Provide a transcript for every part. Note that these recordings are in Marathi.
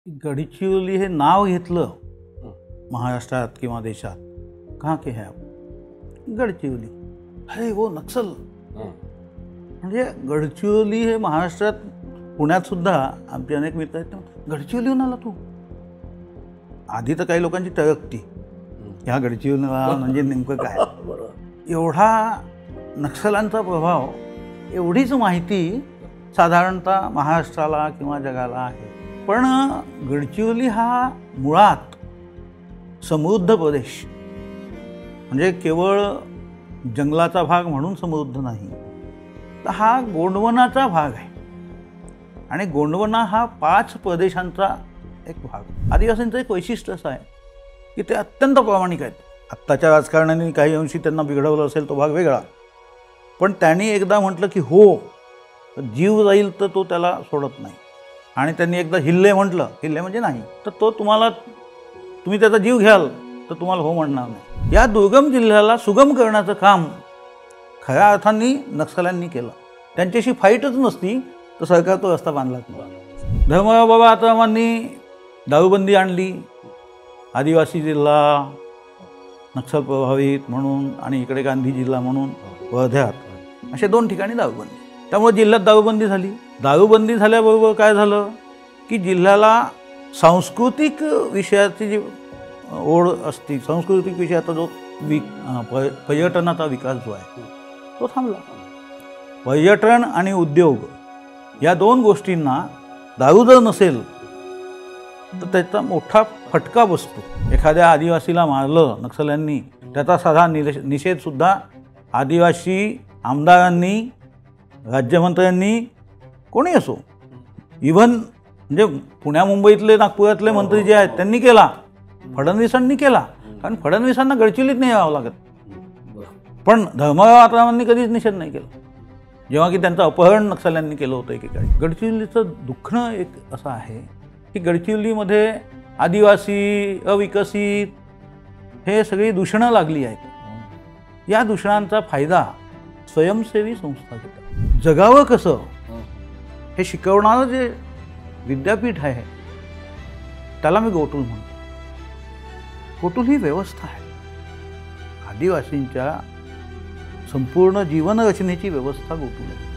गडचिरोली हे नाव घेतलं महाराष्ट्रात किंवा देशात, कहाँ के हैं आप, गडचिरोली, अरे वो नक्सल. म्हणजे गडचिरोली हे महाराष्ट्रात, पुण्यात सुद्धा आमचे अनेक मित्र आहेत, गडचिरोलीहून आला तू. आधी तर काही लोकांची टळकती, ह्या गडचिरोलीला म्हणजे नेमकं काय. एवढा नक्षलांचा प्रभाव, एवढीच माहिती साधारणतः महाराष्ट्राला किंवा जगाला आहे. पण गडचिरोली हा मुळात समृद्ध प्रदेश, म्हणजे केवळ जंगलाचा भाग म्हणून समृद्ध नाही, तर हा गोंडवनाचा भाग आहे. आणि गोंडवना हा 5 प्रदेशांचा एक भाग. आदिवासींचं एक वैशिष्ट्य असं आहे की ते अत्यंत प्रामाणिक आहेत. आत्ताच्या राजकारणाने काही अंशी त्यांना बिघडवलं असेल, तो भाग वेगळा. पण त्यांनी एकदा म्हटलं की हो, जीव जाईल तर तो त्याला सोडत नाही. आणि त्यांनी एकदा हिल्ले म्हटलं, हिल्ले म्हणजे नाही, तर तो तुम्ही त्याचा जीव घ्याल तर तुम्हाला हो म्हणणार नाही. या दुर्गम जिल्ह्याला सुगम करण्याचं काम खऱ्या अर्थाने नक्षल्यांनी केलं. त्यांच्याशी फाईटच नसती तर सरकार तो रस्ता बांधलाच नाही. धर्मराव बाबा आत्रामांनी दारूबंदी आणली, आदिवासी जिल्हा नक्षल प्रभावित म्हणून आणि इकडे गांधी जिल्हा म्हणून वर्ध्यात असे 2 ठिकाणी दारूबंदी. त्यामुळे जिल्ह्यात दारूबंदी झाली. दारूबंदी झाल्याबरोबर काय झालं की जिल्ह्याला सांस्कृतिक विषयाची जी ओढ असते, सांस्कृतिक विषयाचा जो पर्यटनाचा विकास जो आहे तो थांबला. पर्यटन आणि उद्योग या 2 गोष्टींना दारू जर नसेल तर त्याचा मोठा फटका बसतो. एखाद्या आदिवासीला मारलं नक्षल्यांनी, त्याचा साधा निषेधसुद्धा आदिवासी आमदारांनी, राज्यमंत्र्यांनी, कोणी असो, इव्हन म्हणजे पुण्या मुंबईतले नागपुरातले मंत्री जे आहेत त्यांनी केला, फडणवीसांनी केला. कारण फडणवीसांना गडचिरोलीत नाही यावं लागत. पण धर्मराव आत्रामांनी कधीच निषेध नाही केला, जेव्हा की त्यांचं अपहरण नक्षल्यांनी केलं होतं एकेकाळी. गडचिरोलीचं दुखणं एक असं आहे की गडचिरोलीमध्ये आदिवासी, अविकसित हे सगळी दूषणं लागली आहेत. या दूषणांचा फायदा स्वयंसेवी संस्था घेतात. जगावं कसं हे शिकवणारं जे विद्यापीठ आहे त्याला मी गोटूल म्हणतो. गोटूल ही व्यवस्था आहे, आदिवासींच्या संपूर्ण जीवनरचनेची व्यवस्था गोटूल आहे.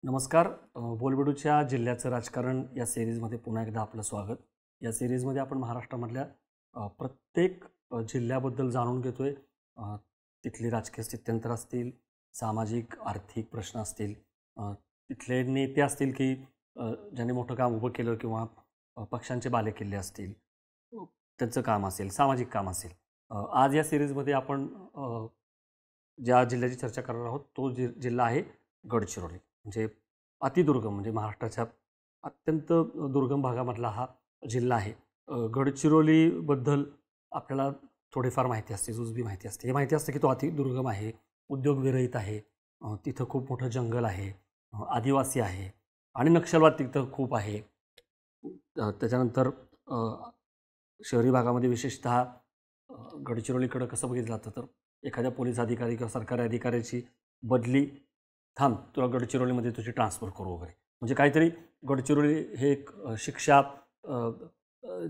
नमस्कार. बोलबेडूच्या जिल्ह्याचं राजकारण या सिरीजमध्ये पुन्हा एकदा आपलं स्वागत. या सिरीजमध्ये आपण महाराष्ट्रामधल्या प्रत्येक जिल्ह्याबद्दल जाणून घेतोय. तिथली राजकीय स्थित्यंतर असतील, सामाजिक आर्थिक प्रश्न असतील, तिथले नेते असतील की ज्यांनी मोठं काम उभं केलं किंवा पक्षांचे बालेकिल्ले असतील, त्यांचं काम असेल, सामाजिक काम असेल. आज या सिरीजमध्ये आपण ज्या जिल्ह्याची चर्चा करणार आहोत तो जिल्हा आहे गडचिरोली. म्हणजे अतिदुर्गम, म्हणजे महाराष्ट्राच्या अत्यंत दुर्गम भागामधला हा जिल्हा आहे. गडचिरोलीबद्दल आपल्याला थोडीफार माहिती असते, जुजबी माहिती असते. हे माहिती असतं की तो अतिदुर्गम आहे, उद्योगविरहित आहे, तिथं खूप मोठं जंगल आहे, आदिवासी आहे आणि नक्षलवाद तिथं खूप आहे. त्याच्यानंतर शहरी भागामध्ये विशेषतः गडचिरोलीकडं कसं बघितलं जातं तर एखाद्या पोलीस अधिकारी किंवा सरकारी अधिकाऱ्याची बदली, थांब तुला गडचिरोलीमध्ये तुझी ट्रान्सफर करू वगैरे, म्हणजे काहीतरी गडचिरोली हे एक शिक्षा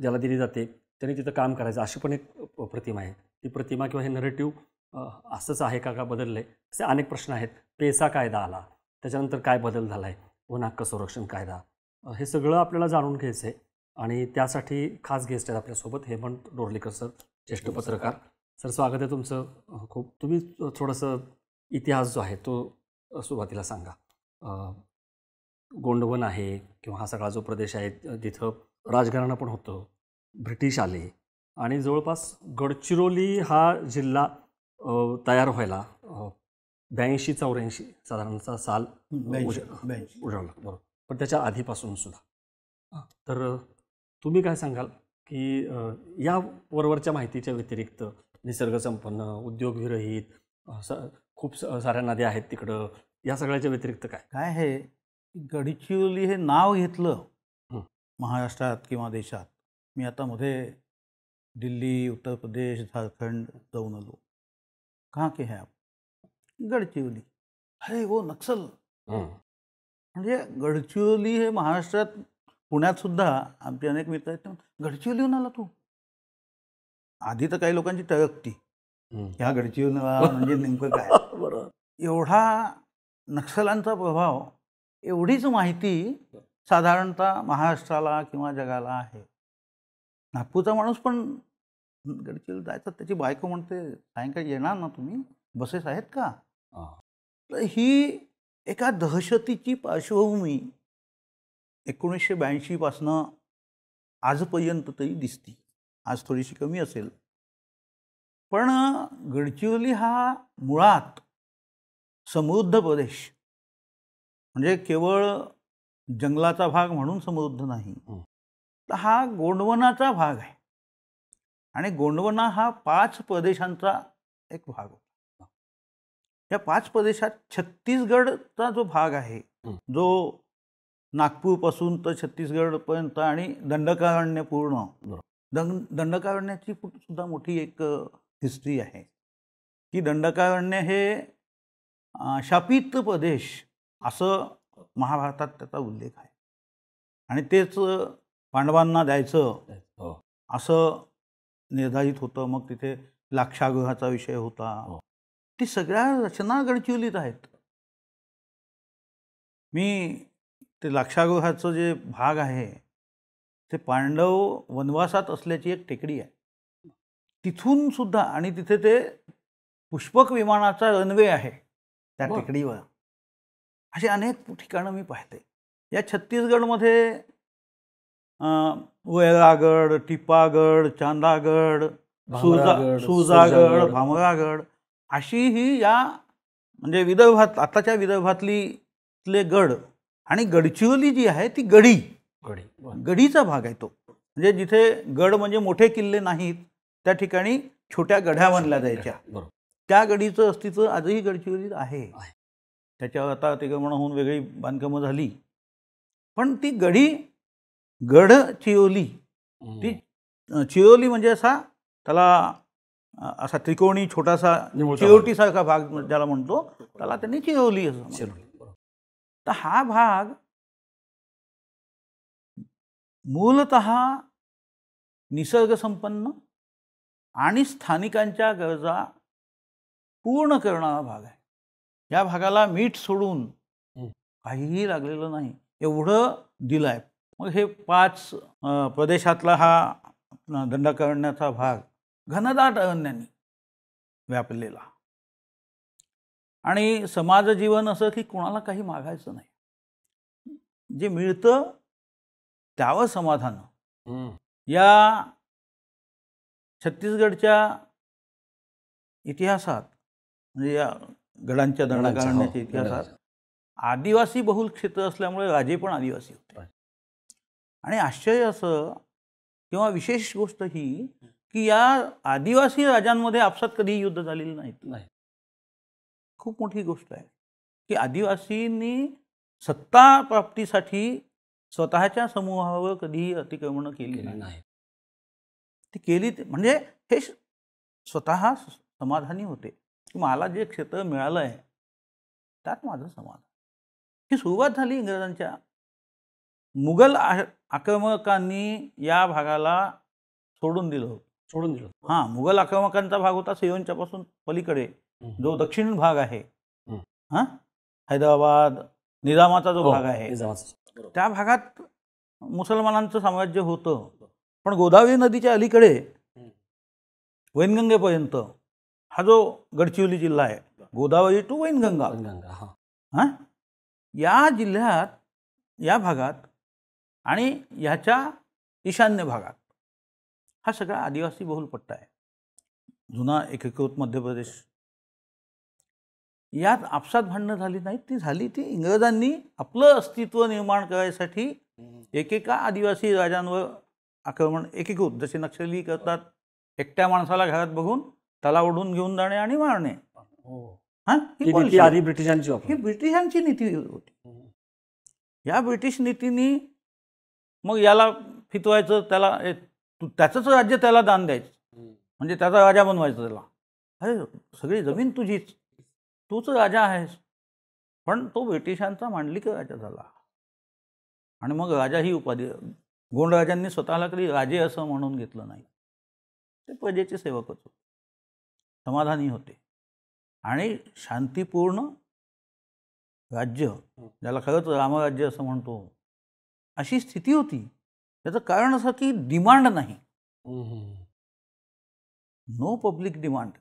ज्याला दिली जाते त्यांनी तिथं काम करायचं अशी पण एक प्रतिमा आहे. ती प्रतिमा किंवा हे नरेटिव्ह असंच आहे का बदललं आहे, असे अनेक प्रश्न आहेत. पेसा कायदा आला, त्याच्यानंतर काय बदल झाला आहे, वन हक्क संरक्षण कायदा, हे सगळं आपल्याला जाणून घ्यायचं आहे. आणि त्यासाठी खास गेस्ट आहेत आपल्यासोबत हेमंत डोरलेकर सर, ज्येष्ठ पत्रकार. सर स्वागत आहे तुमचं. खूप तुम्ही थोडंसं इतिहास जो आहे तो सुरुवातीला सांगा. गोंडवन आहे किंवा हा सगळा जो प्रदेश आहे तिथं राजघराणं पण होतं, ब्रिटिश आले आणि जवळपास गडचिरोली हा जिल्हा तयार व्हायला 82-84 साधारणचा साल उजाडला, बरोबर. पण त्याच्या आधीपासून सुद्धा. तर तुम्ही काय सांगाल की या वरवरच्या माहितीच्या व्यतिरिक्त निसर्गसंपन्न, उद्योगविरहित, खूप साऱ्या नद्या आहेत तिकडं, या सगळ्याच्या व्यतिरिक्त काय आहे. गडचिरोली हे नाव घेतलं महाराष्ट्रात किंवा देशात. मी आता मध्ये दिल्ली, उत्तर प्रदेश, झारखंड जाऊन आलो. कहाँ के हैं आप? गडचिरोली. अरे वो नक्सल. म्हणजे गडचिरोली हे महाराष्ट्रात, पुण्यात सुद्धा आमचे अनेक मित्र आहेत. गडचिरोलीहून आला तू? आधी तर काही लोकांची टळकती, ह्या गडचिरोलीला म्हणजे नेमकं काय. बरोबर. एवढा नक्षलांचा प्रभाव, एवढीच माहिती साधारणतः महाराष्ट्राला किंवा जगाला आहे. नागपूरचा माणूस पण गडचिरोली जायचा, त्याची बायको म्हणते सायंकाळी येणार ना तुम्ही, बसेस आहेत का. तर ही एका दहशतीची पार्श्वभूमी 1982 पासनं आजपर्यंत तरी दिसती. आज थोडीशी कमी असेल, पण गडचिरोली हा मुळात समृद्ध प्रदेश, म्हणजे केवळ जंगलाचा भाग म्हणून समृद्ध नाही, तर हा गोंडवनाचा भाग आहे. आणि गोंडवना हा 5 प्रदेशांचा एक भाग होता. या 5 प्रदेशात छत्तीसगडचा जो भाग आहे, जो नागपूरपासून तर छत्तीसगडपर्यंत आणि दंडकारण्य पूर्ण, दंडकारण्याची सुद्धा मोठी एक हिस्ट्री आहे की दंडकारण्य हे शापित प्रदेश असं महाभारतात त्याचा उल्लेख आहे. आणि तेच पांडवांना द्यायचं असं निर्धारित होतं. मग तिथे लाक्षागृहाचा विषय होता. ती सगळ्या रचना गडचिरोलीत आहेत. मी ते लाक्षागृहाचं जे भाग आहे ते पांडव वनवासात असल्याची एक टेकडी आहे, तिथून सुद्धा. आणि तिथे ते पुष्पक विमानाचा रनवे आहे त्या टेकडीवर. असे अनेक ठिकाणं मी पाहिले. या छत्तीसगडमध्ये वैरागड, टिपागड, चांदागड, सुजागड, भामरागड अशी ही या म्हणजे विदर्भात, आताच्या विदर्भातले गड. आणि गडचिरोली जी आहे ती गडीचा भाग आहे तो. म्हणजे जिथे गड म्हणजे मोठे किल्ले नाहीत, त्या ठिकाणी छोट्या गढ्या बांधल्या जायच्या. त्या गडीचं अस्तित्व आजही गडचिरोलीत आहे. त्याच्यावर आता अतिक्रमण होऊन वेगळी बांधकामं झाली, पण ती गडचिरोली, ती चिरोली म्हणजे असा त्याला असा त्रिकोणी छोटासा चिरोटीसारखा भाग ज्याला म्हणतो, त्याला त्यांनी चिरोली असं. तर हा भाग मूलतः निसर्गसंपन्न आणि स्थानिकांच्या गरजा पूर्ण करणारा भाग आहे. या भागाला मीठ सोडून काहीही लागलेलं नाही, एवढं दिलं आहे. मग हे 5 प्रदेशातला हा दंडकारण्याचा भाग घनदाट अरण्यांनी व्यापलेला. आणि समाज जीवन असं की कोणाला काही मागायचं नाही, जे मिळतं त्यावर समाधान. या छत्तीसगडच्या इतिहासात, म्हणजे या गडांच्या दंडकारण्याच्या इतिहासात आदिवासी बहुल क्षेत्र असल्यामुळे राजे पण आदिवासी होते. आणि आश्चर्य असं किंवा विशेष गोष्ट ही की या आदिवासी राजांमध्ये आपसात कधीही युद्ध झालेली नाहीत. खूप मोठी गोष्ट आहे की आदिवासींनी सत्ता प्राप्तीसाठी स्वतःच्या समूहावर कधीही अतिक्रमण केली नाही. ती केली म्हणजे हे स्वतः समाधानी होते की मला जे क्षेत्र मिळालं आहे त्यात माझं समाधान. ही सुरुवात झाली इंग्रजांच्या. मुघल आक्रमकांनी या भागाला सोडून दिलं. हां, मुघल आक्रमकांचा भाग होता सिरोंच्या पासून पलीकडे जो दक्षिण भाग आहे, हां, हैदराबाद निजामाचा जो भाग आहे, त्या भागात मुसलमानांचं साम्राज्य होतं. पण गोदावरी नदीच्या अलीकडे वैनगंगेपर्यंत हा जो गडचिरोली जिल्हा आहे, गोदावरी टू वैनगंगा, हां, या जिल्ह्यात, या भागात आणि ह्याच्या ईशान्य भागात हा सगळा आदिवासी बहुल पट्टा आहे. जुना एकीकृत मध्य प्रदेश. यात आपसात भांडणं झाली नाहीत, ती झाली ती इंग्रजांनी आपलं अस्तित्व निर्माण करायसाठी एकेका आदिवासी राजांवर आक्रमण, एकीकृत जसे नक्षली करतात, एकट्या माणसाला घरात बघून त्याला ओढून घेऊन जाणे आणि मारणे. हां, ही आधी ब्रिटिशांची नीती होती. या ब्रिटिश नीतीने मग याला फितवायचं, त्याला तू त्याचंच राज्य त्याला दान द्यायचं, म्हणजे त्याचा राजा बनवायचं त्याला. अरे सगळी जमीन तुझीच, तूच राजा आहेस. पण तो ब्रिटिशांचा मांडलिक राजा झाला आणि मग राजा ही उपाधी. गोंडराजांनी स्वतःला कधी राजे असं म्हणून घेतलं नाही. ते प्रजेचे सेवकच होते, समाधानी होते आणि शांतिपूर्ण राज्य, ज्याला खरंच रामराज्य असं म्हणतो, अशी स्थिती होती. त्याचं कारण असं की डिमांड नाही, नो पब्लिक डिमांड.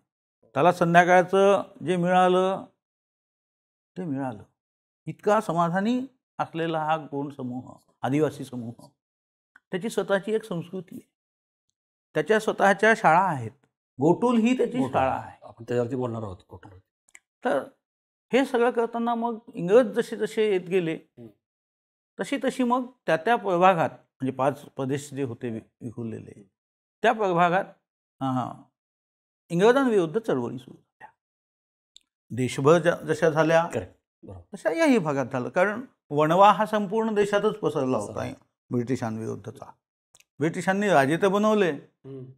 त्याला संध्याकाळचं जे मिळालं ते मिळालं. इतका समाधानी असलेला हा गोंड समूह, आदिवासी समूह, त्याची स्वतःची एक संस्कृती आहे, त्याच्या स्वतःच्या शाळा आहेत. गोटूल ही त्याची शाळा आहे. आपण त्याच्यावरती बोलणार आहोत. गोटूल. तर हे सगळं करताना मग इंग्रज जसे जसे येत गेले तशी तशी मग त्या त्या प्रभागात, म्हणजे 5 प्रदेश जे होते विखुरलेले, त्या प्रभागात इंग्रजांविरुद्ध चळवळी सुरू झाल्या. देशभर जशा झाल्या तशा याही भागात झालं. कारण वणवा हा संपूर्ण देशातच पसरला होता ब्रिटिशांविरुद्धचा. ब्रिटिशांनी राजे तर बनवले,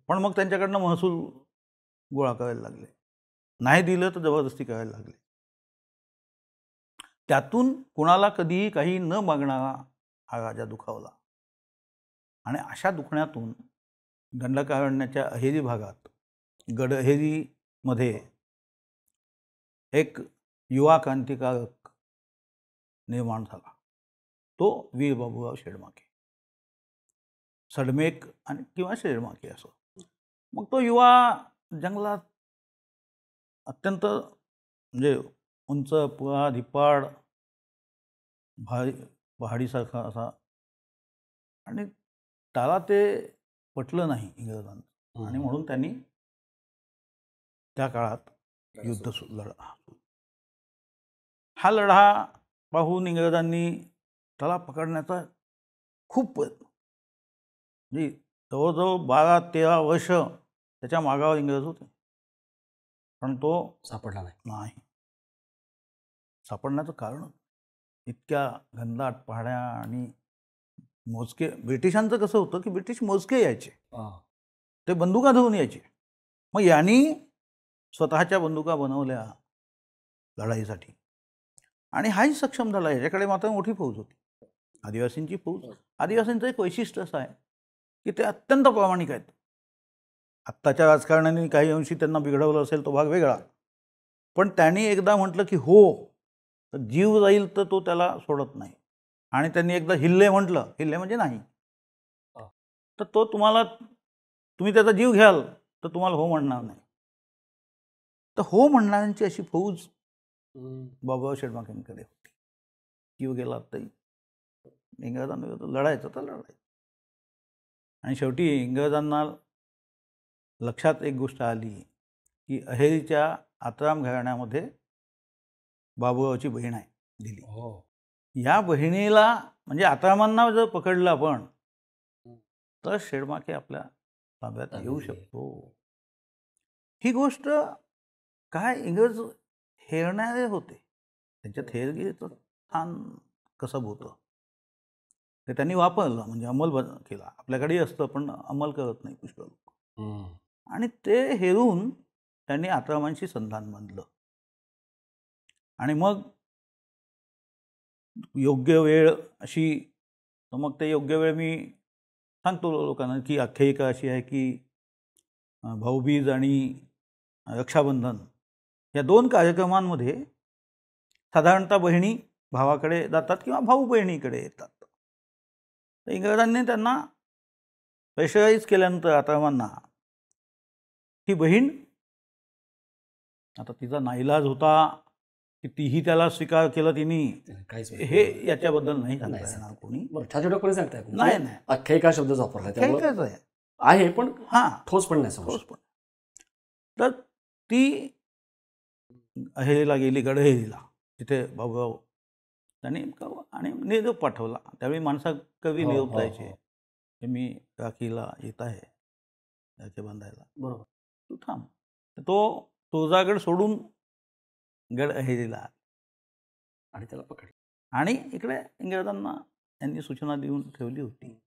पण मग त्यांच्याकडनं महसूल गोळा करायला लागले, नाही दिलं तर जबरदस्ती करायला लागले. त्यातून कुणाला कधीही काही न मागणारा हा राजा दुखावला आणि अशा दुखण्यातून दंडकारण्याच्या अहेरी भागात, गडअहेरीमध्ये एक युवा क्रांतिकारक निर्माण झाला, तो वीर बाबूराव शेडमाके. सडमेक आणि किंवा शेडमाके असो. मग तो युवा जंगलात अत्यंत म्हणजे उंच पुरा धिप्पाड पहाडीसारखा असा, आणि त्याला ते पटलं नाही इंग्रजांना, आणि म्हणून त्यांनी त्या काळात युद्ध लढा. हा लढा पाहून इंग्रजांनी त्याला पकडण्याचा खूप प्रयत्न, म्हणजे जवळजवळ 12-13 वर्ष त्याच्या मागावर इंग्रज होते, पण तो सापडला नाही. सापडण्याचं कारण इतक्या घनदाट पहाड्या आणि मोजके. ब्रिटिशांचं कसं होतं की ब्रिटिश मोजके यायचे, ते बंदुका धरून यायचे. मग यांनी स्वतःच्या बंदुका बनवल्या लढाईसाठी, आणि हाही सक्षम झाला. याच्याकडे मात्र मोठी फौज होती, आदिवासींची फौज. आदिवासींचं एक वैशिष्ट्य असं आहे की ते अत्यंत प्रामाणिक आहेत. आत्ताच्या राजकारणाने काही अंशी त्यांना बिघडवलं असेल, तो भाग वेगळा, पण त्यांनी एकदा म्हटलं की हो तर जीव जाईल तर तो त्याला सोडत नाही. आणि त्यांनी एकदा हिल्ले म्हटलं, हिल्ले म्हणजे नाही, तर तो तुम्ही त्याचा जीव घ्याल तर तुम्हाला हो म्हणणार नाही. तर हो म्हणणाऱ्यांची अशी फौज बाबूराव शेडमाकेंकडे होती. जीव गेला तरी इंग्रजांविरुद्ध लढायचं तर लढायचं. आणि शेवटी इंग्रजांना लक्षात एक गोष्ट आली की अहेरीच्या आत्राम घराण्यामध्ये बाबूरावची बहीण आहे दिली. या बहिणीला म्हणजे आत्रामांना जर पकडलं आपण तर शेडमाके आपल्या ताब्यात येऊ शकतो. ही गोष्ट काय, इंग्रज हेरणारे होते, त्यांच्यात हेरगिरीचं छान कसब होतं, ते त्यांनी वापरलं, म्हणजे अंमल केला. आपल्याकडेही असतं पण अंमल करत नाही पुष्कळ लोक. आणि ते हेरून त्यांनी आत्रामांशी संधान बांधलं. आणि मग योग्य वेळ अशी, मग ते योग्य वेळ मी सांगतो लोकांना की आख्यायिका अशी आहे की भाऊबीज आणि रक्षाबंधन या 2 कार्यक्रमांमध्ये साधारणतः बहिणी भावाकडे जातात किंवा भाऊ बहिणीकडे येतात. तर इंग्रजांनी त्यांना प्रेशराईज केल्यानंतर आत्रामांना, ही बहीण, आता तिचा नाईलाज होता की तीही त्याला स्वीकार केलं तिने, हे याच्याबद्दल नाही सांगता येणार कोणी. छोट्या सांगताय नाही नाही, आख्यायिका शब्द वापरला आहे पण ठोस पण नाही, ठोस पण. तर ती अहेरीला गेली, गडअहेरीला, तिथे बाबूराव त्यांनी आणि निरोप पाठवला. त्यावेळी माणसा कवी निरोप द्यायचे की मी राखीला येत आहे राखी बांधायला, बरोबर, तू थांब. तो तुळजागड सोडून गडअहेरीला आणि त्याला पकडलं. आणि इकडे इंग्रजांना त्यांनी सूचना देऊन ठेवली होती,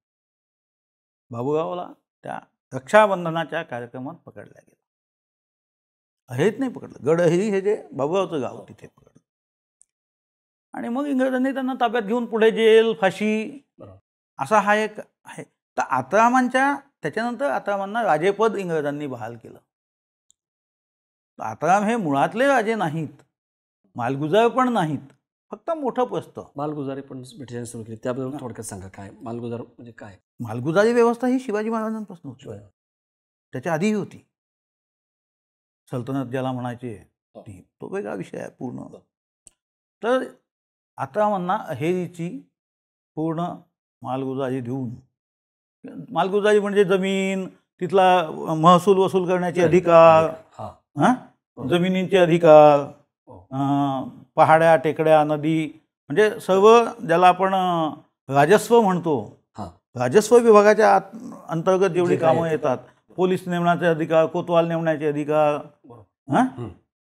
बाबूरावला त्या रक्षाबंधनाच्या कार्यक्रमात पकडला गेला. अहेरीत नाही पकडलं, गडअहेरी हे जे बाबुरावचं गाव तिथे पकडलं. आणि मग इंग्रजांनी त्यांना ताब्यात घेऊन पुढे जेल, फाशी असा हा एक आहे. तर आत्रामांच्या त्याच्यानंतर आत्रामांना राजेपद इंग्रजांनी बहाल केलं. आत्राम हे मुळातले राजे नाहीत, मालगुजार पण नाहीत, फक्त मोठं प्रस्थ. मालगुजारी पण ब्रिटिशांनी सुरू केली, त्याबद्दल थोडक्यात सांगा. काय मालगुजार म्हणजे काय? मालगुजारी व्यवस्था ही शिवाजी महाराजांपासून होती, त्याच्या आधीही होती. सल्तनत ज्याला म्हणायचे ती, तो वेगळा विषय आहे पूर्ण. तर आत्रामांना अहेरीची पूर्ण मालगुजारी देऊन, मालगुजारी म्हणजे जमीन, तिथला महसूल वसूल करण्याचे अधिकार, जमिनींचे अधिकार, पहाड्या, टेकड्या, नदी, म्हणजे सर्व ज्याला आपण राजस्व म्हणतो, राजस्व विभागाच्या अंतर्गत जेवढी कामं येतात, पोलीस नेमण्याचे अधिकार, कोतवाल नेमण्याचे अधिकार,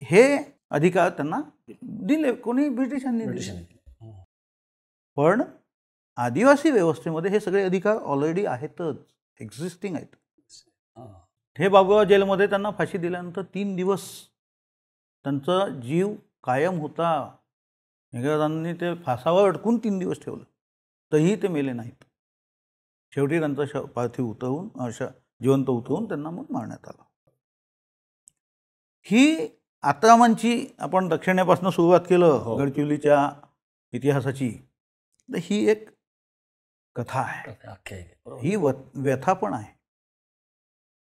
हे अधिकार त्यांना दिले. कोणी? ब्रिटिशांनी दिले. पण आदिवासी व्यवस्थेमध्ये हे सगळे अधिकार ऑलरेडी आहेतच, एक्झिस्टिंग आहेत. हे बाबुराव जेलमध्ये त्यांना फाशी दिल्यानंतर 3 दिवस त्यांचा जीव कायम होता. इंग्रजांनी ते फासावर अडकून 3 दिवस ठेवलं, तरीही ते मेले नाहीत. शेवटी त्यांचा पार्थिव उतरवून, जिवंत उतरवून त्यांना मग मारण्यात आलं. ही आत्रामांची आपण दक्षिणेपासून सुरुवात केलं गडचिरोलीच्या इतिहासाची, तर ही एक कथा आहे. ही व्यथा पण आहे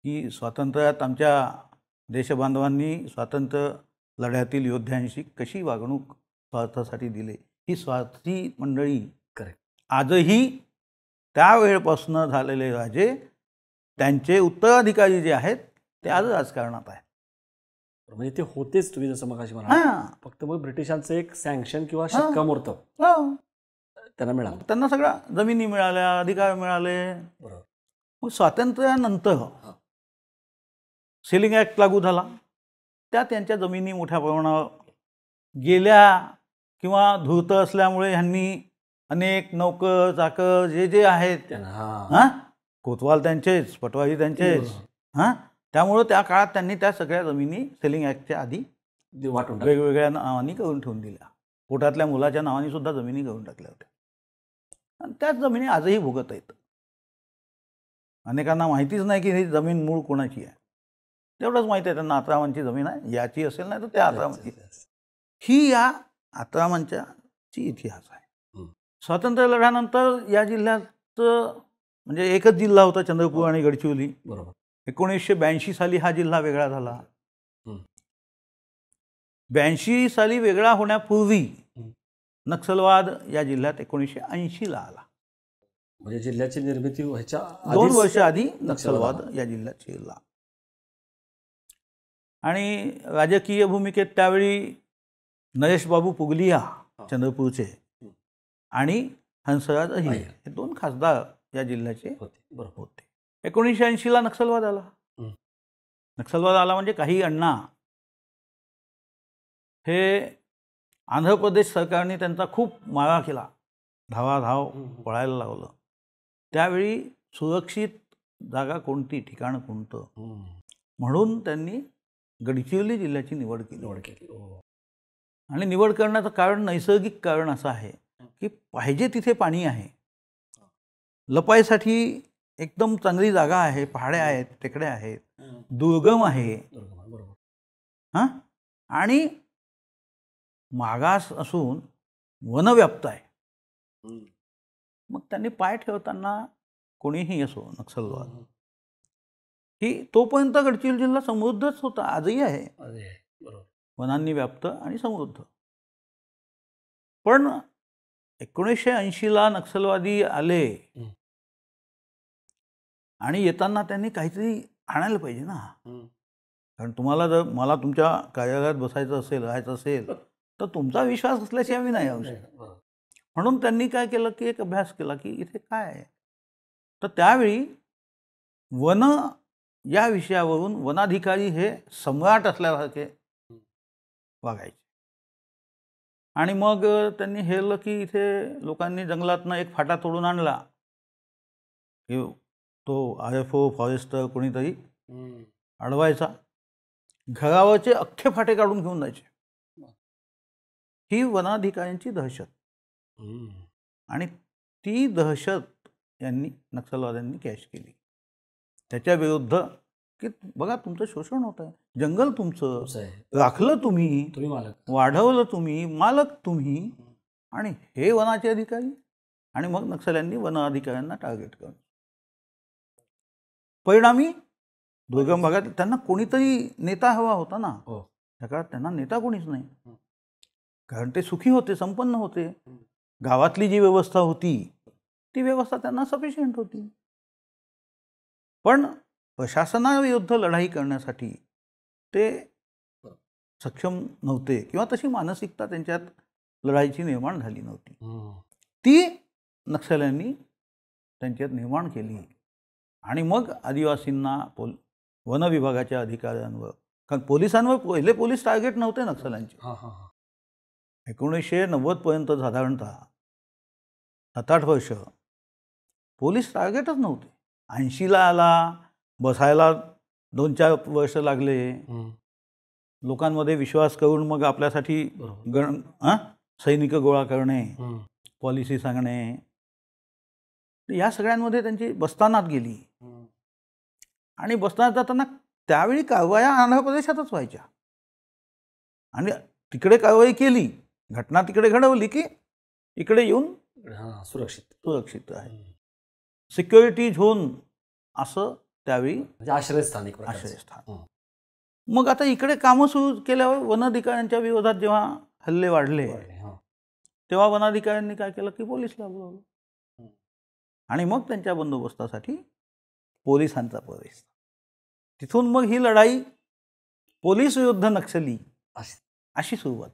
की स्वातंत्र्यात आमच्या देशबांधवांनी स्वातंत्र्य लढ्यातील योद्ध्यांशी कशी वागणूक स्वार्थासाठी दिली. ही स्वार्थी मंडळी आजही त्या वेळेपासून झालेले राजे, त्यांचे उत्तराधिकारी जे आहेत ते आज राजकारणात आहेत. म्हणजे ते होतेच, तुम्ही जसं मगाशी म्हणाला, फक्त मग ब्रिटिशांचं एक सँक्शन किंवा शिक्कामोर्तब त्यांना मिळालं. त्यांना सगळ्या जमिनी मिळाल्या, अधिकार मिळाले. मग स्वातंत्र्यानंतर सेलिंग ॲक्ट लागू झाला, त्यात त्यांच्या जमिनी मोठ्या प्रमाणावर गेल्या किंवा धूर्त असल्यामुळे ह्यांनी अनेक नौकर चाकर जे आहेत, कोतवाल त्यांचेच, पटवारी त्यांचेच, त्यामुळं त्या काळात त्यांनी त्या सगळ्या जमिनी सेलिंग ॲक्टच्या आधी वाटून वेगवेगळ्या नावांनी करून ठेवून दिल्या. पोटातल्या मुलाच्या नावाने सुद्धा जमिनी करून टाकल्या होत्या. आणि त्याच जमिनी आजही भोगत आहेत. अनेकांना माहितीच नाही की ही जमीन मूळ कोणाची आहे. तेवढंच माहिती आहे त्यांना, आत्रामांची जमीन आहे, याची असेल नाही तर त्या आत्रामांची. ही या आत्रामांच्याची इतिहास आहे. स्वातंत्र्य लढ्यानंतर या जिल्ह्याचं म्हणजे एकच जिल्हा होता, चंद्रपूर आणि गडचिरोली. 1982 साली हा जिल्हा वेगळा झाला. 82 साली वेगळा होण्यापूर्वी नक्षलवाद या जिल्ह्यात 1980ला आला. म्हणजे जिल्ह्याची निर्मिती व्हायच्या 2 वर्ष आधी नक्षलवाद या जिल्ह्यात शिरला. आणि राजकीय भूमिकेत त्यावेळी नरेश बाबू पुगलिया चंद्रपूरचे आणि हंसराज अहिर हे 2 खासदार या जिल्ह्याचे होते. 1980ला नक्षलवाद आला. नक्षलवाद आला म्हणजे काही अण्णा हे आंध्र प्रदेश सरकारने त्यांचा खूप मारा केला, धावाधाव पळायला लावलं. त्यावेळी सुरक्षित जागा कोणती, ठिकाण कोणतं, म्हणून त्यांनी गडचिरोली जिल्ह्याची निवड केली. आणि निवड करण्याचं कारण नैसर्गिक कारण असं आहे की पाहिजे तिथे पाणी आहे, लपायसाठी एकदम चांगली जागा आहे, पहाड्या आहेत, टेकड्या आहेत, दुर्गम आहे, आणि मागास असून वनव्याप्त आहे. मग त्यांनी पाय ठेवताना कोणीही असो, नक्षलवाद ही तोपर्यंत गडचिरोली जिल्हा समृद्धच होता, आजही आहे, वनांनी व्याप्त आणि समृद्ध. पण 1980ला नक्षलवादी आले आणि येताना त्यांनी काहीतरी आणायला पाहिजे ना. कारण तुम्हाला जर मला तुमच्या कार्यालयात बसायचं असेल, राहायचं असेल, तर तुमचा विश्वास असल्याशिवाय आम्ही नाही येऊ शकत. म्हणून त्यांनी काय केलं की एक अभ्यास केला की इथे काय आहे. तर त्यावेळी वन या विषयावरून वनाधिकारी हे सम्राट असल्यासारखे वागायचे. आणि मग त्यांनी हेरलं की इथे लोकांनी जंगलातनं एक फाटा तोडून आणला की तो RFO फॉरेस्टर कोणीतरी अडवायचा, घरावरचे अख्खे फाटे काढून घेऊन जायचे. ही वनाधिकाऱ्यांची दहशत. आणि ती दहशत यांनी नक्षलवाद्यांनी कॅश केली. त्याच्या विरुद्ध की बघा तुमचं शोषण होत आहे, जंगल तुमचं राखलं तुम्ही, वाढवलं तुम्ही, मालक तुम्ही, आणि हे वनाचे अधिकारी. आणि मग नक्षल्यांनी वन अधिकाऱ्यांना टार्गेट करणं. परिणामी दुर्गम भागात त्यांना कोणीतरी नेता हवा होता ना. त्या काळात त्यांना नेता कोणीच नाही, कारण ते सुखी होते, संपन्न होते. गावातली जी व्यवस्था होती ती व्यवस्था त्यांना सफिशियंट होती. पण प्रशासनाविरुद्ध लढाई करण्यासाठी ते सक्षम नव्हते, किंवा तशी मानसिकता त्यांच्यात लढाईची निर्माण झाली नव्हती. ती नक्षल्यांनी त्यांच्यात निर्माण केली. आणि मग आदिवासींना वन विभागाच्या अधिकाऱ्यांवर, कारण पोलिसांवर पहिले पोलीस टार्गेट नव्हते नक्षल्यांचे. 1990 पर्यंत साधारणतः 7-8 वर्ष पोलीस टार्गेटच नव्हते. 80ला आला, बसायला 2-4 वर्ष लागले. लोकांमध्ये विश्वास करून मग आपल्यासाठी सैनिक गोळा करणे, पॉलिसी सांगणे, या सगळ्यांमध्ये त्यांची बस्तानात गेली. आणि बस्तानात जाताना त्यावेळी कारवाया आंध्र प्रदेशातच व्हायच्या. आणि तिकडे कारवाई केली, घटना तिकडे घडवली की इकडे येऊन सुरक्षित आहे, सिक्युरिटी झोन असं त्यावेळी आश्रयस्थान. मग आता इकडे कामं सुरू केल्यावर वन अधिकाऱ्यांच्या विरोधात जेव्हा हल्ले वाढले तेव्हा वन अधिकाऱ्यांनी काय केलं की पोलिसला बोलावलं. आणि मग त्यांच्या बंदोबस्तासाठी पोलिसांचा प्रवेश. तिथून मग ही लढाई पोलीस विरुद्ध नक्षली अशी सुरुवात.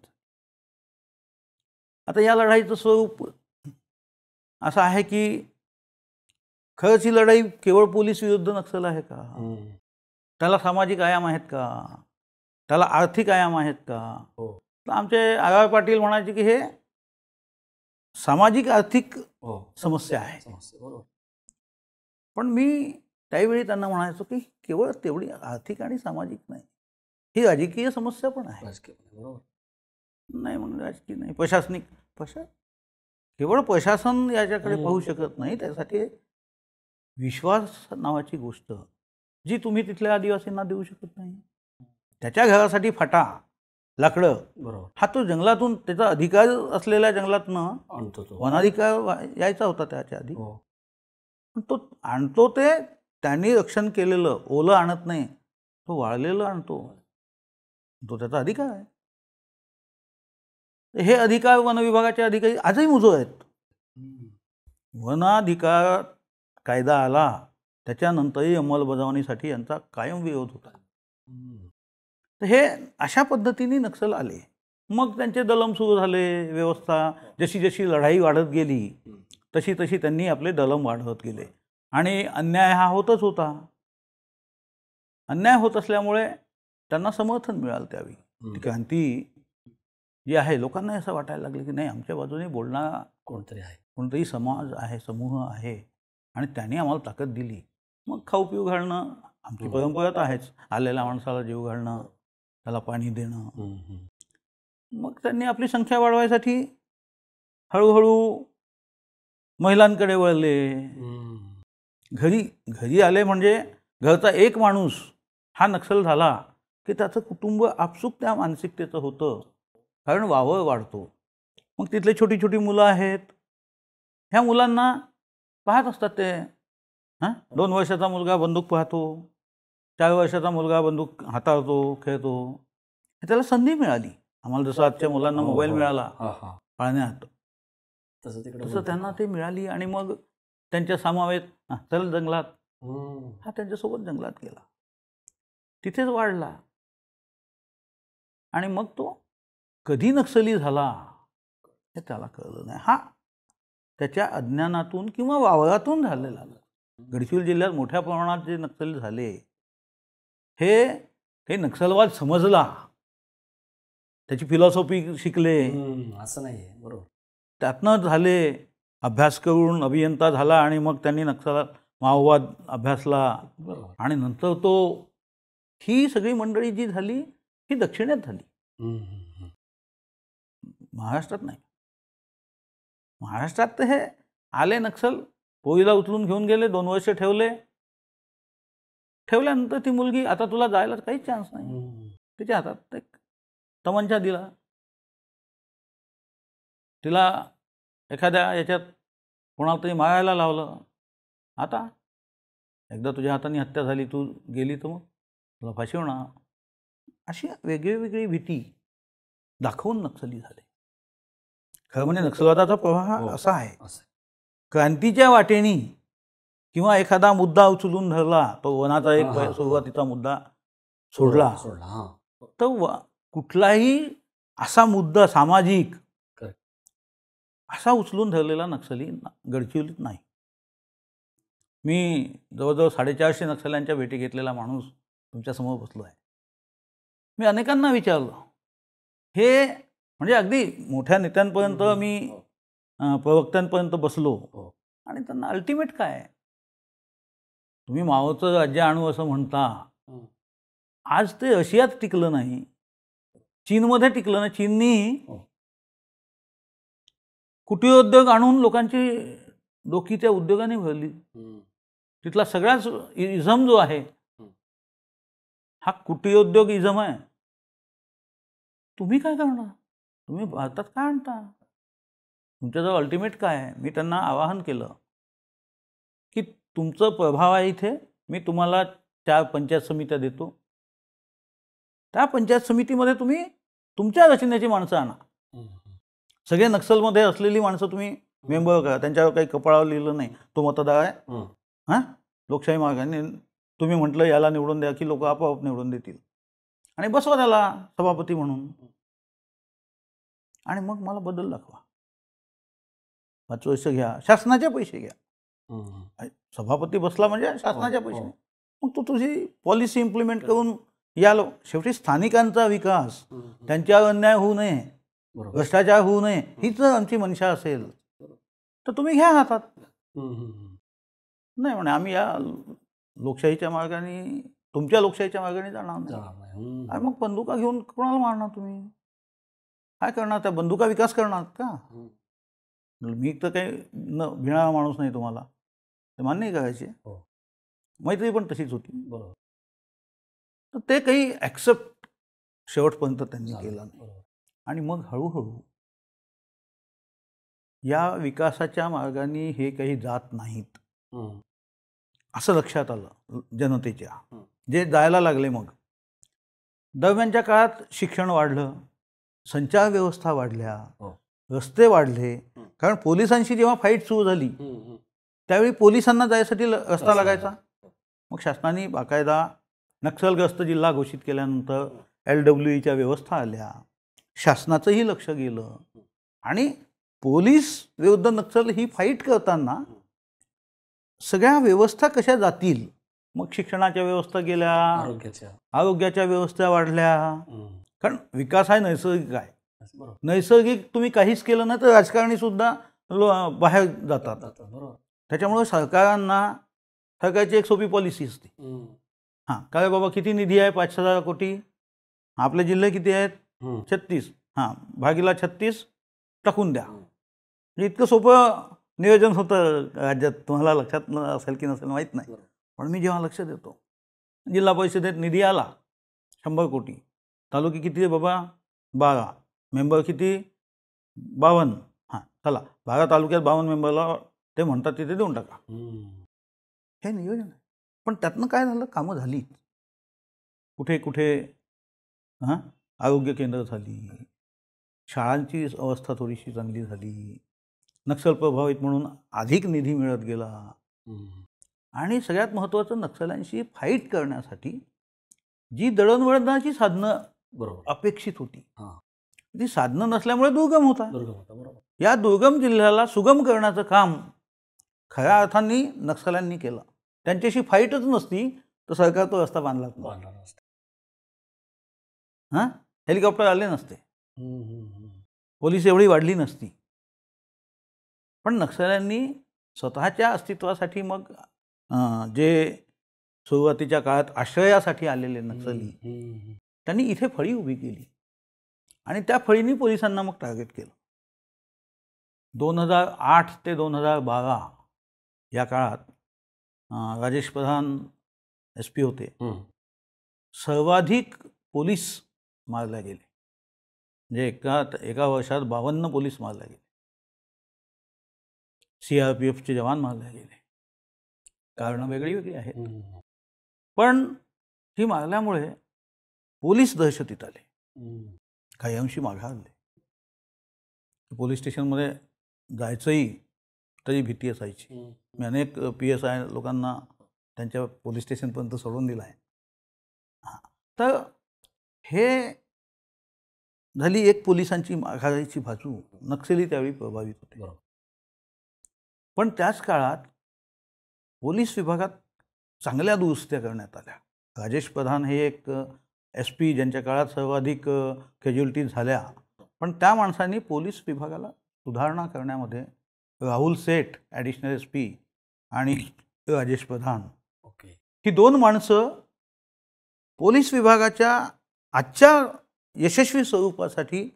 आता या लढाईचं स्वरूप असं आहे की खरंच ही लढाई केवळ पोलीस विरुद्ध नक्षल आहे का? त्याला सामाजिक आयाम आहेत का? त्याला आर्थिक आयाम आहेत का? तर आमचे आर पाटील म्हणायचे की हे सामाजिक आर्थिक समस्या आहे. पण मी त्यावेळी त्यांना म्हणायचो की केवळ तेवढी आर्थिक आणि सामाजिक नाही, ही राजकीय समस्या पण आहे. नाही म्हणून राजकीय नाही, प्रशासनिक. केवळ प्रशासन याच्याकडे पाहू शकत नाही. त्यासाठी विश्वास नावाची गोष्ट जी तुम्ही तिथल्या आदिवासींना देऊ शकत नाही. त्याच्या घरासाठी फाटा, लाकडं, हा तो जंगलातून त्याचा अधिकार असलेल्या जंगलातनं वनाधिकार यायचा होता त्याच्या आधी. पण तो आणतो ते त्यांनी रक्षण केलेलं ओलं आणत नाही, तो वाळलेलं आणतो, तो त्याचा अधिकार आहे. हे अधिकार वन विभागाचे अधिकारी आजही मुजोर आहेत. वनाधिकार कायदा आला त्याच्यानंतरही अंमलबजावणीसाठी यांचा कायम विरोध होता. तर हे अशा पद्धतीने नक्षल आले. मग त्यांचे दलम सुरू झाले. व्यवस्था जशी जशी लढाई वाढत गेली तशी तशी त्यांनी आपले दलम वाढवत गेले. आणि अन्याय हा होतच होता. अन्याय होत असल्यामुळे त्यांना समर्थन मिळालं. त्यावेळी ती क्रांती जी आहे, लोकांना असं वाटायला लागलं की नाही, आमच्या बाजूने बोलणारा कोणतरी समाज आहे, समूह आहे, आणि त्यांनी आम्हाला ताकद दिली. मग खाऊ पिऊ घालणं आमची परंपरा तर आहेच, आलेल्या माणसाला जेव घालणं, त्याला पाणी देणं. मग त्यांनी आपली संख्या वाढवायसाठी हळूहळू महिलांकडे वळले. घरी आले म्हणजे घरचा एक माणूस हा नक्षल झाला की त्याचं कुटुंब आपसूक त्या मानसिकतेचं होतं, कारण वावर वाढतो. मग तिथले छोटी छोटी मुलं आहेत, ह्या मुलांना पाहत असतात ते. 2 वर्षाचा मुलगा बंदूक पाहतो, 4 वर्षाचा मुलगा बंदूक हाताळतो, खेळतो. त्याला संधी मिळाली. आम्हाला जसं आजच्या मुलांना मोबाईल मिळाला पाळण्यात, तसं त्यांना ते मिळाली. आणि मग त्यांच्या समवेत चल जंगलात, हा त्यांच्यासोबत जंगलात गेला, तिथेच वाढला. आणि मग तो कधी नक्षली झाला हे त्याला कळलं नाही. हा त्याच्या अज्ञानातून किंवा वावरातून झालेला. गडचिरोली जिल्ह्यात मोठ्या प्रमाणात जे नक्षली झाले, हे नक्षलवाद समजला, त्याची फिलॉसॉफी शिकले असं नाही. बरोबर. त्यातनं झाले, अभ्यास करून अभियंता झाला आणि मग त्यांनी नक्षलात माओवाद अभ्यासला बरोबर. आणि नंतर तो ही सगळी मंडळी जी झाली ही दक्षिणेत झाली, महाराष्ट्रात नाही. महाराष्ट्रात तर हे आले नक्षल, पोळीला उचलून घेऊन गेले, 2 वर्ष ठेवल्यानंतर ती मुलगी, आता तुला जायला काहीच चान्स नाही, तिच्या हातात एक तमंचा दिला, तिला एखाद्या याच्यात कोणाला तरी मारायला लावलं. आता एकदा तुझ्या हाताने हत्या झाली, तू गेली तर मग तुला फाशी होणार. अशी वेगळी भीती दाखवून नक्षली झाले. खरं म्हणजे नक्षलवादाचा प्रवाह असा आहे, क्रांतीच्या वाटेनी किंवा एखादा मुद्दा उचलून धरला, तो वनाचा एक सुरुवातीचा मुद्दा सोडला तर कुठलाही असा मुद्दा सामाजिक असा उचलून धरलेला नक्षली गडचिरोलीत नाही. मी जवळजवळ 450 नक्षल्यांच्या भेटी घेतलेला माणूस तुमच्यासमोर बसलो आहे. मी अनेकांना विचारलं, हे म्हणजे अगदी मोठ्या नेत्यांपर्यंत मी प्रवक्त्यांपर्यंत बसलो आणि त्यांना अल्टिमेट काय आहे, तुम्ही माओचं राज्य आणू असं म्हणता, आज ते रशियात टिकलं नाही, चीनमध्ये टिकलं नाही. चीननी कुटीरोद्योग आणून लोकांची डोकी त्या उद्योगाने भरली. तिथला सगळाच इझम जो आहे हा कुटीरोद्योग इझम आहे. तुम्ही काय करणार? तुम्ही भारतात काय आणता? तुमच्याजवळ अल्टिमेट काय आहे? मी त्यांना आवाहन केलं की तुमचं प्रभाव आहे इथे, मी तुम्हाला 4 पंचायत समित्या देतो, त्या पंचायत समितीमध्ये तुम्ही तुमच्या रचनेची माणसं आणा. सगळे नक्षलमध्ये असलेली माणसं तुम्ही मेंबर करा, त्यांच्यावर काही कपाळावर लिहिलं नाही तो मतदार आहे, हां लोकशाही मार्गाने तुम्ही म्हटलं याला निवडून द्या की लोक आपोआप निवडून देतील, आणि बसवा त्याला सभापती म्हणून, आणि मग मला बदल दाखवा. 5 वर्ष घ्या, शासनाचे पैसे घ्या. सभापती बसला म्हणजे शासनाच्या पैसे, मग तू तुझी पॉलिसी इम्प्लिमेंट करून यालो. शेवटी स्थानिकांचा विकास, त्यांच्यावर अन्याय होऊ नये, भ्रष्टाचार होऊ नये, हीच जर आमची मनशा असेल तर तुम्ही घ्या हातात. नाही म्हणे आम्ही या लोकशाहीच्या मार्गाने, तुमच्या लोकशाहीच्या मार्गाने जाणार नाही. आणि मग बंदुका घेऊन कोणाला मारणार? तुम्ही काय करणार? त्या बंदुका विकास करणार का? मी तर काही न भिणारा माणूस नाही, तुम्हाला ते मान्य करायचे. मैत्री पण तशीच होती. बरोबर. तर ते काही ॲक्सेप्ट शेवटपर्यंत त्यांनी केलं नाही. आणि मग हळूहळू या विकासाच्या मार्गाने हे काही जात नाहीत असं लक्षात आलं जनतेच्या, जे जायला लागले. मग दरम्यानच्या काळात शिक्षण वाढलं, संचार व्यवस्था वाढल्या, रस्ते वाढले. कारण पोलिसांशी जेव्हा फाईट सुरू झाली त्यावेळी पोलिसांना जायसाठी रस्ता लागायचा. मग शासनाने बाकायदा नक्षलग्रस्त जिल्हा घोषित केल्यानंतर LWEच्या व्यवस्था आल्या, शासनाचंही लक्ष गेलं, आणि पोलीस विरुद्ध नक्षल ही फाईट करताना सगळ्या व्यवस्था कशा जातील, मग शिक्षणाच्या व्यवस्था गेल्या, आरोग्याच्या व्यवस्था वाढल्या. कारण विकास हा नैसर्गिक आहे. नैसर्गिक तुम्ही काहीच केलं नाही तर राजकारणी सुद्धा बाहेर जातात. त्याच्यामुळे सरकारची एक सोपी पॉलिसी असते. हां काय बाबा किती निधी आहे? 5,000 कोटी. आपले जिल्हे किती आहेत? 36. हां भागीला 36 टाकून द्या. इतकं सोपं नियोजन होतं राज्यात. तुम्हाला लक्षात असेल की नसेल माहीत नाही, पण मी जेव्हा लक्ष देतो, जिल्हा परिषदेत निधी आला 100 कोटी, तालुके किती आहे बाबा? 12, मेंबर किती? 52. हां चला 12 तालुक्यात 52 मेंबरला ते म्हणतात तिथे देऊन टाका. हे नियोजन आहे. पण त्यातनं काय झालं? कामं झाली कुठे कुठे. आरोग्य केंद्र झाली, शाळांची अवस्था थोडीशी चांगली झाली, नक्षल प्रभावित म्हणून अधिक निधी मिळत गेला, आणि सगळ्यात महत्त्वाचं नक्षल्यांशी फाईट करण्यासाठी जी दळणवळणाची साधनं अपेक्षित होती ती साधनं नसल्यामुळे दुर्गम होता. या दुर्गम जिल्ह्याला सुगम करण्याचं काम खऱ्या अर्थाने नक्षल्यांनी केलं. त्यांच्याशी फाईटच नसती तर सरकार तो रस्ता बांधलाच नसता. हेलिकॉप्टर आले नसते, पोलीस एवढी वाढली नसती. पण नक्षल्यांनी स्वतःच्या अस्तित्वासाठी मग जे सुरुवातीच्या काळात आश्रयासाठी आलेले नक्सली, त्यांनी इथे फळी उभी केली आणि त्या फळीने पोलिसांना मग टार्गेट केलं. 2008 ते 2012 या काळात राजेश प्रधान SP होते. सर्वाधिक पोलीस मारले गेले, म्हणजे एका वर्षात 52 पोलीस मारले गेले. CRPFचे जवान मारले गेले. कारणं वेगळी वेगळी आहेत, पण ही मारल्यामुळे पोलीस दहशतीत आले, काही अंशी माघारले. पोलीस स्टेशनमध्ये जायचंही तरी भीती असायची. मी अनेक PSI लोकांना त्यांच्या पोलीस स्टेशनपर्यंत सोडून दिलं आहे. तर हे झाली एक पोलिसांची माघारायची बाजू. नक्षली त्यावेळी प्रभावित होते. पण त्याच काळात पोलीस विभागात चांगल्या दुरुस्त्या करण्यात आल्या. राजेश प्रधान हे एक SP ज्यांच्या काळात सर्वाधिक कॅज्युअल्टीज झाल्या, पण त्या माणसांनी पोलीस विभागाला सुधारणा करण्यामध्ये राहुल सेठ ॲडिशनल SP आणि राजेश प्रधान ही 2 माणसं पोलीस विभागाच्या आजच्या यशस्वी स्वरूपासाठी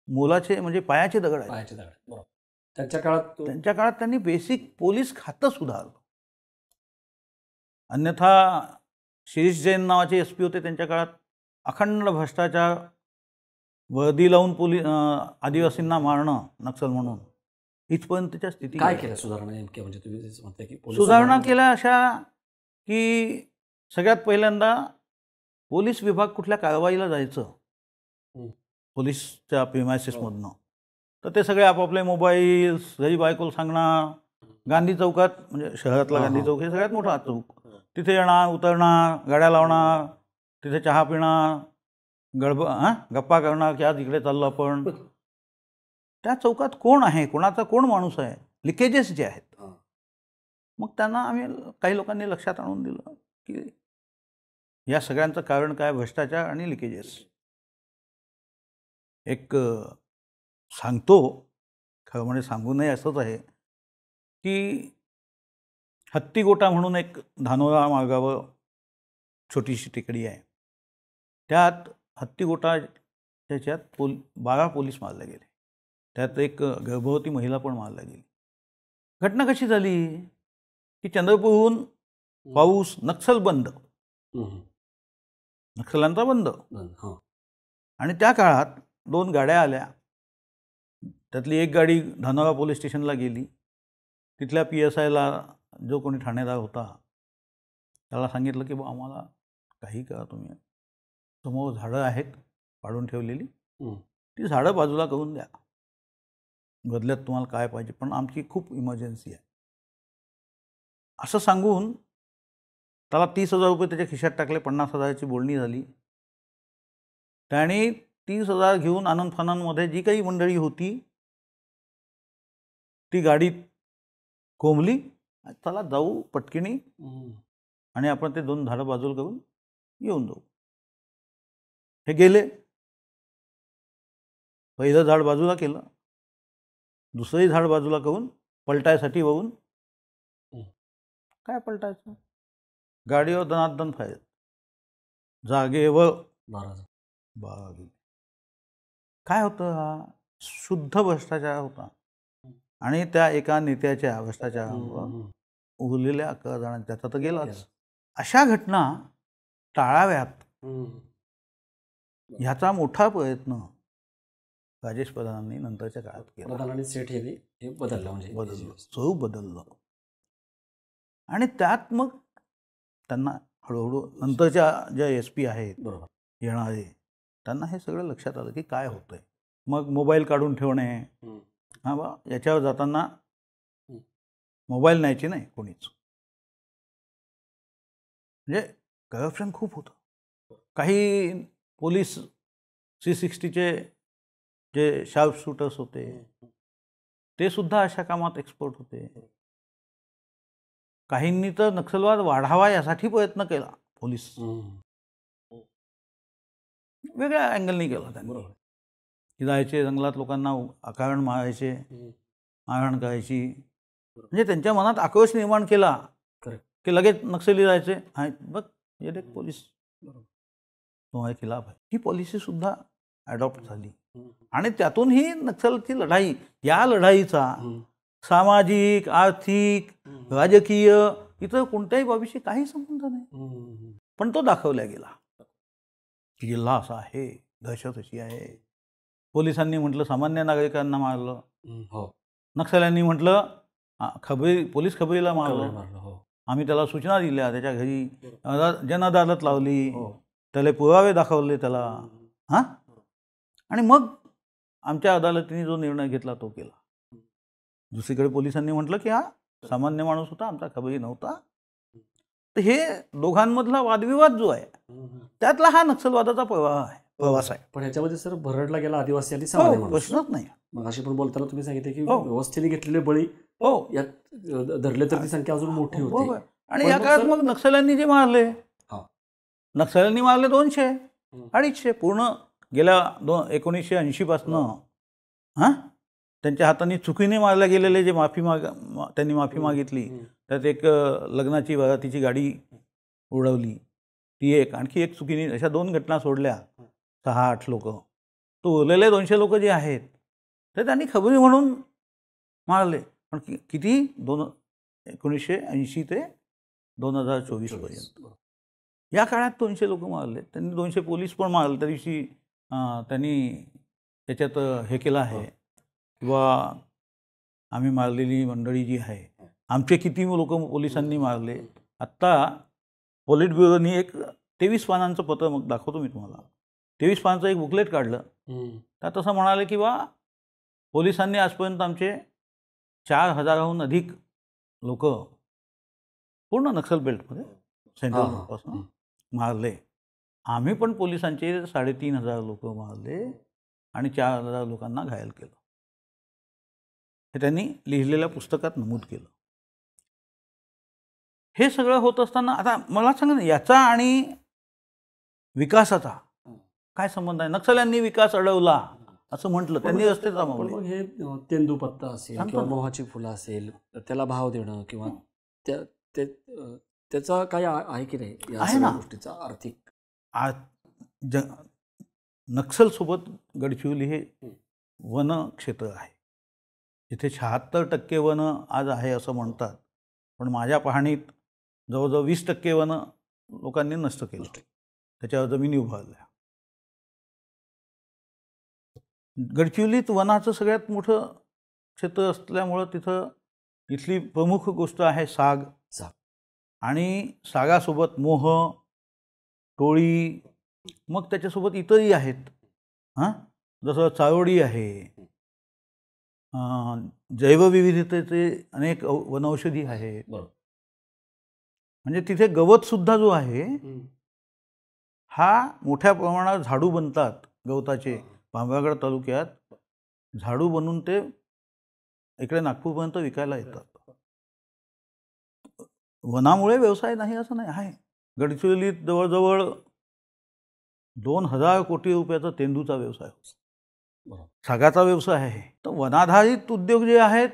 मोलाचे, म्हणजे पायाचे दगड आहेत. त्यांच्या काळात त्यांनी बेसिक पोलीस खातं सुधारलं. अन्यथा शिरीष जैन नावाचे SP होते, त्यांच्या काळात अखंड भ्रष्टाचार, वर्दी लावून आदिवासींना मारणं नक्सल म्हणून, इथपर्यंतच्या स्थिती. काय केलं सुधारणा नेमक्या? म्हणजे तुम्ही म्हणताय की सुधारणा केल्या अशा की सगळ्यात पहिल्यांदा पोलीस विभाग कुठल्या कारवाईला जायचं पोलीसच्या प्रिमायसेसमधनं, तर ते सगळे आपापले मोबाईल्स घरी बायकोला सांगणार. गांधी चौकात, म्हणजे शहरातला गांधी चौक हे सगळ्यात मोठा चौक, तिथे येणार, उतरणार, गाड्या लावणार, तिथे चहा पिणार, गप्पा करणार की आज इकडे चाललो आपण. त्या चौकात कोण आहे, कोणाचा कोण माणूस आहे, लिकेजेस जे आहेत. मग त्यांना काही लोकांनी लक्षात आणून दिलं की या सगळ्यांचं कारण काय, भ्रष्टाचार आणि लिकेजेस. एक सांगतो, खरं म्हणजे सांगू नये असंच आहे, की हत्तीगोटा म्हणून एक धानोरा मार्गावर छोटीशी टेकडी आहे. त्यात हत्तीगोटा त्याच्यात 12 पोलीस मारले गेले. त्यात एक गर्भवती महिला पण मारली गेली. घटना कशी झाली की चंद्रपूरहून पाऊस, नक्षल बंद, नक्षल्यांचा बंद, आणि त्या काळात 2 गाड्या आल्या. त्यातली एक गाडी धानोरा पोलीस स्टेशनला गेली. तिथल्या PSIला, जो कोणी ठाणेदार होता, त्याला सांगितलं की आम्हाला काही करा, तुम्ही समोर झाडं आहेत पाडून ठेवलेली, ती झाडं बाजूला करून द्या, बदल्यात तुम्हाला काय पाहिजे, पण आमची खूप इमर्जन्सी आहे. असं सांगून त्याला 30,000 रुपये त्याच्या खिशात टाकले. 50,000ची बोलणी झाली. त्याने 30,000 घेऊन आनंद फानंदमध्ये जी काही मंडळी होती ती गाडीत कोंबली. चला जाऊ पटकिनी आणि आपण ते 2 झाडं बाजूला करून येऊन जाऊ. हे गेले. पहिलं झाड बाजूला केलं, दुसरंही झाड बाजूला करून पलटायसाठी वळून, काय पलटायचं, गाडीवर दनादन फायर, जागेवर 12 गेले. काय होतं, हा शुद्ध भ्रष्टाचार होता. आणि त्या एका नेत्याच्या भ्रष्टाचारावर उरलेल्या 11 जणांचा त्याचा तर गेलाच. अशा घटना टाळाव्यात ह्याचा मोठा प्रयत्न राजेश प्रधानांनी नंतरच्या काळात केला. प्रधान आणि सेठ हे बदललं, म्हणजे स्वरूप बदललं. आणि त्यात मग त्यांना हळूहळू नंतरच्या ज्या SP आहेत येणारे, त्यांना हे सगळं लक्षात आलं की काय होतंय. मग मोबाईल काढून ठेवणे, हा बा याच्यावर जाताना मोबाईल न्यायची नाही कोणीच. म्हणजे करप्शन खूप होतं. काही पोलीस C60चे जे शार्प शूटर्स होते ते सुद्धा अशा कामात एक्सपर्ट होते. काहींनी तर नक्षलवाद वाढावा यासाठी प्रयत्न केला. पोलीस वेगळ्या अँगलनी केला त्यांनी. जायचे जंगलात, लोकांना आकारण मारायचे, मारहाण करायची, म्हणजे त्यांच्या मनात आक्रोश निर्माण केला की लगेच नक्षली जायचे, आहेत बघ हे देख पोलीस तुम्हाला खिलाफ आहे. ही पॉलिसीसुद्धा ॲडॉप्ट झाली आणि त्यातून ही नक्षलची लढाई, या लढाईचा सामाजिक, आर्थिक, राजकीय इतर कोणत्याही बाबीशी काही संबंध नाही, पण तो दाखवला गेला. जिल्हा असा आहे, दहशत अशी आहे. पोलिसांनी म्हटलं सामान्य नागरिकांना मारलं, नक्षल्यांनी म्हटलं पोलीस खबरीला मारलं. आम्ही त्याला सूचना दिल्या, त्याच्या घरी जनअदालत लावली, त्याला पुरावे दाखवले त्याला, हां, आणि मग आमच्या अदालतीने जो निर्णय घेतला तो केला. दुसरीकडे पोलिसांनी म्हटलं की हा सामान्य माणूस होता, आमचा खबरी नव्हता. तर हे दोघांमधला वादविवाद जो आहे त्यातला हा नक्षलवादाचा प्रवास आहे. पण ह्याच्यामध्ये सर भरडला गेला आदिवासी आणि सामान्य माणूस, प्रश्नच नाही. मग अशी पण बोलताना तुम्ही सांगितले की व्यवस्थेने घेतलेले बळी यात धरले तर ती संख्या अजून मोठी होती. आणि या काळात मग नक्षल्यांनी जे मारले, नक्षल्यांनी मारले 200, 250 पूर्ण गेल्या 1980 पासनं. हां, त्यांच्या हाताने चुकीने मारल्या गेलेले जे त्यांनी माफी मागितली, त्यात एक लग्नाची वरातीची गाडी उडवली, ती एक, आणखी एक चुकीने, अशा 2 घटना सोडल्या, 6-8 लोक. तो उरलेले 200 लोक जे आहेत ते त्यांनी खबरी म्हणून मारले. पण किती 1980 ते 2024 पर्यंत या काळात 200 लोक मारले. त्यांनी 200 पोलीस पण मारले. त्या दिवशी त्यांनी त्याच्यात हे केलं आहे किंवा आम्ही मारलेली मंडळी जी आहे, आमचे किती लोक पोलिसांनी मारले. आत्ता पोलिट ब्युरोनी एक 23 पानांचं पत्र, मग दाखवतो मी तुम्हाला, 23 पानांचं एक बुकलेट काढलं. त्यात असं म्हणाले की बा पोलिसांनी आजपर्यंत आमचे 4000हून अधिक लोक पूर्ण नक्षल बेल्टमध्ये सेंट्रलपासून मारले. आम्ही पण पोलिसांचे 3500 लोक मारले आणि 4000 लोकांना घायल केलं. हे त्यांनी लिहिलेल्या पुस्तकात नमूद केलं. हे सगळं होत असताना आता मला सांगा ना, याचा आणि विकासाचा काय संबंध आहे? नक्षल्यांनी विकास अडवला असं म्हटलं, त्यांनी रस्ते थांबवले. मग हे तेंदूपत्ता असेल किंवा मोहाची फुलं असेल, त्याला भाव देणं किंवा त्याचा काय आहे की नाही या सगळ्या गोष्टीचा आर्थिक? नक्षलसोबत गडचिरोली हे वन क्षेत्र आहे, जिथे 76% वन आज आहे असं म्हणतात, पण माझ्या पाहणीत जवळजवळ 20% वन लोकांनी नष्ट केलं, त्याच्यावर जमिनी उभारल्या. गडचिरोलीत वनाचं सगळ्यात मोठं क्षेत्र असल्यामुळं तिथं इथली प्रमुख गोष्ट आहे साग. आणि सागासोबत मोह, टोळी, मग त्याच्यासोबत इतरही आहेत. हां, जसं चारोळी आहे, जैवविविधतेचे अनेक वनौषधी आहेत. म्हणजे तिथे गवतसुद्धा जो आहे हा मोठ्या प्रमाणात झाडू बनतात गवताचे. भामरागड तालुक्यात झाडू बनवून ते इकडे नागपूरपर्यंत विकायला येतात. वनामुळे व्यवसाय नाही असं नाही आहे. गडचिरोलीत जवळजवळ 2000 कोटी रुपयाचा तेंदूचा व्यवसाय होतो, सागाचा व्यवसाय आहे. तर वनाधारित उद्योग जे आहेत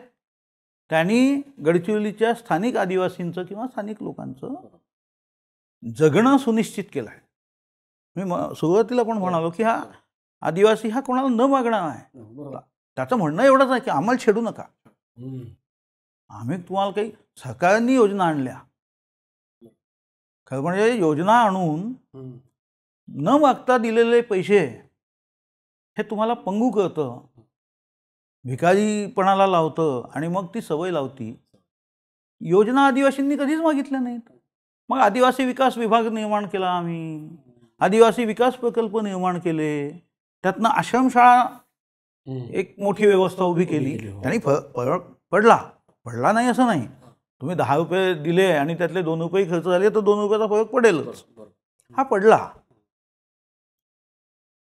त्यांनी गडचिरोलीच्या स्थानिक आदिवासींचं किंवा स्थानिक लोकांचं जगणं सुनिश्चित केलं आहे. मी सुरुवातीला पण म्हणालो की हा आदिवासी हा कोणाला न मागणार आहे. त्याचं म्हणणं एवढंच आहे की आम्हाला छेडू नका, आम्ही तुम्हाला काही सरकारनी योजना आणल्या, खरं म्हणजे योजना आणून न मागता दिलेले पैसे हे तुम्हाला पंगू करतं, भिकारीपणाला लावतं आणि मग ती सवय लावती. योजना आदिवासींनी कधीच मागितल्या नाहीत. मग आदिवासी विकास विभाग निर्माण केला आम्ही, आदिवासी विकास प्रकल्प निर्माण केले, त्यातनं आश्रमशाळा एक मोठी व्यवस्था उभी केली. त्यांनी फरक पडला नाही असं नाही. तुम्ही 10 रुपये दिले आणि त्यातले 2 रुपये खर्च झाले तर 2 रुपयाचा फरक पडेलच, हा पडला.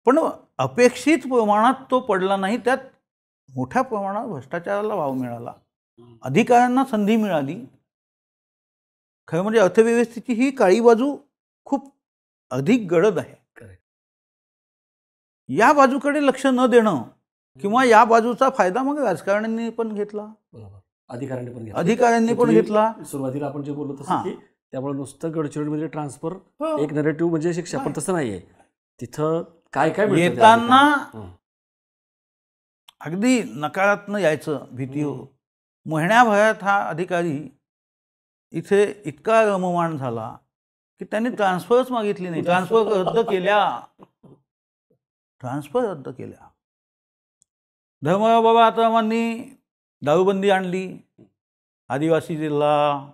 पण अपेक्षित प्रमाणात तो पडला नाही. त्यात मोठ्या प्रमाणात भ्रष्टाचाराला वाव मिळाला, अधिकाऱ्यांना संधी मिळाली. खरं म्हणजे अर्थव्यवस्थेची ही काळी बाजू खूप अधिक गडद आहे. या बाजूकडे लक्ष न देणं किंवा या बाजूचा फायदा मग राजकारण्यांनी पण घेतला, अधिकाऱ्यांनी पण घेतला. सुरुवातीला आपण जे बोलत असतो की त्यामुळे नुसतं गडचिरोलीमध्ये ट्रान्सफर हो. एक नरेटिव्ह म्हणजे शिक्षा, पण नाही. तसं नाहीये. तिथं काय काय मिळतं त्या येताना ठिकाणी? अगदी नकारात्मक यायचं भीती हो. महिन्याभरात हा अधिकारी इथे इतका रममाण झाला की त्यांनी ट्रान्सफरच मागितली नाही. ट्रान्सफर रद्द केल्या. धर्मराव बाबा आत्रामांनी दारूबंदी आणली. आदिवासी जिल्हा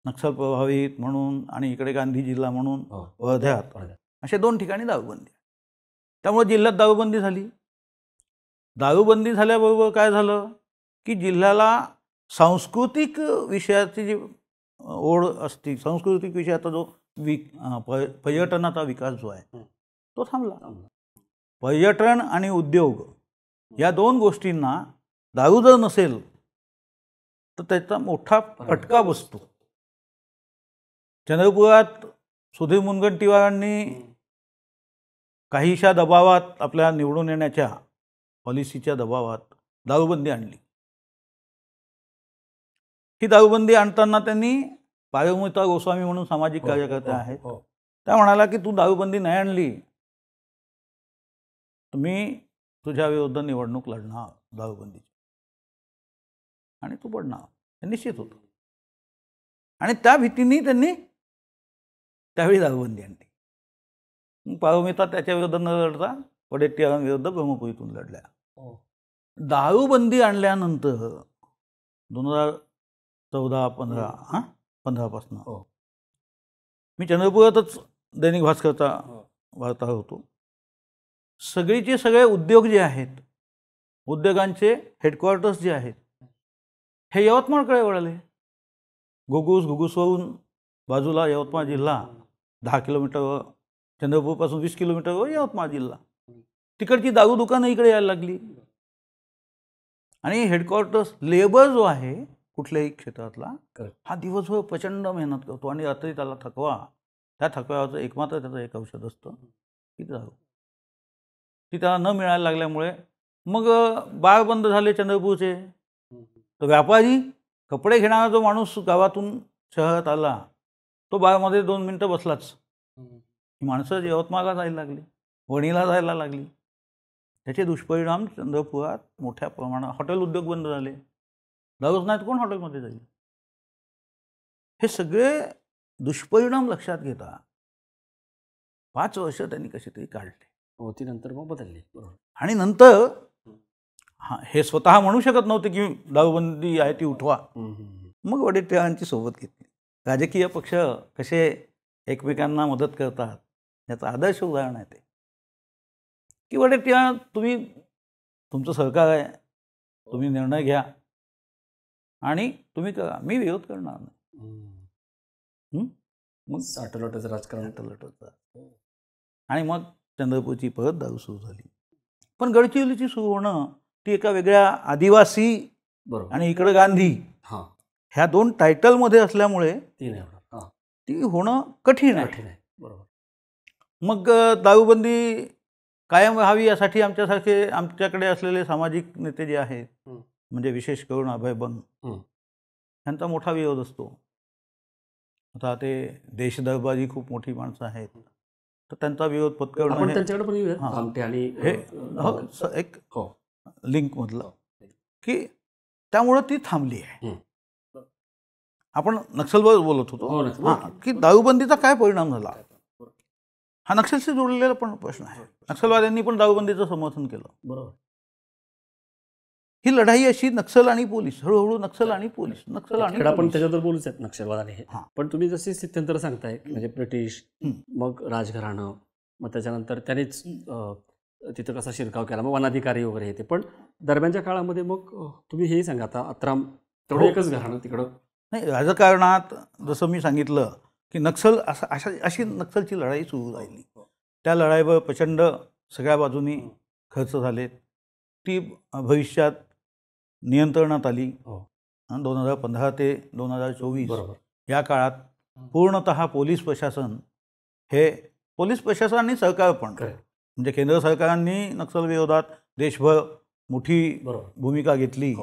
नक्षल प्रभावित म्हणून आणि इकडे गांधी जिल्हा म्हणून वर्ध्यात अशा 2 ठिकाणी दारूबंदी. त्यामुळे जिल्ह्यात दारूबंदी झाली. दारूबंदी झाल्याबरोबर काय झालं की जिल्ह्याला सांस्कृतिक विषयाची जी ओढ असते, सांस्कृतिक विषयाचा जो पर्यटनाचा विकास जो आहे तो थांबला. पर्यटन आणि उद्योग या 2 गोष्टींना दारू जर नसेल तर त्याचा मोठा फटका बसतो. चंद्रपुरात सुधीर मुनगंटीवारांनी काहीशा दबावात आपल्या निवडून येण्याच्या पॉलिसीच्या दबावात दारूबंदी आणली. ही दारूबंदी आणताना त्यांनी पायोमिता गोस्वामी म्हणून सामाजिक कार्यकर्ते आहेत, त्या म्हणाला की तू दारूबंदी नाही आणली तर मी तुझ्या विरुद्ध निवडणूक लढणार दारूबंदीची आणि तू पडणार. हे निश्चित होतं. आणि त्या भीतीने त्यांनी त्यावेळी दारूबंदी आणली. पायोमिता त्याच्या विरुद्ध न लढता वडेट्टीवारांविरुद्ध ब्रह्मपुरीतून लढल्या. दारूबंदी आणल्यानंतर 2014-15 पासून मी चंद्रपुरातच दैनिक भास्करचा वार्ताहर होतो. सगळीचे सगळे उद्योग जे आहेत, उद्योगांचे हेडक्वार्टर्स जे आहेत हे यवतमाळकडे वळाले. घुगुसवरून बाजूला यवतमाळ जिल्हा 10 किलोमीटरवर, चंद्रपूरपासून 20 किलोमीटरवर यवतमाळ जिल्हा. तिकडची दारू दुकानं इकडे यायला लागली. आणि हेडक्वार्टर्स लेबर जो आहे कुठल्याही क्षेत्रातला हा दिवसभर प्रचंड मेहनत करतो आणि रात्री त्याला थकवा, त्या थकव्यावरचं एकमात्र त्याचं एक औषध असतं की दारू. ती त्याला न मिळायला लागल्यामुळे मग बार बंद झाले चंद्रपूरचे. तर व्यापारी कपडे घेणारा जो माणूस गावातून शहरात आला तो बारमध्ये 2 मिनटं बसलाच. ही माणसं यवतमाळला जायला लागली, वणीला जायला लागली. त्याचे दुष्परिणाम चंद्रपुरात मोठ्या प्रमाणात, हॉटेल उद्योग बंद झाले. दारूच नाही तर कोण हॉटेलमध्ये जाईल. हे सगळे दुष्परिणाम लक्षात घेता 5 वर्ष त्यांनी कशी तरी काढले. ती नंतर मग बदलली. आणि नंतर हे स्वतः म्हणू शकत नव्हते की दारूबंदी आहे ती उठवा. मग वडेट्टीवारांची सोबत घेतली. राजकीय पक्ष कसे एकमेकांना मदत करतात याचं आदर्श उदाहरण आहे ते की वडेट्टीवार तुम्ही, तुमचं सरकार आहे, तुम्ही निर्णय घ्या आणि तुम्ही करा, मी विरोध करणार नाही. मग साठलोटाचं राजकारण आणि मग चंद्रपूरची परत दारू सुरू झाली. पण गडचिरोलीची सुरू होणं ती एका वेगळ्या आदिवासी आणि इकडे गांधी ह्या 2 टायटलमध्ये असल्यामुळे ती होणं कठीण आहे. मग दारूबंदी कायम व्हावी यासाठी आमच्याकडे असलेले सामाजिक नेते जे आहेत, म्हणजे विशेष करून अभय बंग यांचा मोठा विरोध असतो. आता ते देशदरबारी खूप मोठी माणसं आहेत, तर त्यांचा विरोध पत्करणं हे एक लिंक मधलं की त्यामुळं ती थांबली आहे. आपण नक्षलवर बोलत होतो की दारूबंदीचा काय परिणाम झाला. हा नक्षलशी जोडलेला पण प्रश्न आहे. नक्षलवाद्यांनी पण दारूबंदीचं समर्थन केलं. बरोबर. ही लढाई अशी नक्षल आणि पोलीस, हळूहळू नक्षल आणि पोलीस, नक्षल आणि आपण त्याच्याबद्दल बोलूच आहेत नक्षलवाद हे. पण तुम्ही जशी स्थित्यंतर सांगताय म्हणजे ब्रिटिश, मग राजघराणं, मग त्याच्यानंतर त्यानेच तिथं कसा शिरकाव केला, मग वनाधिकारी वगैरे येते. पण दरम्यानच्या काळामध्ये मग तुम्ही हेही सांगा, आता अत्राम तेवढं एकच घराणं तिकडं नाही. राजकारणात जसं मी सांगितलं की नक्षल अशी नक्षलची लढाई सुरू राहिली. त्या लढाईवर प्रचंड सगळ्या बाजूनी खर्च झाले. ती भविष्यात नियंत्रणात आली. 2015 ते 2024 या काळात पूर्णतः पोलीस प्रशासन आणि सरकार पण, म्हणजे केंद्र सरकारांनी नक्षल विरोधात देशभर मोठी भूमिका घेतली.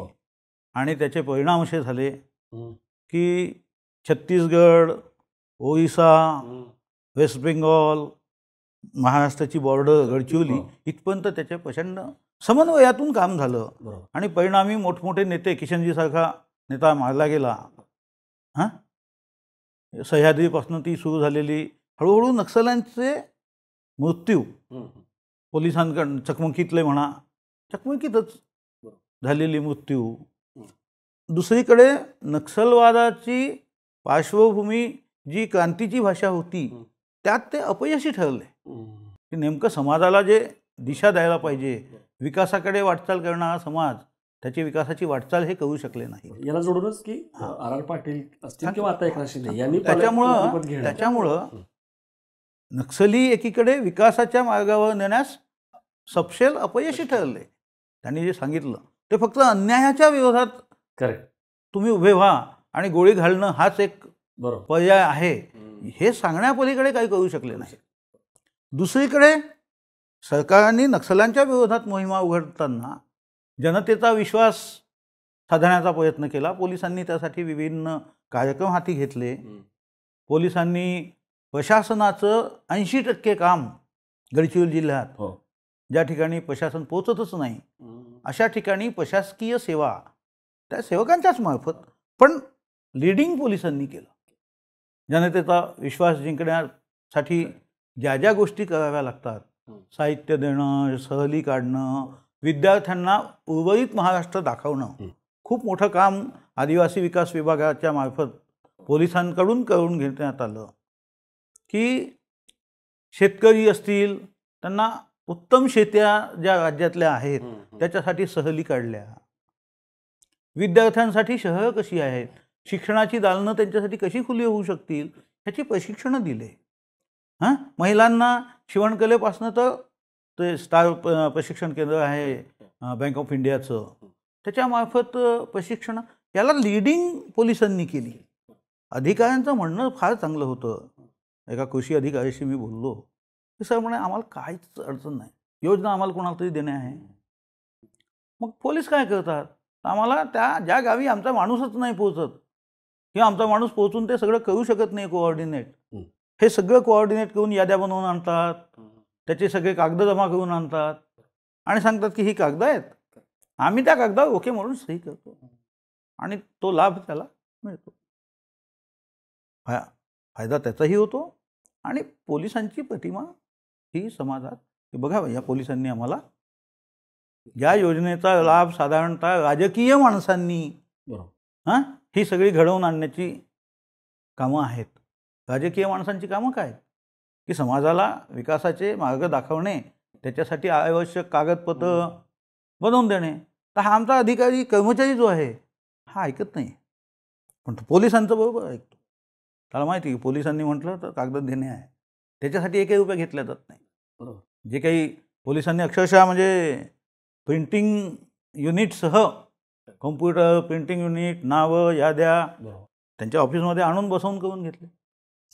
आणि त्याचे परिणाम असे झाले की छत्तीसगड, ओरिसा, वेस्ट बेंगॉल, महाराष्ट्राची बॉर्डर गडचिरोली इथपर्यंत त्याच्या प्रचंड समन्वयातून काम झालं आणि परिणामी मोठमोठे नेते, किशनजीसारखा नेता मारला गेला. हां, सह्याद्रीपासून ती सुरू झालेली हळूहळू नक्षल्यांचे मृत्यू पोलिसांकडून चकमकीतले म्हणा, चकमकीतच झालेली मृत्यू. दुसरीकडे नक्षलवादाची पार्श्वभूमी जी क्रांतीची भाषा होती त्यात ते अपयशी ठरले की नेमकं समाजाला जे दिशा द्यायला पाहिजे, विकासाकडे वाटचाल करणारा समाज त्याची विकासाची वाटचाल हे करू शकले नाही. याला जोडूनच की आर पाटील असतील किंवा आता एकनाथ शिंदे यांनी त्याच्यामुळं नक्षली एकीकडे विकासाच्या मार्गावर नेण्यास सपशेल अपयशी ठरले. त्यांनी जे सांगितलं ते फक्त अन्यायाच्या विरोधात तुम्ही उभे व्हा आणि गोळी घालणं हाच एक पर्याय आहे हे सांगण्यापलीकडे काही करू शकले नाही. दुसरीकडे सरकारने नक्षल्यांच्या विरोधात मोहिमा उघडताना जनतेचा विश्वास साधण्याचा प्रयत्न केला. पोलिसांनी त्यासाठी विभिन्न कार्यक्रम हाती घेतले. पोलिसांनी प्रशासनाचं 80% काम गडचिरोली जिल्ह्यात ज्या ठिकाणी प्रशासन पोहोचतच नाही अशा ठिकाणी प्रशासकीय सेवा त्या सेवकांच्याच मार्फत पण लीडिंग पोलिसांनी केलं. जनतेचा विश्वास जिंकण्यासाठी ज्या ज्या गोष्टी कराव्या लागतात, साहित्य देणं, सहली काढणं, विद्यार्थ्यांना उर्वरित महाराष्ट्र दाखवणं, खूप मोठं काम आदिवासी विकास विभागाच्या मार्फत पोलिसांकडून करून घेण्यात आलं. की शेतकरी असतील त्यांना उत्तम शेत्या ज्या राज्यातल्या आहेत त्याच्यासाठी सहली काढल्या. विद्यार्थ्यांसाठी शहरं कशी आहेत, शिक्षणाची दालनं त्यांच्यासाठी कशी खुली होऊ शकतील ह्याची प्रशिक्षणं दिले. महिलांना शिवणकलेपासनं तर ते स्टार प्रशिक्षण केंद्र आहे बँक ऑफ इंडियाचं, त्याच्यामार्फत प्रशिक्षण याला लीडिंग पोलिसांनी केली. अधिकाऱ्यांचं म्हणणं फार चांगलं होतं. एका कृषी अधिकाऱ्याशी मी बोललो, ते सर म्हणे आम्हाला काहीच अडचण नाही, योजना आम्हाला कोणाला तरी देणे आहे. मग पोलीस काय करतात, आम्हाला त्या ज्या गावी आमचा माणूसच नाही पोहोचत किंवा आमचा माणूस पोहोचून ते सगळं करू शकत नाही कोऑर्डिनेट, हे सगळं कोऑर्डिनेट करून याद्या बनवून आणतात, त्याचे सगळे कागद जमा करून आणतात आणि सांगतात की ही कागद आहेत, आम्ही त्या कागदावर ओके म्हणून सही करतो आणि तो लाभ त्याला मिळतो. फायदा त्याचाही होतो आणि पोलिसांची प्रतिमा ही समाजात की बघा या पोलिसांनी आम्हाला या योजनेचा लाभ साधारणतः राजकीय माणसांनी ही सगळी घडवून आणण्याची कामं आहेत. राजकीय माणसांची कामं काय की समाजाला विकासाचे मार्ग दाखवणे, त्याच्यासाठी आवश्यक कागदपत्र बनवून देणे. तर हा आमचा अधिकारी कर्मचारी जो आहे हा ऐकत नाही, पण तो पोलिसांचं बरोबर ऐकतो. त्याला माहिती की पोलिसांनी म्हटलं तर कागद देणे आहे, त्याच्यासाठी 1 रुपया घेतला जात नाही. बरोबर. जे काही पोलिसांनी अक्षरशः म्हणजे प्रिंटिंग युनिटसह कॉम्प्युटर प्रिंटिंग युनिट, नावं, याद्या त्यांच्या ऑफिसमध्ये आणून बसवून करून घेतले.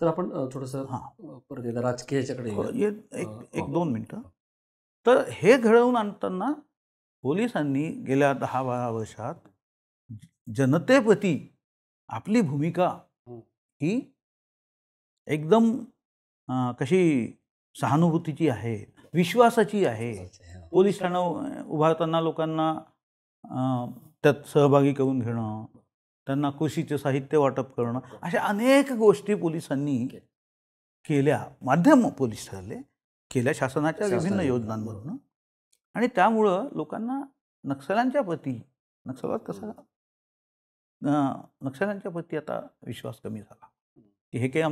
सर आपण थोडंसं परत एकदा राजकीय ह्याच्याकडे एक 2 मिनटं. तर हे घडवून आणताना पोलिसांनी गेल्या 10-12 वर्षात जनतेप्रती आपली भूमिका ही एकदम कशी सहानुभूतीची आहे, विश्वासाची आहे. पोलीस ठाणं उभारताना लोकांना त्यात सहभागी करून घेणं, त्यांना कृषीचे साहित्य वाटप करणं, अशा अनेक गोष्टी पोलिसांनी केल्या. माध्यम पोलीस ठरले केल्या शासनाच्या विभिन्न योजनांमधून आणि त्यामुळं लोकांना नक्षल्यांच्या प्रती नक्षल्यांच्या प्रती आता विश्वास कमी झाला की हे काही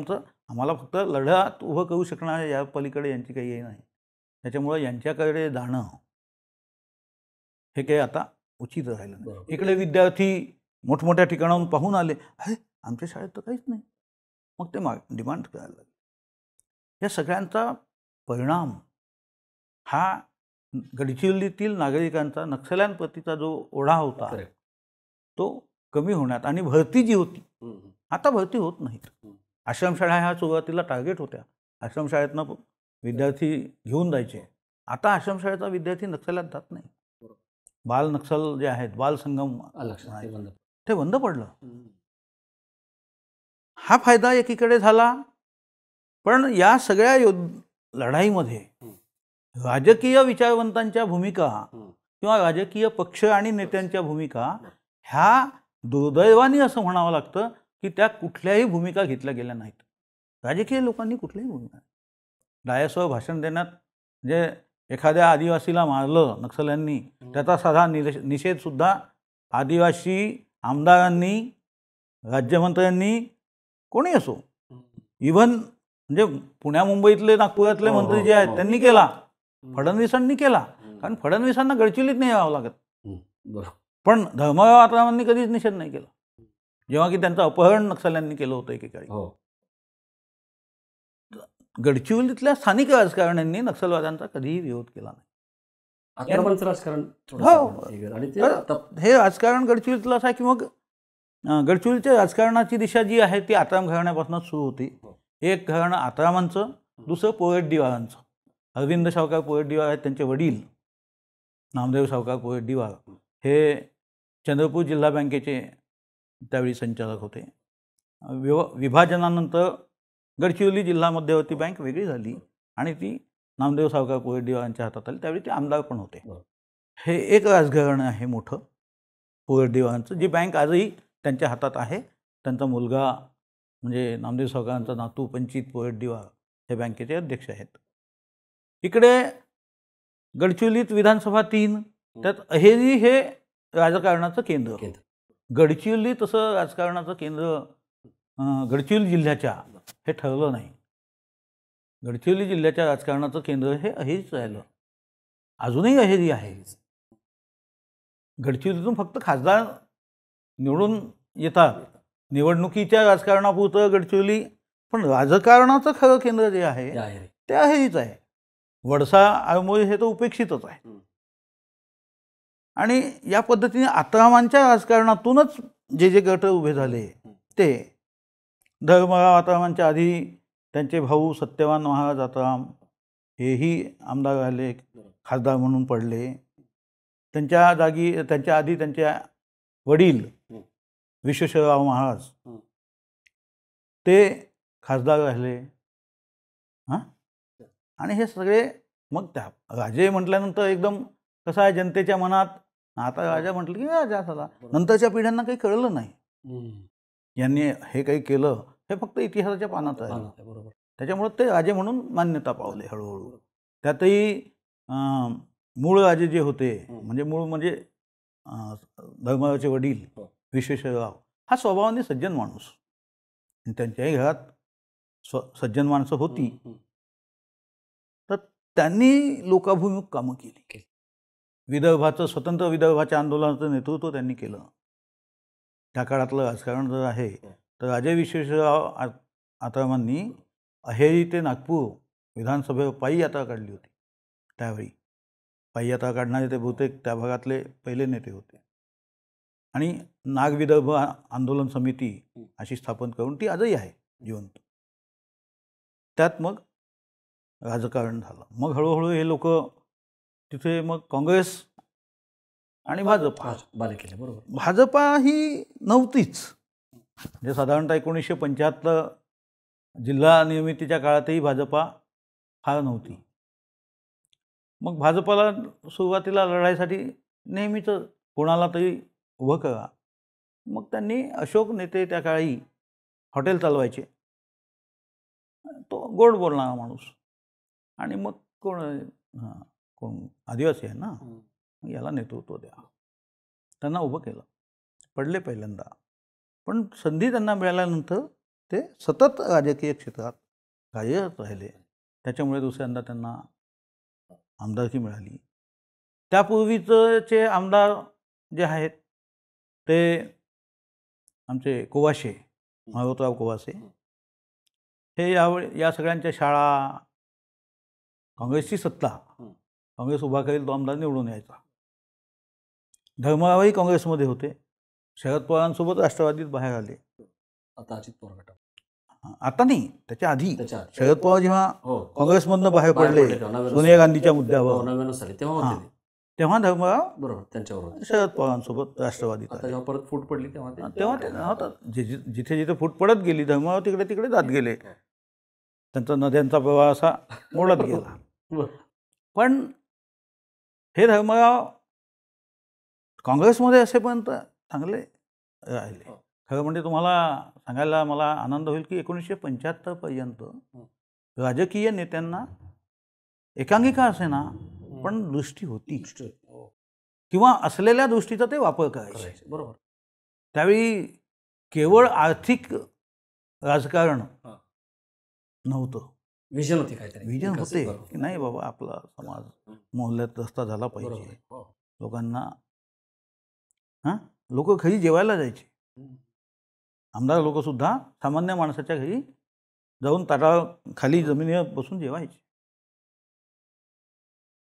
आम्हाला फक्त लढ्यात उभं करू शकणार या पलीकडे यांची काही हे नाही. त्याच्यामुळं यांच्याकडे जाणं हे काही आता उचित राहिलं नाही. इकडे विद्यार्थी मोठमोठ्या ठिकाणाहून पाहून आले, अरे आमच्या शाळेत तर काहीच नाही, मग ते डिमांड करायला लागले. या सगळ्यांचा परिणाम हा गडचिरोलीतील नागरिकांचा नक्षल्यांप्रतीचा जो ओढा होता तो कमी होण्यात आणि भरती जी होती आता भरती होत नाहीत. आश्रमशाळा ह्या सुरुवातीला टार्गेट होत्या, आश्रमशाळेतनं विद्यार्थी घेऊन जायचे. आता आश्रमशाळेचा विद्यार्थी नक्षल्यात जात नाही. बाल नक्षल जे आहेत, बाल संगम ते बंद पडलं. हा फायदा एकीकडे झाला, पण या सगळ्या लढाईमध्ये राजकीय विचारवंतांच्या भूमिका किंवा राजकीय पक्ष आणि नेत्यांच्या भूमिका ह्या दुर्दैवाने असं म्हणावं लागतं की त्या कुठल्याही भूमिका घेतल्या गेल्या नाहीत. राजकीय लोकांनी कुठल्याही भूमिका डायसवर भाषण देण्यात, म्हणजे एखाद्या आदिवासीला मारलं नक्षल्यांनी, त्याचा साधा निषेधसुद्धा आदिवासी आमदारांनी, राज्यमंत्र्यांनी, कोणी असो, इव्हन म्हणजे पुण्या मुंबईतले नागपुरातले मंत्री जे आहेत त्यांनी केला, फडणवीसांनी केला. कारण फडणवीसांना गडचिरोलीत नाही यावं लागत. पण धर्मराव आत्रामांनी कधीच निषेध नाही केला, जेव्हा की त्यांचं अपहरण नक्षल्यांनी केलं होतं एकेकाळी. गडचिरोलीतल्या स्थानिक राजकारण्यांनी नक्षलवाद्यांचा कधीही विरोध केला नाही. राजकारण हे राजकारण गडचिरोलीतलं असं आहे की मग गडचिरोलीच्या राजकारणाची दिशा जी आहे ती आत्राम घराण्यापासूनच सुरू होती. एक घराणं आत्रामांचं, दुसरं पोळेट्टीवारांचं. अरविंद सावकार पोळेट्टीवार आहेत, त्यांचे वडील नामदेव सावकार पोळेट्टीवार हे चंद्रपूर जिल्हा बँकेचे त्यावेळी संचालक होते. विभाजनानंतर गडचिरोली जिल्हा मध्यवर्ती बँक वेगळी झाली आणि ती नामदेव सावकार पोळेट्टीवारांच्या हातात आली. त्यावेळी ते आमदार पण होते. हे एक राजकारण आहे मोठं पोळेट्टीवारांचं, जी बँक आजही त्यांच्या हातात आहे. त्यांचा मुलगा म्हणजे नामदेव सावकारांचा नातू पंचित पोळेट्टीवार हे बँकेचे अध्यक्ष आहेत. इकडे गडचिरोलीत विधानसभा 3, त्यात अहेरी हे राजकारणाचं केंद्र. गडचिरोली तसं राजकारणाचं केंद्र गडचिरोली जिल्ह्याच्या हे ठरलं नाही. गडचिरोली जिल्ह्याच्या राजकारणाचं केंद्र हे अहेरीच राहिलं, अजूनही अहेरी आहे. गडचिरोलीतून फक्त खासदार निवडून येतात, निवडणुकीच्या राजकारणापुरतं गडचिरोली, पण राजकारणाचं खरं केंद्र जे आहे ते अहेरीच आहे. वडसा आरमोरी हे तर उपेक्षितच आहे. आणि या पद्धतीने आत्रामांच्या राजकारणातूनच जे जे गट उभे झाले ते धर्मराव आत्रामांच्या आधी त्यांचे भाऊ सत्यवान महाराज आत्राम हेही आमदार राहिले, खासदार म्हणून पडले. त्यांच्या जागी त्यांच्या आधी त्यांच्या वडील विश्वेश्वरराव महाराज ते खासदार राहिले. आणि हे सगळे मग त्या राजे म्हटल्यानंतर एकदम कसं आहे जनतेच्या मनात, आता राजा म्हटलं की राजा झाला. नंतरच्या पिढ्यांना काही कळलं नाही यांनी हे काही केलं, हे फक्त इतिहासाच्या पानात आहे. त्याच्यामुळे ते राजे म्हणून मान्यता पावले हळूहळू. त्यातही मूळ राजे जे होते, म्हणजे मूळ म्हणजे धर्मरावचे वडील विश्वेश्वरराव हा स्वभावाने सज्जन माणूस, त्यांच्याही घरात सज्जन माणसं होती. तर त्यांनी लोकाभिमुख कामं केली. विदर्भाचं स्वतंत्र विदर्भाच्या आंदोलनाचं नेतृत्व त्यांनी केलं. त्या काळातलं राजकारण जर आहे तर राजे विश्वेश्वरराव आत्रामांनी अहेरी ते नागपूर विधानसभेवर पायी यात्रा काढली होती. त्यावेळी पायी यात्रा काढणारे ते बहुतेक त्या भागातले पहिले नेते होते. आणि नाग विदर्भ आंदोलन समिती अशी स्थापन करून ती आजही आहे जिवंत. त्यात मग राजकारण झालं. मग हळूहळू हे लोक तिथे मग काँग्रेस आणि भाजपा बरोबर. भाजपा ही नव्हतीच, म्हणजे साधारणतः 1975 जिल्हा निर्मितीच्या काळातही भाजपा फार नव्हती. मग भाजपाला सुरुवातीला लढाईसाठी नेहमीच कोणाला तरी उभं करा. मग त्यांनी अशोक नेते त्या काळी हॉटेल चालवायचे, तो गोड बोलणारा माणूस, आणि मग कोण आदिवासी आहे ना, मग याला नेतृत्व द्या. त्यांना उभं केलं, पडले पहिल्यांदा, पण संधी त्यांना मिळाल्यानंतर ते सतत राजकीय क्षेत्रात कार्यरत राहिले. त्याच्यामुळे दुसऱ्यांदा त्यांना आमदारकी मिळाली. त्यापूर्वीचे आमदार जे आहेत ते आमचे कोवाशे, मारोतराव कोवासे, हे या सगळ्यांच्या शाळा, काँग्रेसची सत्ता, काँग्रेस उभा करेल तो आमदार निवडून यायचा. धर्मरावही काँग्रेसमध्ये होते, शरद पवारांसोबत राष्ट्रवादीत बाहेर आले. आता अजित पवार गटात, आता नाही, त्याच्या आधी शरद पवार जेव्हा काँग्रेसमधनं बाहेर पडले सोनिया गांधीच्या मुद्द्यावर, तेव्हा धर्मराव बरोबर त्यांच्याबरोबर. शरद पवारांसोबत राष्ट्रवादीत आता आले. जेव्हा परत फूट पडली तेव्हा ते तेव्हा ते नव्हतं. जिथे जिथे फूट पडत गेली धर्मराव तिकडे तिकडे जात गेले. त्यांचा नद्यांचा प्रवाह असा मोडत गेला. बरं. पण हे धर्मराव काँग्रेसमध्ये असेपर्यंत चांगले राहिले. खरं म्हणजे तुम्हाला सांगायला मला आनंद होईल की 1975 पर्यंत राजकीय नेत्यांना एकांकिका असे ना पण दृष्टी होती किंवा असलेल्या दृष्टीचा ते वापर करायचे. बरोबर. त्यावेळी केवळ आर्थिक राजकारण नव्हतं, विजन होती काहीतरी. विजन होते की नाही बाबा आपला समाज मोहल्ल्यात रस्ता झाला पाहिजे, लोकांना लोक घरी जेवायला जायचे. आमदार लोक सुद्धा सामान्य माणसाच्या घरी जाऊन खाली जमिनीवर बसून जेवायचे.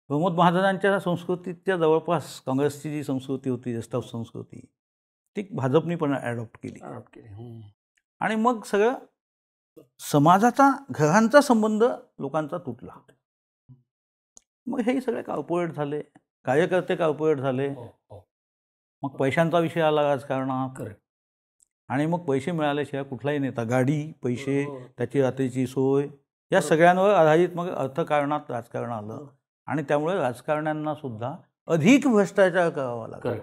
प्रमोद महाजनांच्या संस्कृतीच्या जवळपास काँग्रेसची जी संस्कृती होती, रेस्ट हाऊस संस्कृती, ती भाजपनी पण ॲडॉप्ट केली. आणि मग सगळं समाजाचा घरांचा संबंध लोकांचा तुटला. मग हे सगळे कॉर्पोरेट झाले, कार्यकर्ते कॉर्पोरेट झाले. मग पैशांचा विषय आला राजकारणात. आणि मग पैसे मिळाल्याशिवाय कुठलाही नेता, गाडी, पैसे, त्याची रात्रीची सोय, या सगळ्यांवर आधारित मग अर्थकारणात राजकारण आलं. आणि त्यामुळे राजकारण्यांना सुद्धा अधिक भ्रष्टाचार करावा लागला.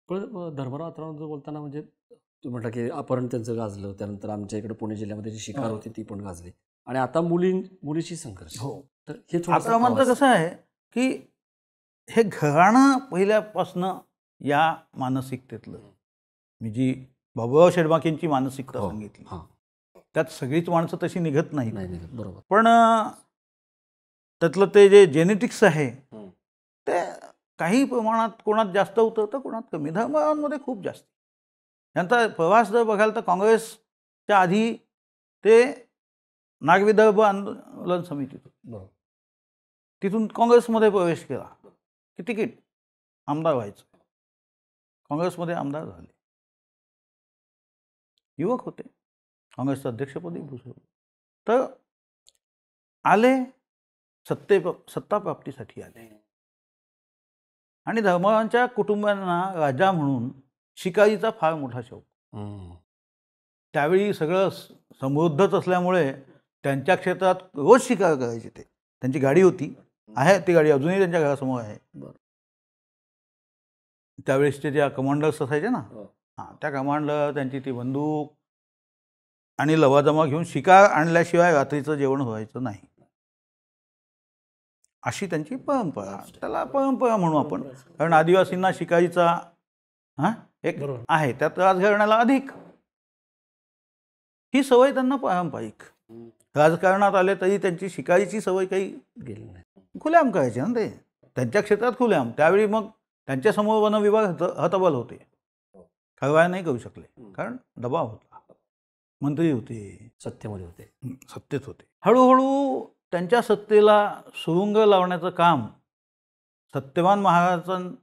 पण धर्मराव आत्रांबद्दल बोलताना म्हणजे तू म्हटलं की अपहरण त्यांचं गाजलं, त्यानंतर आमच्या इकडे पुणे जिल्ह्यामध्ये जी शिकार होती ती पण गाजली, आणि आता मुलीची संघर्ष. हो. तर हे आता म्हणतं कसं आहे की हे घराणं पहिल्यापासनं या मानसिकतेतलं, मी जी बाबूराव शेडमाकेंची मानसिकता सांगितली, त्यात सगळीच माणसं तशी निघत नाहीत. बरोबर. पण त्यातलं ते जे जेनेटिक्स आहे ते काही प्रमाणात कोणात जास्त होतं तर कोणात कमी. धर्मरावांमध्ये खूप जास्त. त्यांचा प्रवास जर बघाल तर काँग्रेसच्या आधी ते नागविदर्भ आंदोलन समितीत, तिथून काँग्रेसमध्ये प्रवेश केला की तिकीट आमदार व्हायचं. काँग्रेसमध्ये आमदार झाले, युवक होते, काँग्रेसचं अध्यक्षपदी भूषवलं. तर आले सत्ता प्राप्तीसाठी आले. आणि धर्मरावांच्या कुटुंबांना राजा म्हणून शिकारीचा फार मोठा शौक. त्यावेळी सगळं समृद्धच असल्यामुळे त्यांच्या क्षेत्रात रोज शिकार करायचे. ते त्यांची गाडी होती, आहे ती गाडी अजूनही त्यांच्या घरासमोर आहे. त्यावेळेसचे ज्या कमांडर्स असायचे ना, त्या कमांडर, त्यांची ती बंदूक आणि लवाजमा घेऊन शिकार आणल्याशिवाय रात्रीचं जेवण व्हायचं नाही, अशी त्यांची परंपरा. त्याला परंपरा म्हणू आपण, कारण आदिवासींना शिकारीचा एक आहे, त्यात राजघराण्याला अधिक. ही सवय त्यांना पारंपरिक. राजकारणात आले तरी त्यांची शिकारीची सवय काही गेली नाही. खुलेआम करायचे ना ते, त्यांच्या क्षेत्रात खुलेआम. त्यावेळी मग त्यांच्यासमोर वन विभाग हतबल होते, ठरवायला नाही करू शकले, कारण दबाव होता. मंत्री होते, सत्तेत होते. हळूहळू त्यांच्या सत्तेला सुरुंग लावण्याचं काम सत्यवान महाराजांचे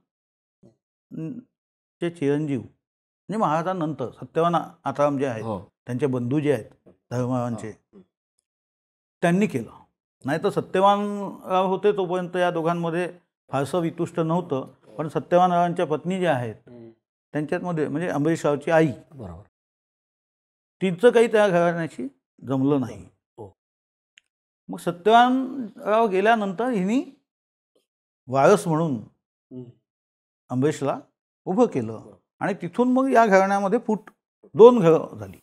चिरंजीव, म्हणजे महाराजांनंतर सत्यवान आत्राम जे आहेत, त्यांचे बंधू जे आहेत धर्मरावांचे, त्यांनी केलं. नाही तर सत्यवानराव होते तोपर्यंत या दोघांमध्ये फारसं वितुष्ट नव्हतं. पण सत्यवानरावांच्या पत्नी ज्या आहेत त्यांच्यामध्ये, म्हणजे अंबरीशरावची आई, तिचं काही त्या घराण्याशी जमलं नाही. मग सत्यवानराव गेल्यानंतर हिनी वारस म्हणून अंबरीशला उभं केलं. आणि तिथून मग या घराण्यामध्ये फूट 2 घरं झाली.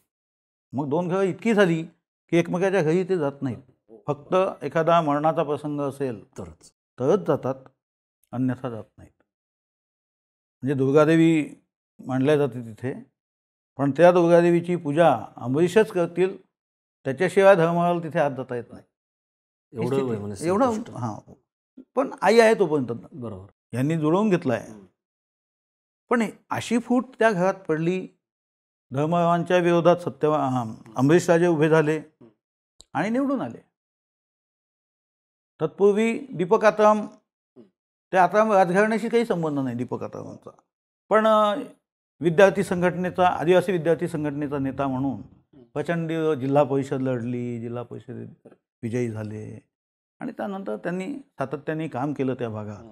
मग 2 घरं इतकी झाली की एकमेकाच्या घरी ते जात नाहीत. फक्त एखादा मरणाचा प्रसंग असेल तरच जातात, अन्यथा जात नाहीत. म्हणजे दुर्गादेवी मांडल्या जाते तिथे, पण त्या दुर्गादेवीची पूजा अंबरीशच करतील, त्याच्याशिवाय धर्मरावाला तिथे हात जाता येत नाही. एवढं पण आई आहे तोपर्यंत बरोबर यांनी जुळवून घेतलं आहे. पण अशी फूट त्या घरात पडली. धर्मरावांच्या विरोधात अंबरीशराजे उभे झाले आणि निवडून आले. तत्पूर्वी दीपक आत्राम, ते आत्राम राजघराण्याशी काही संबंध नाही दीपक आत्रामांचा, पण विद्यार्थी संघटनेचा, आदिवासी विद्यार्थी संघटनेचा नेता म्हणून प्रचंड जिल्हा परिषद लढली, जिल्हा परिषदेत विजयी झाले. आणि त्यानंतर त्यांनी सातत्याने काम केलं त्या भागात.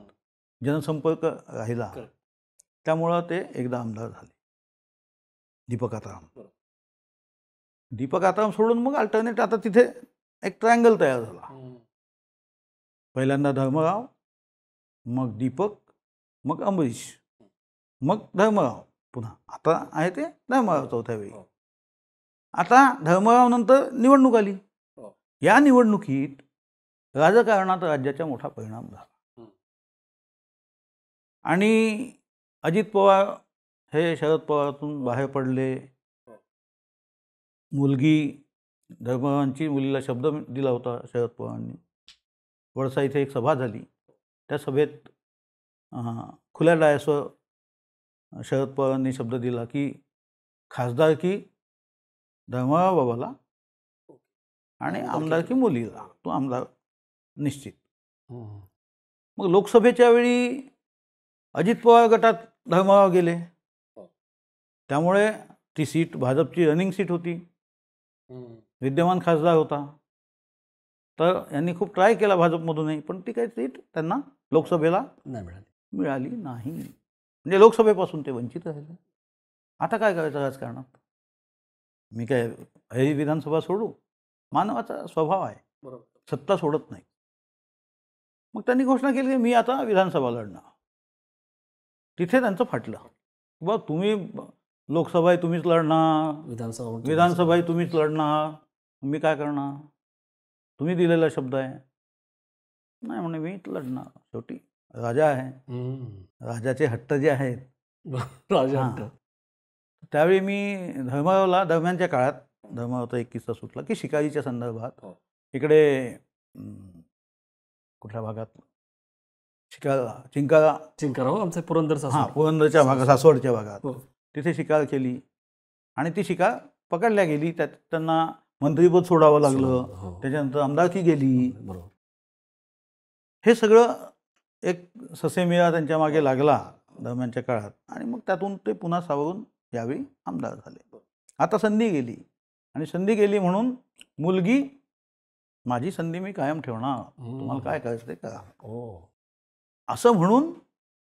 जनसंपर्क राहिला, त्यामुळं ते एकदा आमदार झाले. दीपक आत्राम सोडून मग अल्टरनेट आता तिथे एक ट्रायंगल तयार झाला. पहिल्यांदा धर्मराव, मग दीपक, मग अंबरीश, मग धर्मराव पुन्हा. आता आहे ते धर्मराव चौथ्या वेळी. आता धर्मराव नंतर निवडणूक आली. या निवडणुकीत राजकारणात राज्याचा मोठा परिणाम झाला आणि अजित पवार हे शरद पवारातून बाहेर पडले. मुलगी धर्मरावांची मुलीला शब्द दिला होता शरद पवारांनी. वडसा इथे एक सभा झाली. त्या सभेत खुल्या डायसवर शरद पवारांनी शब्द दिला की खासदारकी धर्मराव बाबाला आणि आमदारकी मुलीला, तो आमदार निश्चित. मग लोकसभेच्या वेळी अजित पवार गटात धर्मराव गेले, त्यामुळे ती सीट भाजपची रनिंग सीट होती. विद्यमान खासदार होता, तर यांनी खूप ट्राय केला भाजपमधूनही, पण ती काही सीट त्यांना लोकसभेला मिळाली नाही. म्हणजे लोकसभेपासून ते वंचित राहिले. आता काय करायचं राजकारणात? मी काय हे विधानसभा सोडू? मानवाचा स्वभाव आहे, सत्ता सोडत नाही. मग त्यांनी घोषणा केली की मी आता विधानसभा लढणार. तिथे त्यांचं फाटलं. बा तुम्ही लोकसभा तुम्हीच लढणार, विधानसभा तुम्हीच लढणार, मी काय करणार? तुम्ही दिलेला शब्द आहे. नाही म्हणे मीच लढणार. शेवटी राजा आहे, राजाचे हट्ट जे आहेत त्यावेळी मी धर्मरावला दरम्यानच्या काळात धर्मरावचा एक किस्सा सुटला की शिकारीच्या संदर्भात इकडे कुठल्या भागात चिंकारा आमचा पुरंदरच्या भागात, सासवडच्या भागात तिथे शिकार केली आणि ती शिकार पकडल्या गेली. त्यात त्यांना मंत्रिपद सोडावं लागलं. त्याच्यानंतर आमदारकी गेली. हे सगळं एक ससेमिरा त्यांच्या मागे लागला दरम्यानच्या काळात आणि मग त्यातून ते पुन्हा सावरून यावेळी आमदार झाले. आता संधी गेली आणि संधी गेली म्हणून मुलगी माझी संधी मी कायम ठेवणार, तुम्हाला काय करायचं ते करा असं म्हणून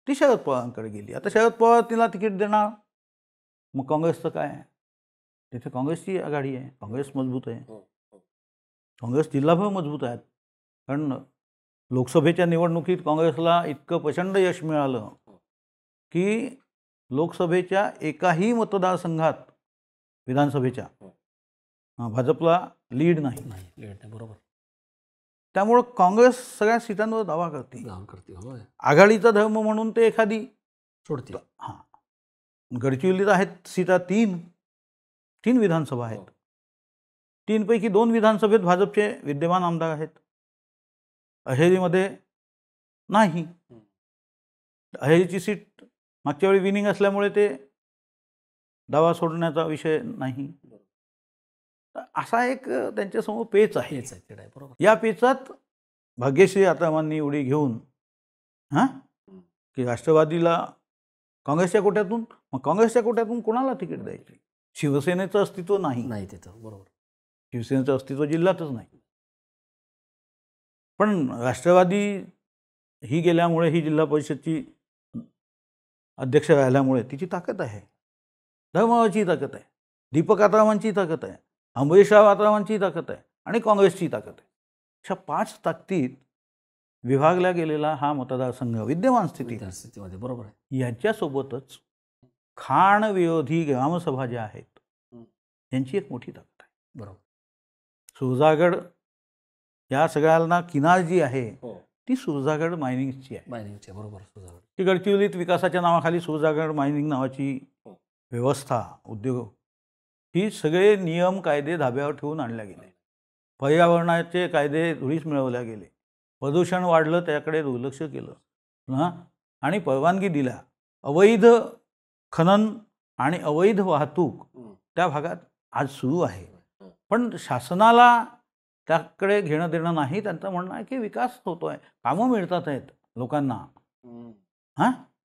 ती शरद पवारांकडे गेली. आता शरद पवार तिला तिकीट देणार. मग काँग्रेसचं काय? तिथे काँग्रेसची आघाडी आहे, काँग्रेस मजबूत आहे, काँग्रेस जिल्हाभर मजबूत आहेत. कारण लोकसभेच्या निवडणुकीत काँग्रेसला इतकं प्रचंड यश मिळालं की लोकसभेच्या एकाही मतदारसंघात विधानसभेच्या भाजपला लीड नाही. बरोबर. त्यामुळं काँग्रेस सगळ्या सीटांवर दावा करते. आघाडीचा धर्म म्हणून ते एखादी सोडते. गडचिरोलीत आहेत सीटा तीन विधानसभा आहेत. 3 पैकी 2 विधानसभेत भाजपचे विद्यमान आमदार आहेत. अहेरीमध्ये नाही. अहेरीची सीट मागच्या वेळी विनिंग असल्यामुळे ते दावा सोडण्याचा विषय नाही. असा एक त्यांच्यासमोर पेच आहे. या पेचात भाग्यश्री आत्रामांनी उडी घेऊन की राष्ट्रवादीला काँग्रेसच्या कोट्यातून, मग काँग्रेसच्या कोट्यातून कोणाला तिकीट द्यायची? शिवसेनेचं अस्तित्व नाही तिथं. बरोबर. शिवसेनेचं अस्तित्व जिल्ह्यातच नाही. पण राष्ट्रवादी ही गेल्यामुळे, ही जिल्हा परिषदची अध्यक्ष राहिल्यामुळे तिची ताकद आहे. धर्मरावची ताकद आहे, दीपक आत्रामांची ताकद आहे, अंबरीशराव आत्रामांची ताकद आहे आणि काँग्रेसची ताकद आहे. अशा 5 ताकदीत विभागला गेलेला हा मतदारसंघ विद्यमान स्थितीमध्ये. बरोबर आहे. याच्यासोबतच खाण विरोधी ग्रामसभा ज्या आहेत यांची एक मोठी ताकद आहे. बरोबर. सुरजागड या सगळ्यांना किनार जी आहे ती सुरजागड मायनिंगची आहे. बरोबर. ती गडचिरोलीत विकासाच्या नावाखाली सुरजागड मायनिंग नावाची व्यवस्था, उद्योग, ही सगळे नियम कायदे धाब्यावर ठेवून आणल्या गेले. पर्यावरणाचे कायदे धुळीस मिळवल्या गेले. प्रदूषण वाढलं, त्याकडे दुर्लक्ष केलं आणि परवानगी दिल्या. अवैध खनन आणि अवैध वाहतूक त्या भागात आज सुरू आहे. पण शासनाला त्याकडे घेणं देणं नाही. त्यांचं म्हणणं आहे की विकास होतोय, कामं मिळतात आहेत लोकांना,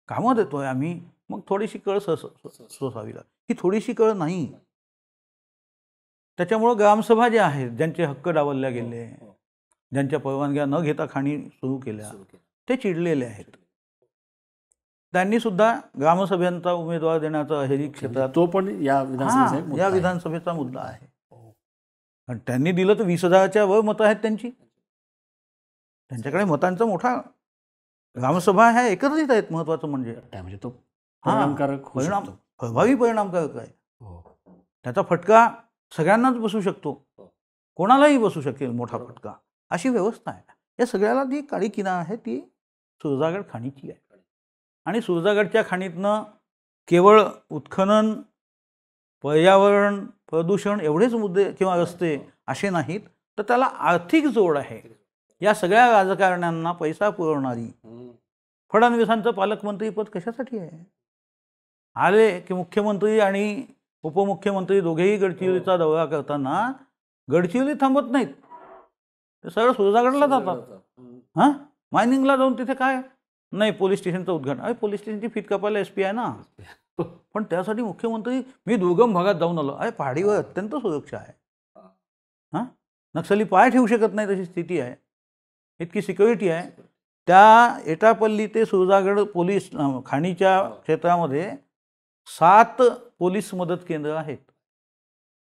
कामं देतोय आम्ही, मग थोडीशी कळ सोसावी लागते. ही थोडीशी कळ नाही. त्याच्यामुळं ग्रामसभा ज्या आहेत, ज्यांचे हक्क डावलल्या गेले, ज्यांच्या परवानग्या न घेता खाणी सुरू केल्या, ते चिडलेले आहेत. त्यांनी सुद्धा ग्रामसभेचा उमेदवार देण्याचा अहेरी क्षेत्रात तो पण या विधानसभेचा एक मुद्दा या आहे. विधानसभेचा मुद्दा आहे. आणि त्यांनी दिलं तर 20,000च्या वर मतं आहेत त्यांची. त्यांच्याकडे मतांचा मोठा ग्रामसभा ह्या एकत्रित आहेत. महत्वाचं म्हणजे म्हणजे तो परिणामकारक होऊ परिणाम शकतो. प्रभावी परिणामकारक आहे. हो. त्याचा फटका सगळ्यांनाच बसू शकतो, कोणालाही बसू शकेल मोठा फटका, अशी व्यवस्था आहे. या सगळ्याला जी काळी किनार आहे ती सुरजागड खाणीची आहे. आणि सुरजागडच्या खाणीतनं केवळ उत्खनन, पर्यावरण प्रदूषण एवढेच मुद्दे किंवा रस्ते असे नाहीत, तर त्याला आर्थिक जोड आहे. या सगळ्या राजकारण्यांना पैसा पुरवणारी फडणवीसांचं पालकमंत्रीपद कशासाठी आहे? आले की मुख्यमंत्री आणि उपमुख्यमंत्री दोघेही गडचिरोलीचा दौरा करताना गडचिरोली थांबत नाहीत, ते सरळ सुरजागडला जातात. हां, मायनिंगला जाऊन तिथे काय नाही, पोलीस स्टेशनचं उद्घाटन. अरे पोलीस स्टेशनची फीत कापायला SP आहे ना. पण त्यासाठी मुख्यमंत्री मी दुर्गम भागात जाऊन आलो. अरे पहाडीवर अत्यंत सुरक्षा आहे. हां, नक्षली पाय ठेवू शकत नाही तशी स्थिती आहे, इतकी सिक्युरिटी आहे. त्या एटापल्ली ते सुरजागड पोलीस खाणीच्या क्षेत्रामध्ये 7 पोलीस मदत केंद्र आहेत.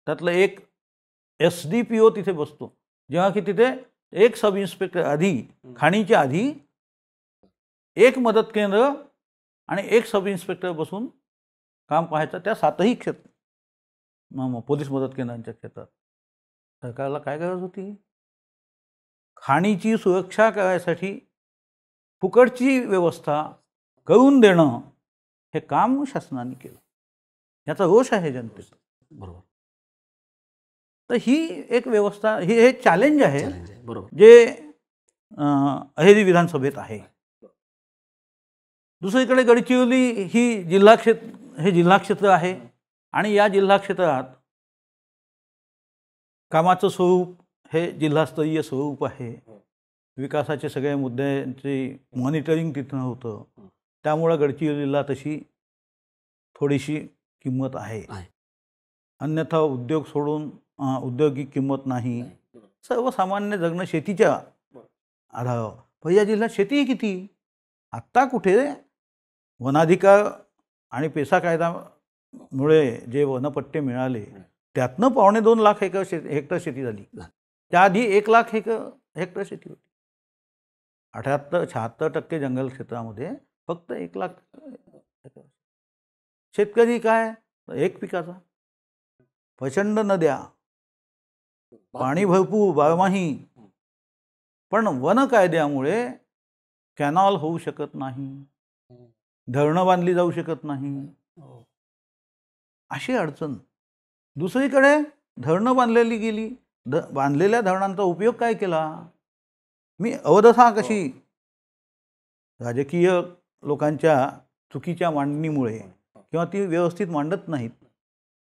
त्यातलं एक SDPO तिथे बसतो, जेव्हा की तिथे एक सब इन्स्पेक्टर आधी, खाणीच्या आधी एक मदत केंद्र आणि एक सब इन्स्पेक्टर बसून काम पाहायचं त्या 7ही पोलीस मदत केंद्रांच्या क्षेत्रात. सरकारला काय गरज होती? खाणीची सुरक्षा करायसाठी फुकटची व्यवस्था करून देणं हे काम शासनाने केलं. याचा रोष आहे जनतेचा. बरोबर. तर ही एक व्यवस्था, हे चॅलेंज आहे बरोबर, जे अहेरी विधानसभेत आहे. दुसरीकडे गडचिरोली ही जिल्हा क्षेत्र आहे आणि या जिल्हा क्षेत्रात कामाचं स्वरूप हे जिल्हास्तरीय स्वरूप आहे. विकासाचे सगळ्या मुद्द्यांची मॉनिटरिंग तिथं होतं. त्यामुळं गडचिरोलीला तशी थोडीशी किंमत आहे. अन्यथा उद्योग सोडून औद्योगिक किंमत नाही. सर्वसामान्य जगणं शेतीच्या आधारावर. पण या जिल्ह्यात शेती किती? आत्ता कुठे वनाधिकार आणि पेसा कायद्यामुळे जे वनपट्टे मिळाले त्यातनं 2.25 लाख हेक्टर शेती झाली. त्याआधी 1 लाख हेक्टर शेती होती. 76% जंगल क्षेत्रामध्ये फक्त 1 लाख. शेतकरी काय एक पिकाचा, प्रचंड नद्या, पाणी भरपूर बारमाही, पण वन कायद्यामुळे कॅनॉल होऊ शकत नाही, धरणं बांधली जाऊ शकत नाही, अशी अडचण. दुसरीकडे धरणं बांधलेली गेली, बांधलेल्या धरणांचा उपयोग काय केला? मी अवदसा कशी राजकीय लोकांच्या चुकीच्या मांडणीमुळे किंवा ती व्यवस्थित मांडत नाहीत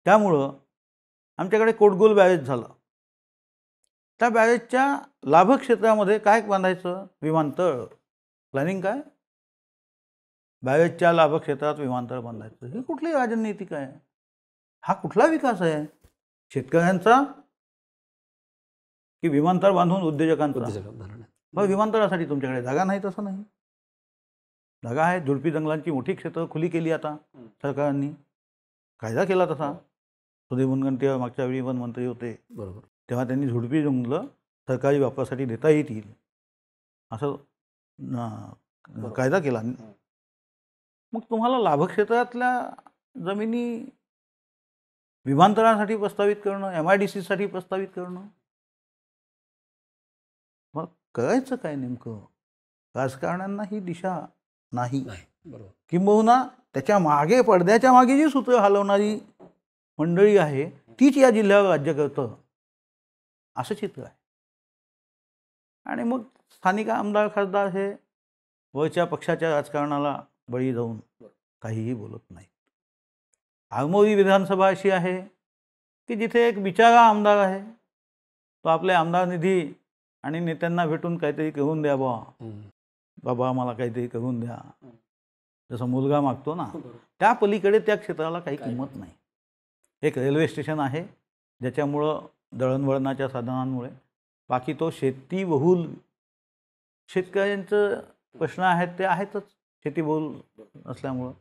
त्यामुळं आमच्याकडे कोटगोल बॅरेज झालं. त्या बॅरेजच्या लाभक्षेत्रामध्ये काय बांधायचं? विमानतळ. प्लॅनिंग काय? बॅरेजच्या लाभक्षेत्रात विमानतळ बांधायचं. ही कुठली राजनीतिक आहे? हा कुठला विकास आहे? शेतकऱ्यांचा की विमानतळ बांधून उद्योजकांचा? मग विमानतळासाठी तुमच्याकडे जागा नाही तसं नाही. जागा आहे. झुडपी जंगलांची मोठी क्षेत्र खुली केली आता सरकारने, कायदा केला तसा. सुधीर मुनगंटीवार मागच्या वेळी वन मंत्री होते, बरोबर, तेव्हा त्यांनी झुडपी जंगलं सरकारी वापरासाठी देता येतील असं कायदा केला. मग तुम्हाला लाभक्षेत्रातल्या जमिनी विमानतळासाठी प्रस्तावित करणं, MIDC साठी प्रस्तावित करणं, मग करायचं काय नेमकं? राजकारण्यांना ही दिशा नाही. किंबहुना त्याच्या मागे, पडद्याच्या मागे जी सूत्र हलवणारी मंडळी आहे तीच या जिल्ह्यावर राज्य करतं असं चित्र आहे. आणि मग स्थानिक आमदार खासदार हे वरच्या पक्षाच्या राजकारणाला बळी जाऊन काहीही बोलत नाही. आरमोरी विधानसभा अशी आहे की जिथे एक बिचारा आमदार आहे, तो आपले आमदार निधी आणि नेत्यांना भेटून काहीतरी करून द्या बाबा आम्हाला काहीतरी करून द्या, जसं मुलगा मागतो ना, त्या पलीकडे त्या क्षेत्राला काही किंमत नाही. एक रेल्वे स्टेशन आहे ज्याच्यामुळं दळणवळणाच्या साधनांमुळे, बाकी तो शेतीबहुल शेतकऱ्यांचं प्रश्न आहेत ते आहेतच. शेतीबहुल असल्यामुळं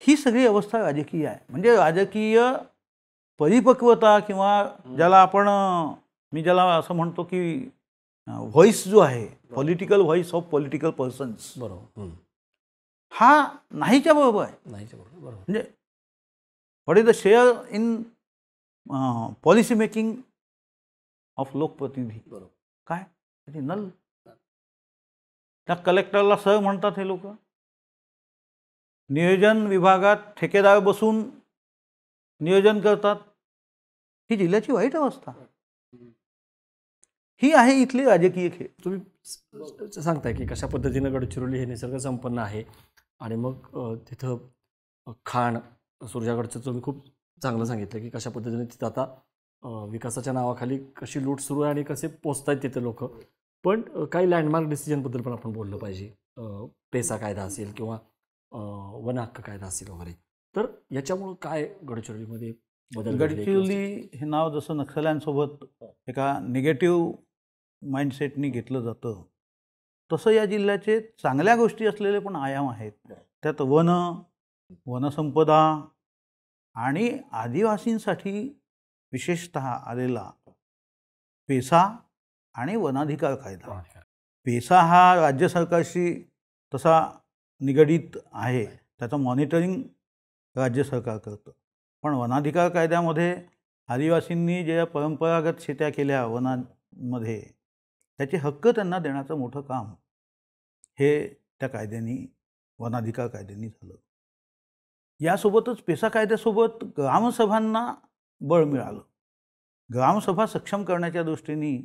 ही सगळी अवस्था राजकीय आहे. म्हणजे राजकीय परिपक्वता किंवा ज्याला आपण मी ज्याला असं म्हणतो की व्हॉइस जो आहे, political voice of political persons, बरोबर. हा नाहीच्या बरोबर आहे. नाहीच्या बरोबर. बरोबर. म्हणजे what is the share in policy making of लोकप्रतिनिधी, बरोबर. काय त्याची नल. त्या कलेक्टरला सर म्हणतात हे लोक. नियोजन विभागात ठेकेदार बसून नियोजन करतात. ही जिल्ह्याची वाईट अवस्था ही आहे इथली राजकीय खेळ. तुम्ही सांगताय की कशा पद्धतीनं गडचिरोली हे निसर्ग संपन्न आहे आणि मग तिथं खाण सुरजागडचं तुम्ही खूप चांगलं सांगितलं की कशा पद्धतीने तिथं आता विकासाच्या नावाखाली कशी लूट सुरू आहे आणि कसे पोचतायत तिथे लोक. पण काही लँडमार्क डिसिजनबद्दल पण आपण बोललं पाहिजे. पेसा कायदा असेल किंवा वन हक्क कायदा असेल वगैरे. तर याच्यामुळं काय गडचिरोलीमध्ये बदल घडले? गडचिरोली हे नाव जसं नक्षल्यांसोबत एका निगेटिव्ह माइंडसेटनी घेतलं जातं, तसं या जिल्ह्याचे चांगल्या गोष्टी असलेले पण आयाम आहेत. त्यात वनसंपदा आणि आदिवासींसाठी विशेषतः आलेला पेसा आणि वनाधिकार कायदा. पेसा हा राज्य सरकारशी तसा निगडीत आहे, त्याचं मॉनिटरिंग राज्य सरकार करतं. पण वनाधिकार कायद्यामध्ये आदिवासींनी ज्या परंपरागत शेत्या केल्या वनांमध्ये, त्याचे हक्क त्यांना देण्याचं मोठं काम हे त्या कायद्यांनी, वनाधिकार कायद्यांनी झालं. यासोबतच पेसा कायद्यासोबत ग्रामसभांना बळ मिळालं. ग्रामसभा सक्षम करण्याच्या दृष्टीने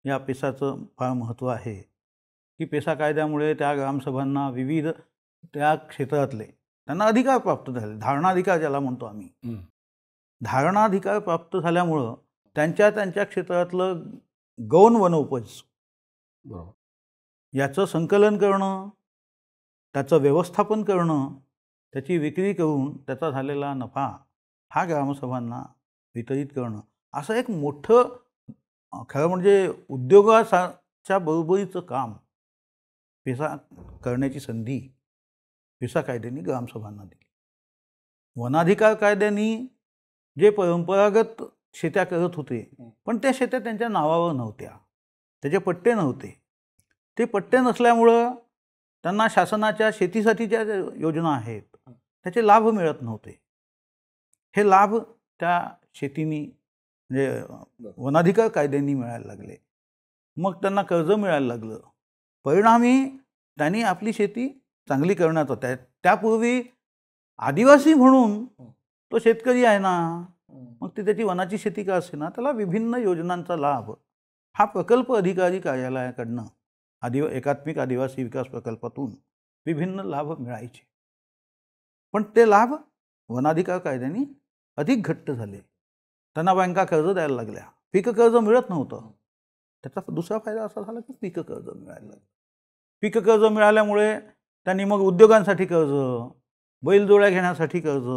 या पेसाचं फार महत्त्व आहे की पेसा कायद्यामुळे त्या ग्रामसभांना विविध त्या क्षेत्रातले त्यांना अधिकार प्राप्त झाले. धारणाधिकार ज्याला म्हणतो आम्ही, धारणाधिकार प्राप्त झाल्यामुळं त्यांच्या क्षेत्रातलं गौण वनोपज याचं संकलन करणं, त्याचं व्यवस्थापन करणं, त्याची विक्री करून त्याचा झालेला नफा हा ग्रामसभांना वितरित करणं, असं एक मोठं खरं म्हणजे उद्योगाच्या बरोबरीचं काम पेसा करण्याची संधी पेसा कायद्यांनी ग्रामसभांना दिली. वनाधिकार कायद्यांनी जे परंपरागत शेत्या करत होते, पण त्या शेत्या त्यांच्या नावावर नव्हत्या, त्याचे पट्टे नव्हते. ते पट्टे नसल्यामुळं त्यांना शासनाच्या शेतीसाठीच्या योजना आहेत त्याचे लाभ मिळत नव्हते. हे लाभ त्या शेतीनी म्हणजे वनाधिकार कायद्यांनी मिळायला लागले. मग त्यांना कर्ज मिळायला लागलं. परिणामी त्यांनी आपली शेती चांगली करण्यात त्यापूर्वी आदिवासी म्हणून तो शेतकरी आहे ना, मग ते त्याची वनाची शेती का असे ना, त्याला विभिन्न योजनांचा लाभ हा प्रकल्प अधिकारी कार्यालयाकडनं एकात्मिक आदिवासी विकास प्रकल्पातून विभिन्न लाभ मिळायचे. पण ते लाभ वनाधिकार कायद्यांनी अधिक घट्ट झाले. त्यांना बँका कर्ज द्यायला लागल्या. पीक कर्ज मिळत नव्हतं. त्याचा दुसरा फायदा असा झाला की पीक कर्ज मिळायला लागलं. पीक कर्ज मिळाल्यामुळे त्यांनी मग उद्योगांसाठी कर्ज, बैलजोड्या घेण्यासाठी कर्ज,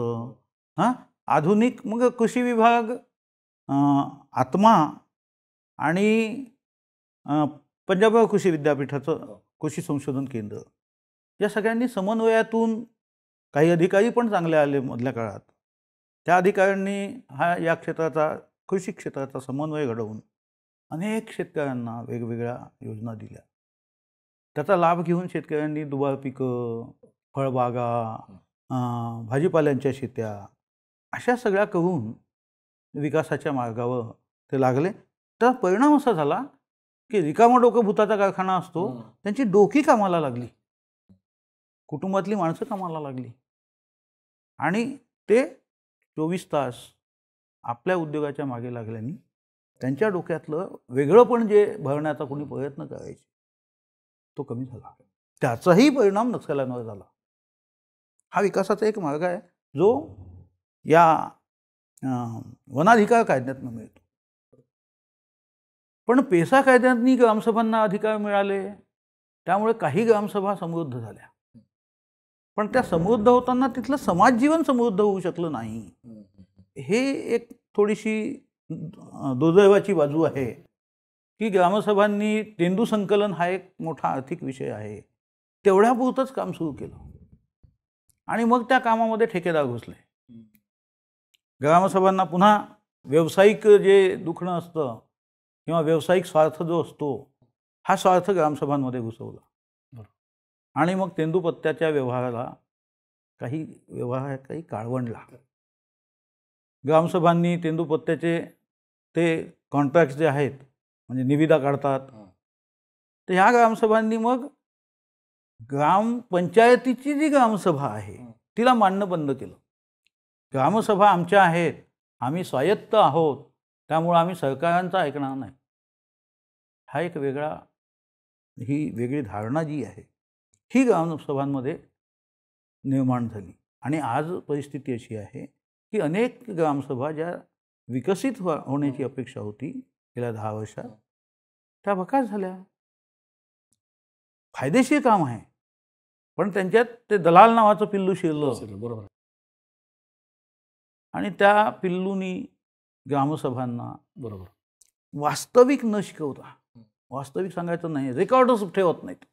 आधुनिक मग कृषी विभाग, आत्मा आणि पंजाब कृषी विद्यापीठाचं कृषी संशोधन केंद्र या सगळ्यांनी समन्वयातून काही अधिकारी पण चांगले आले मधल्या काळात. त्या अधिकाऱ्यांनी या क्षेत्राचा कृषी क्षेत्राचा समन्वय घडवून अनेक शेतकऱ्यांना वेगवेगळ्या योजना दिल्या. त्याचा लाभ घेऊन शेतकऱ्यांनी दुबार पिकं, फळबागा, भाजीपाल्यांच्या शेत्या अशा सगळ्या करून विकासाच्या मार्गावर ते लागले. तर परिणाम असा झाला की रिकामा डोकं भुताचा कारखाना असतो, त्यांची डोकी कामाला लागली, कुटुंबातली माणसं कामाला लागली आणि ते 24 तास आपल्या उद्योगाच्या मागे लागल्याने त्यांच्या डोक्यातलं वेगळंपण जे भरण्याचा कोणी प्रयत्न करायचे तो कमी झाला. त्याचाही परिणाम नक्षल्यांवर झाला. हा विकासाचा एक मार्ग आहे जो या वनाधिकार कायद्यातून मिळतो. पण पेसा कायद्यांनी ग्रामसभांना अधिकार मिळाले, त्यामुळे काही ग्रामसभा समृद्ध झाल्या. पण त्या समृद्ध होताना तिथलं समाजजीवन समृद्ध होऊ शकलं नाही. हे एक थोडीशी दुर्दैवाची बाजू आहे की ग्रामसभांनी तेंदू संकलन हा एक मोठा आर्थिक विषय आहे, तेवढ्यापुरतंच काम सुरू केलं आणि मग त्या कामामध्ये ठेकेदार घुसले. ग्रामसभांना पुन्हा व्यावसायिक जे दुखणं असतं किंवा व्यावसायिक स्वार्थ जो असतो हा स्वार्थ ग्रामसभांमध्ये घुसवला आणि मग तेंदूपत्त्याच्या व्यवहाराला काही काळवंडला. ग्रामसभांनी तेंदूपत्त्याचे ते कॉन्ट्रॅक्ट जे आहेत म्हणजे निविदा काढतात, तर ह्या ग्रामसभांनी मग ग्रामपंचायतीची जी ग्रामसभा आहे तिला मानणं बंद केलं. ग्रामसभा आमच्या आहेत, आम्ही स्वायत्त आहोत, त्यामुळे आम्ही सरकारांचं ऐकणार नाही. हा एक ही वेगळी धारणा जी आहे ही ग्रामसभांमध्ये निर्माण झाली आणि आज परिस्थिती अशी आहे की अनेक ग्रामसभा ज्या विकसित होण्याची अपेक्षा होती गेल्या 10 वर्षात त्या बकास झाल्या. फायदेशीर काम आहे पण त्यांच्यात ते दलाल नावाचं पिल्लू शिरलं. बरोबर. आणि त्या पिल्लूनी ग्रामसभांना बरोबर वास्तविक न शिकवता, वास्तविक सांगायचं नाही, रेकॉर्डच ठेवत नाहीत.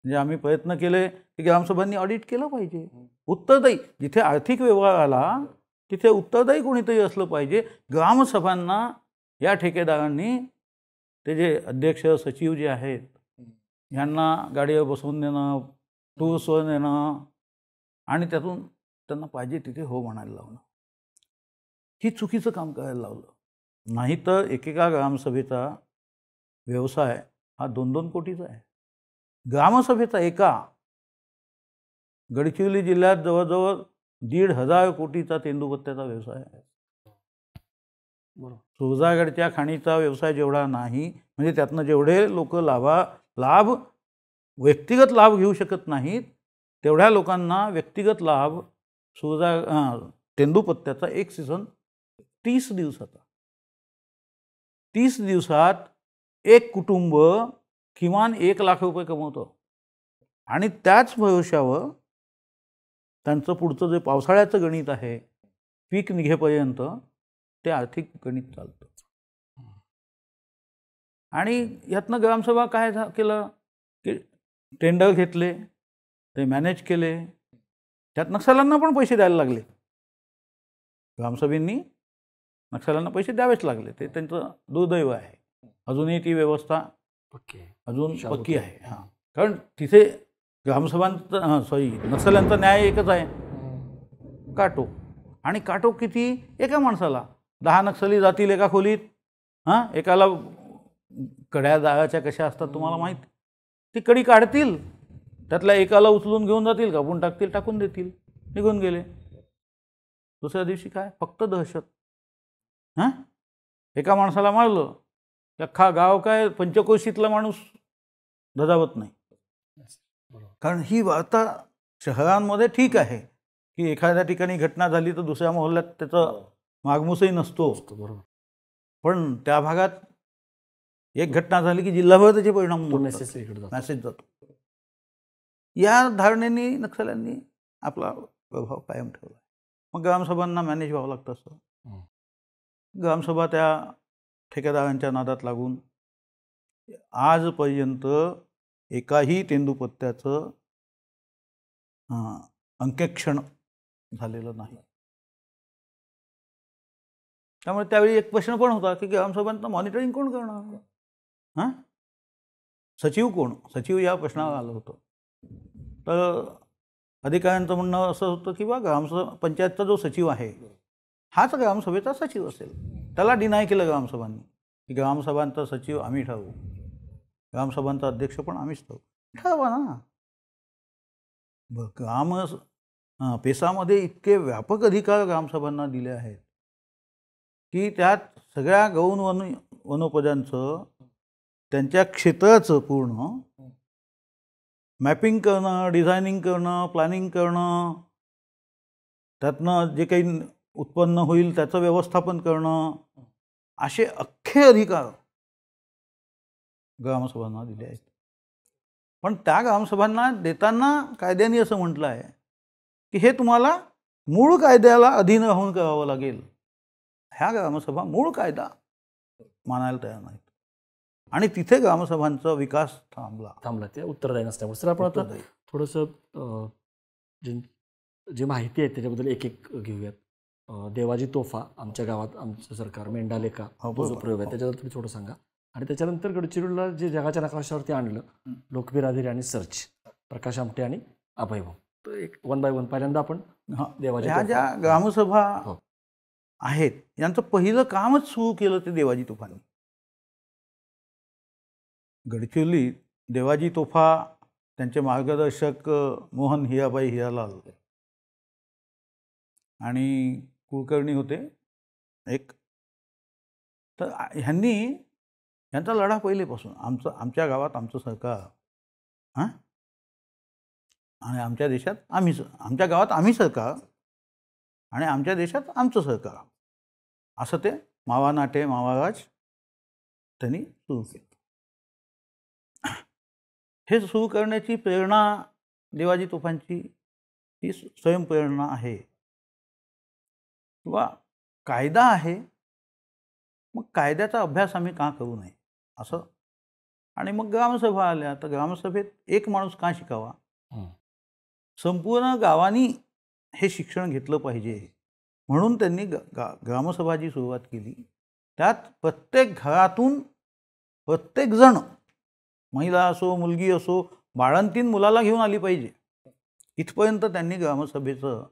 म्हणजे आम्ही प्रयत्न केले की ग्रामसभांनी ऑडिट केलं पाहिजे, उत्तरदायी जिथे आर्थिक व्यवहार आला तिथे उत्तरदायी कोणीतरी असलं पाहिजे. ग्रामसभांना या ठेकेदारांनी ते जे अध्यक्ष सचिव जे आहेत यांना गाडीवर बसवून देणं, टूर्सवर नेणं आणि त्यातून त्यांना पाहिजे तिथे हो म्हणायला लावणं, ही चुकीचं काम करायला लावलं. नाही तर एकेका ग्रामसभेचा व्यवसाय हा 2-2 कोटीचा आहे. ग्रामसभेचा एका गडचिरोली जिल्ह्यात जवळजवळ 1,500 कोटीचा तेंदूपत्त्याचा व्यवसाय आहे. सुरजागडच्या खाणीचा व्यवसाय जेवढा नाही, म्हणजे त्यातनं जेवढे लोक व्यक्तिगत लाभ घेऊ शकत नाहीत तेवढ्या लोकांना व्यक्तिगत लाभ तेंदूपत्त्याचा एक सीझन 30 दिवसाचा. 30 दिवसात एक कुटुंब किमान 1 लाख रुपये कमवतं आणि त्याच भरोश्यावर त्यांचं पुढचं जे पावसाळ्याचं गणित आहे पीक निघेपर्यंत ते आर्थिक गणित चालतं. आणि यातनं ग्रामसभा काय केलं की टेंडर घेतले, ते मॅनेज केले, त्यात नक्षल्यांना पण पैसे द्यायला लागले. ग्रामसभेंनी नक्षल्यांना पैसे द्यावेच लागले, ते त्यांचं दुर्दैव आहे. अजूनही ती व्यवस्था पक्की आहे. हां, कारण तिथे नक्षल्यांचा न्याय एकच आहे, काटो. आणि काटो किती? एका माणसाला 10 नक्षली जातील एका खोलीत, एकाला कड्या दागाच्या कशा असतात तुम्हाला माहीत, ती कडी काढतील, त्यातल्या एकाला उचलून घेऊन जातील, कापून टाकतील, टाकून देतील, निघून गेले. दुसऱ्या दिवशी काय? फक्त दहशत. एका माणसाला मारलं अख्खा गाव काय पंचकोशीतला माणूस धजावत नाही. कारण ही वार्ता शहरांमध्ये ठीक आहे की एखाद्या ठिकाणी घटना झाली तर दुसऱ्या मोहल्ल्यात त्याचं मागमूसही नसतो, पण त्या भागात एक घटना झाली की जिल्हाभर त्याचे परिणाम मेसेज जातो. या धारणेने नक्षल्यांनी आपला प्रभाव कायम ठेवला. मग ग्रामसभांना मॅनेज व्हावं लागतं. असं ग्रामसभा त्या ठेकेदारांच्या नादात लागून आजपर्यंत एकाही तेंदूपत्त्याचं अंकेक्षण झालेलं नाही. त्यामुळे त्यावेळी एक प्रश्न पण होता की ग्रामसभांचं मॉनिटरिंग कोण करणार, सचिव कोण? सचिव या प्रश्नावर आलं होतं. तर अधिकाऱ्यांचं म्हणणं असं होतं की पंचायतचा जो सचिव आहे हाच ग्रामसभेचा सचिव असेल. त्याला डिनाय केलं ग्रामसभांनी की ग्रामसभांचा सचिव आम्ही ठरवू, ग्रामसभांचा अध्यक्ष पण आम्हीच ठरवा ना. पेसामध्ये इतके व्यापक अधिकार ग्रामसभांना दिले आहेत की त्यात सगळ्या गौण वनोपजांचं त्यांच्या क्षेत्राचं पूर्ण मॅपिंग करणं, डिझायनिंग करणं, प्लॅनिंग करणं, त्यातनं जे काही उत्पन्न होईल त्याचं व्यवस्थापन करणं, असे अख्खे अधिकार ग्रामसभांना दिले आहेत. पण त्या ग्रामसभांना देताना कायद्याने असं म्हटलं आहे की हे तुम्हाला मूळ कायद्याला अधीन राहून करावं लागेल. ह्या ग्रामसभा मूळ कायदा मानायला तयार नाहीत आणि तिथे ग्रामसभांचा विकास थांबला. ते उत्तरदायी नसल्यामुळे. सर, आपण आता थोडंसं जी माहिती आहे त्याच्याबद्दल एक एक घेऊयात. देवाजी तोफा आमच्या गावात आमचं सरकार मेंढालेखा हो, तो जो बरोबर. प्रयोग आहे त्याच्याबद्दल तुम्ही थोडं सांगा. आणि त्याच्यानंतर गडचिरोलीला जे जगाच्या नकाशावरती आणलं लोकबिरादरी आणि सर्च प्रकाश आमटे आणि अभय भाऊ. तर एक 1 बाय 1 पहिल्यांदा आपण हा, देवाजी ह्या तोफा. ज्या ग्रामसभा हो. आहेत यांचं पहिलं कामच सुरू केलं ते देवाजी तोफांनी. गडचिरोलीत देवाजी तोफा, त्यांचे मार्गदर्शक मोहन हिराबाई हिरालाल आणि कुलकर्णी होते एक. तर ह्यांनी यांचा लढा पहिलेपासून आमच्या गावात आमचं सरकार, हां, आणि आमच्या देशात आमच्या गावात आम्ही सरकार आणि आमच्या देशात आमचं सरकार, असं ते मावा नाटे मावाराज त्यांनी सुरू केलं. हे सुरू करण्याची प्रेरणा देवाजी तोफांची ही स्वयंप्रेरणा आहे किंवा कायदा आहे, मग कायद्याचा अभ्यास आम्ही का करू नये असं. आणि मग ग्रामसभा आल्या, तर ग्रामसभेत एक माणूस का शिकावा, संपूर्ण गावांनी हे शिक्षण घेतलं पाहिजे म्हणून त्यांनी ग्रामसभाची सुरुवात केली. त्यात प्रत्येक घरातून प्रत्येकजण, महिला असो मुलगी असो, बाळंतीण मुलाला घेऊन आली पाहिजे इथपर्यंत त्यांनी ग्रामसभेचं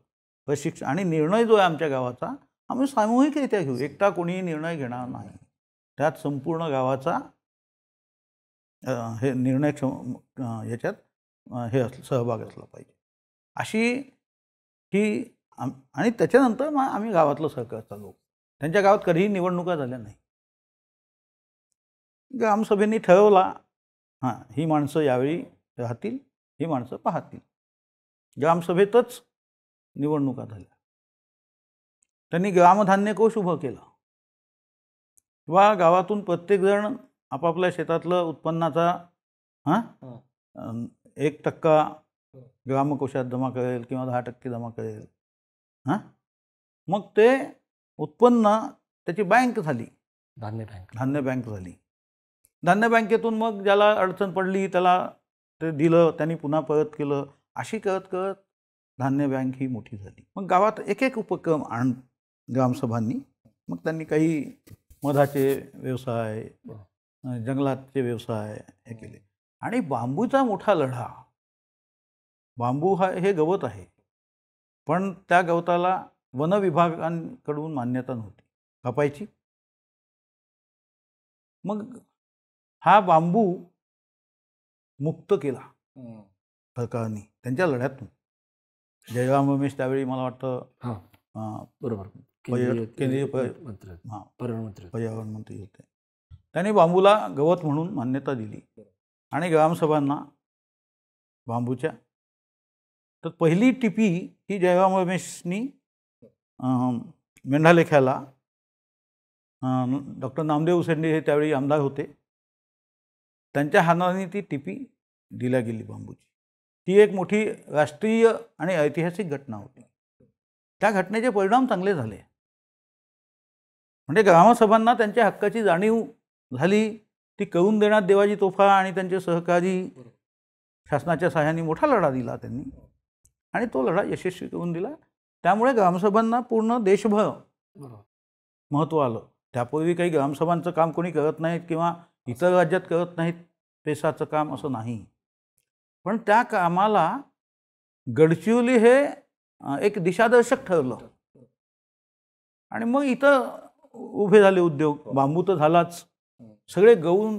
प्रशिक्षण. आणि निर्णय जो आहे आमच्या गावाचा आम्ही सामूहिकरित्या घेऊ, एकटा कोणीही निर्णय घेणार नाही. त्यात संपूर्ण गावाचा हे निर्णय याच्यात सहभाग असला पाहिजे अशी ही. आणि त्याच्यानंतर मग आम्ही गावातलं सरकार चालवू. त्यांच्या गावात कधीही निवडणुका झाल्या नाही. ग्रामसभेने ठरवला, हां, ही माणसं यावेळी राहतील, ही माणसं पाहतील. ग्रामसभेतच निवडणुका झाल्या. त्यांनी ग्रामधान्य कोष उभं केलं किंवा गावातून प्रत्येकजण आपापल्या शेतातलं उत्पन्नाचा 1% ग्रामकोशात जमा करेल किंवा 10% जमा करेल. मग ते उत्पन्न त्याची बँक झाली, धान्य बँक झाली. धान्य बँकेतून मग ज्याला अडचण पडली त्याला ते दिलं, त्यांनी पुन्हा परत केलं. अशी करत करत धान्य बँक ही मोठी झाली. मग गावात एक एक उपक्रम ग्रामसभांनी, मग त्यांनी काही मधाचे व्यवसाय, जंगलाचे व्यवसाय हे केले. आणि बांबूचा मोठा लढा. बांबू हे गवत आहे, पण त्या गवताला वन विभागांकडून मान्यता नव्हती कापायची. मग हा बांबू मुक्त केला सरकारने त्यांच्या लढ्यातून. जयराम रमेश त्यावेळी मला वाटतं बरोबर केंद्रीय पर्यावरण मंत्री होते. त्यांनी बांबूला गवत म्हणून मान्यता दिली आणि ग्रामसभांना बांबूच्या. तर पहिली टिपी ही जयराम रमेशनी मेंढालेख्याला, डॉक्टर नामदेव उसेंडी हे त्यावेळी आमदार होते, त्यांच्या हाताने ती टिपी दिल्या गेली बांबूची. ती एक मोठी राष्ट्रीय आणि ऐतिहासिक घटना होती. त्या घटनेचे परिणाम चांगले झाले. म्हणजे ग्रामसभांना त्यांच्या हक्काची जाणीव झाली. ती करून देण्यात देवाजी तोफा आणि त्यांचे सहकारी शासनाच्या सहाय्याने मोठा लढा दिला त्यांनी, आणि तो लढा यशस्वी करून दिला. त्यामुळे ग्रामसभांना पूर्ण देशभर महत्त्व आलं. त्यापूर्वी काही ग्रामसभांचं काम कोणी करत नाहीत किंवा इतर राज्यात करत नाहीत पेसाचं काम, असं नाही. पण त्या कामाला गडचिरोली हे एक दिशादर्शक ठरलं. आणि मग इथं उभे झाले उद्योग. बांबू तर झालाच, सगळे गौण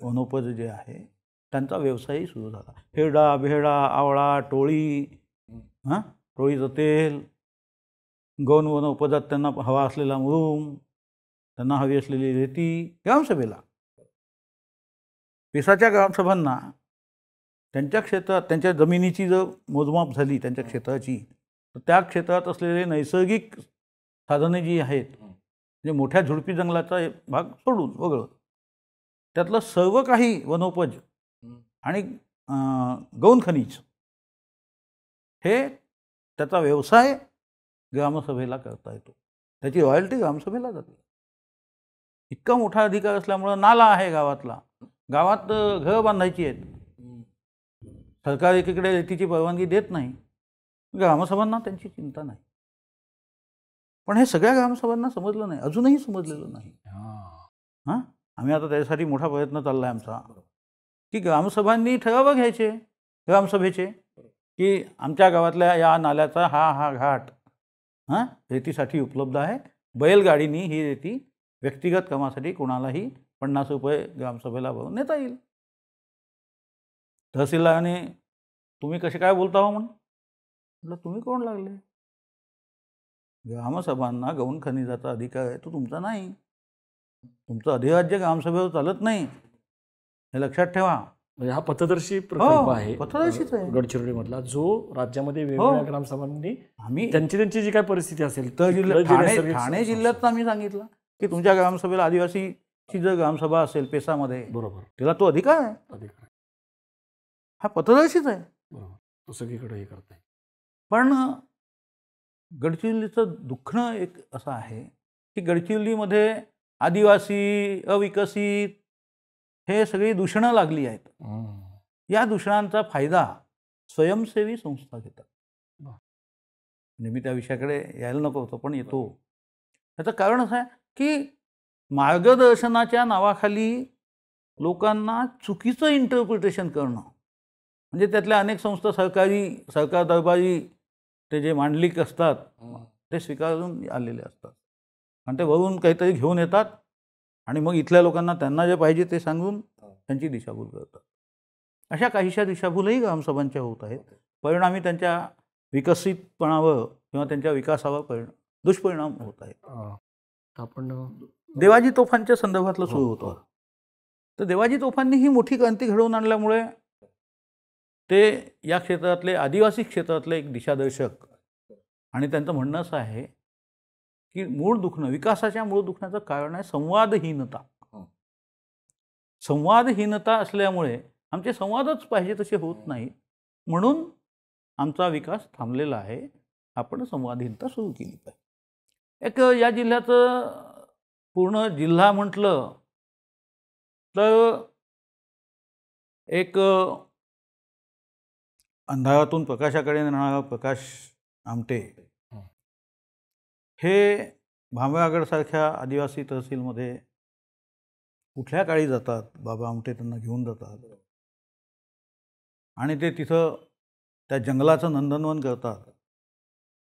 वनोपज जे आहे त्यांचा व्यवसायही सुरू झाला. हेरडा, बेहडा, आवळा, टोळी, टोळीचं तेल, गौण वनोपजात त्यांना हवा असलेला मुरूम, त्यांना हवी असलेली रेती. ग्रामसभेला पेसाच्या ग्रामसभांना त्यांच्या क्षेत्रात, त्यांच्या जमिनीची जर मोजमाप झाली त्यांच्या क्षेत्राची, तर त्या क्षेत्रात असलेले नैसर्गिक साधने जी आहेत, म्हणजे मोठ्या झुडपी जंगलाचा भाग सोडून वगळं, त्यातलं सर्व काही वनोपज आणि गौण खनिज हे त्याचा व्यवसाय ग्रामसभेला करता येतो. त्याची रॉयल्टी ग्रामसभेला जाते. इतका मोठा अधिकार असल्यामुळं नाला आहे गावातला, गावात घरं बांधायची आहेत, सरकार एकीकडे रेतीची परवानगी देत नाही, ग्रामसभांना त्यांची चिंता नाही. पण हे सगळ्या ग्रामसभांना समजलं नाही, अजूनही समजलेलं नाही. हां, आम्ही आता त्याच्यासाठी मोठा प्रयत्न चालला आहे आमचा, की ग्रामसभांनी ठराव घ्यायचे ग्रामसभेचे, की आमच्या गावातल्या या नाल्याचा हा घाट रेतीसाठी उपलब्ध आहे, बैलगाडीनी ही रेती व्यक्तिगत कामासाठी कोणालाही 50 रुपये ग्रामसभेला भरून नेता येईल. तहसीलदाराने तुम्ही कसे काय बोलता हो म्हटलं तुम्ही कोण लागले? ग्रामसभांना गौण खनिजाचा अधिकार आहे, तो तुमचा नाही. तुमचं अधिराज्य ग्रामसभेवर चालत नाही, हे लक्षात ठेवा. म्हणजे हा पथदर्शी प्रकल्प आहे, पथदर्शीच आहे गडचिरोलीमधला, जो राज्यामध्ये वेगवेगळ्या ग्रामसभांनी आम्ही त्यांची जी काय परिस्थिती असेल तर ठाणे जिल्ह्यात आम्ही सांगितलं की तुमच्या ग्रामसभेला आदिवासीची जर ग्रामसभा असेल पेसामध्ये, बरोबर, त्याला तो अधिकार आहे. हा पथदर्शीच आहे. तो सगळीकडे हे करत आहे. पण गडचिरोलीचं दुखणं एक असं आहे की गडचिरोलीमध्ये आदिवासी, अविकसित हे सगळी दूषणं लागली आहेत. या दूषणांचा फायदा स्वयंसेवी संस्था घेतात. म्हणजे मी त्या विषयाकडे यायला नको होतं, पण येतो. त्याचं कारण असं आहे की मार्गदर्शनाच्या नावाखाली लोकांना चुकीचं इंटरप्रिटेशन करणं, म्हणजे त्यातल्या अनेक संस्था सरकार दरबारी ते जे मांडलिक असतात ते स्वीकारून आलेले असतात, आणि ते वरून काहीतरी घेऊन येतात आणि मग इथल्या लोकांना त्यांना जे पाहिजे ते सांगून त्यांची दिशाभूल करतात. अशा काहीशा दिशाभूलही ग्रामसभांच्या होत आहेत. परिणामी त्यांच्या विकसितपणावर किंवा त्यांच्या विकासावर दुष्परिणाम होत आहेत. आपण देवाजी तोफांच्या संदर्भातलं सुरू होतं. तर देवाजी तोफांनी ही मोठी क्रांती घडवून आणल्यामुळे ते या क्षेत्रातले आदिवासी क्षेत्रातले एक दिशादर्शक, आणि त्यांचं म्हणणं असं आहे की विकासाच्या मूळ दुखण्याचं कारण आहे संवादहीनता. संवादहीनता असल्यामुळे आमचे संवादच पाहिजे तसे होत नाहीत, म्हणून आमचा विकास थांबलेला आहे. आपण संवादहीनता सुरू केली पाहिजे. एक या जिल्ह्याचं पूर्ण जिल्हा म्हटलं तर एक अंधारातून प्रकाशाकडे नेणारा प्रकाश आमटे हे भामरागडसारख्या आदिवासी तहसीलमध्ये कुठल्या काळी जातात, बाबा आमटे त्यांना घेऊन जातात आणि ते तिथं त्या जंगलाचं नंदनवन करतात.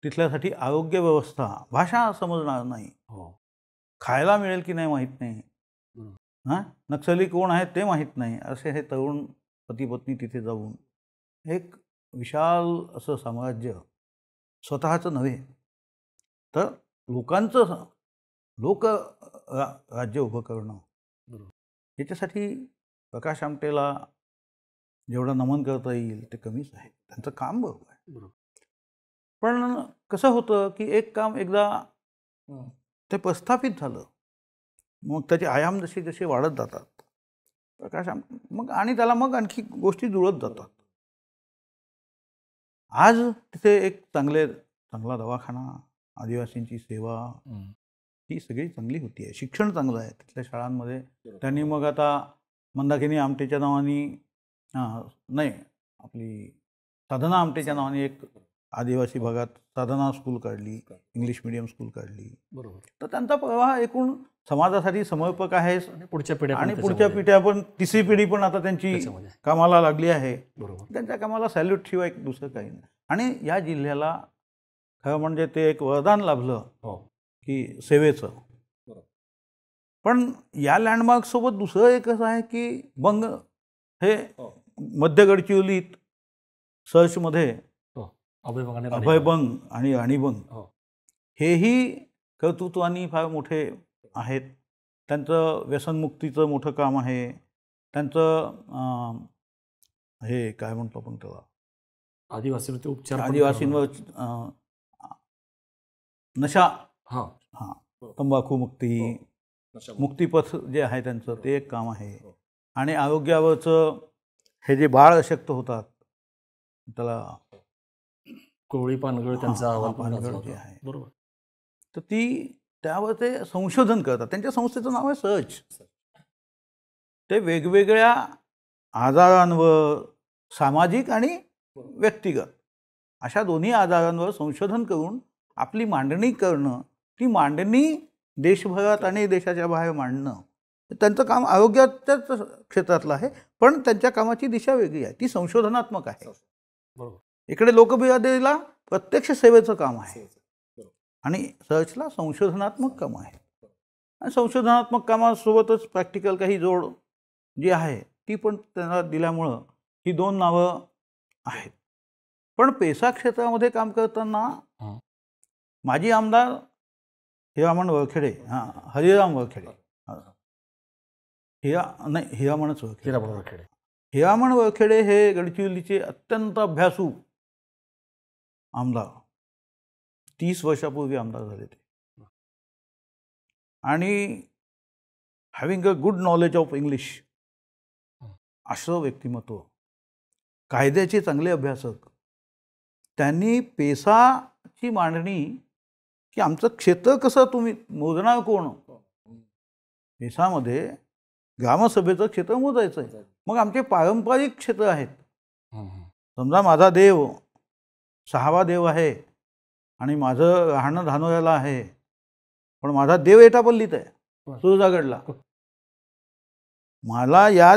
तिथल्यासाठी आरोग्य व्यवस्था, भाषा समजणार नाही, खायला मिळेल की नाही माहीत नाही, नक्षली कोण आहेत ते माहीत नाही, असे हे तरुण पती पत्नी तिथे जाऊन एक विशाल असं साम्राज्य, स्वतःचं नव्हे तर लोकांचं राज्य उभं करणं, याच्यासाठी प्रकाश आमटेला जेवढं नमन करता येईल ते कमीच आहे. त्यांचं काम बरोबर आहे. पण कसं होतं की एक काम एकदा ते प्रस्थापित झालं, मग त्याचे आयाम जसे जसे वाढत जातात प्रकाश मग, आणि त्याला मग आणखी गोष्टी जुळत जातात. आज तिथे एक चांगला दवाखाना, आदिवासींची सेवा ही सगळी चांगली होती आहे. शिक्षण चांगलं आहे तिथल्या शाळांमध्ये. त्यांनी मग आता मंदाकिनी आमटेच्या नावाने नाही, आपली साधना आमटेच्या नावाने एक आदिवासी भागात साधना स्कूल काढली, इंग्लिश मीडियम स्कूल काढली. बरोबर. तर त्यांचा प्रवाह एकूण समाजासाठी समर्पक आहे. आणि पुढच्या पिढ्या पण तिसरी पिढी पण आता त्यांची कामाला लागली आहे. बरोबर. त्यांच्या कामाला सॅल्यूट शिवाय दुसरं काही नाही. आणि या जिल्ह्याला खरं म्हणजे ते एक वरदान लाभलं की सेवेचं. पण या लँडमार्कसोबत दुसरं एक असं आहे की बंग हे मध्य गडचिरोलीत सर्चमध्ये अभयबंग आणि राणीबंग हेही कर्तृत्वानी फार मोठे आहेत. त्यांचं व्यसनमुक्तीचं मोठं काम आहे. त्यांचं हे काय म्हणतो आपण त्याला, आदिवासींवर नशा, तंबाखू मुक्ती, मुक्तीपथ जे आहे त्यांचं ते एक काम आहे. आणि आरोग्यावरचं हे जे बाळ अशक्त होतात त्याला कोवळी पानगळ त्यांचा पानगळ जे आहे, बरोबर, तर त्यावर ते संशोधन करतात. त्यांच्या संस्थेचं नाव आहे सर्च. ते वेगवेगळ्या आजारांवर, सामाजिक आणि व्यक्तिगत अशा दोन्ही आधारांवर संशोधन करून आपली मांडणी करणं, ती मांडणी देशभरात आणि देशाच्या बाहेर मांडणं, त्यांचं काम आरोग्याच्याच क्षेत्रातलं आहे, पण त्यांच्या कामाची दिशा वेगळी आहे, ती संशोधनात्मक आहे. इकडे लोकबिरादरीला प्रत्यक्ष सेवेचं काम आहे आणि सर्चला संशोधनात्मक काम आहे. आणि संशोधनात्मक कामासोबतच प्रॅक्टिकल काही जोड जी आहे ती पण त्यांना दिल्यामुळं ही 2 नावं आहेत. पण पेसा क्षेत्रामध्ये काम करताना माजी आमदार हिरामण वरखेडे, हरिराम वरखेडे, हिरामणच वरखेडे, हिरामण वरखेडे हे गडचिरोलीचे अत्यंत अभ्यासू आमदार, 30 वर्षापूर्वी आमदार झाले ते. आणि having a good knowledge of English असं व्यक्तिमत्व, कायद्याचे चांगले अभ्यासक, त्यांनी पेसाची मांडणी की आमचं क्षेत्र कसं तुम्ही मोजणार कोण, पेसामध्ये ग्रामसभेचं क्षेत्र मोजायचं आहे. मग आमचे पारंपरिक क्षेत्र आहेत. समजा माझा देव 6वा देव आहे आणि माझं राहणं धानोऱ्याला आहे, पण माझा देव एटापल्लीत आहे, सुरजागडला. मला या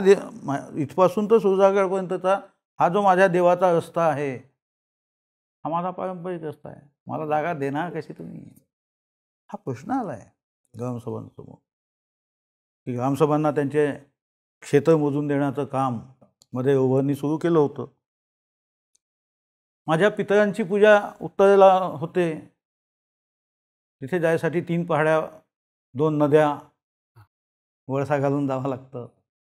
इथपासून तर सुरजागडपर्यंतचा हा जो माझ्या देवाचा रस्ता आहे, हा माझा पारंपरिक रस्ता आहे, मला जागा देणार कशी तुम्ही, हा प्रश्न आला आहे ग्रामसभांसमोर. की ग्रामसभांना त्यांचे क्षेत्र मोजून देण्याचं काम मध्ये ओव्हरनी सुरू केलं होतं. माझ्या पितरांची पूजा उत्तरेला होते, तिथे जायसाठी 3 पहाड्या, 2 नद्या, वळसा घालून जावं लागतं.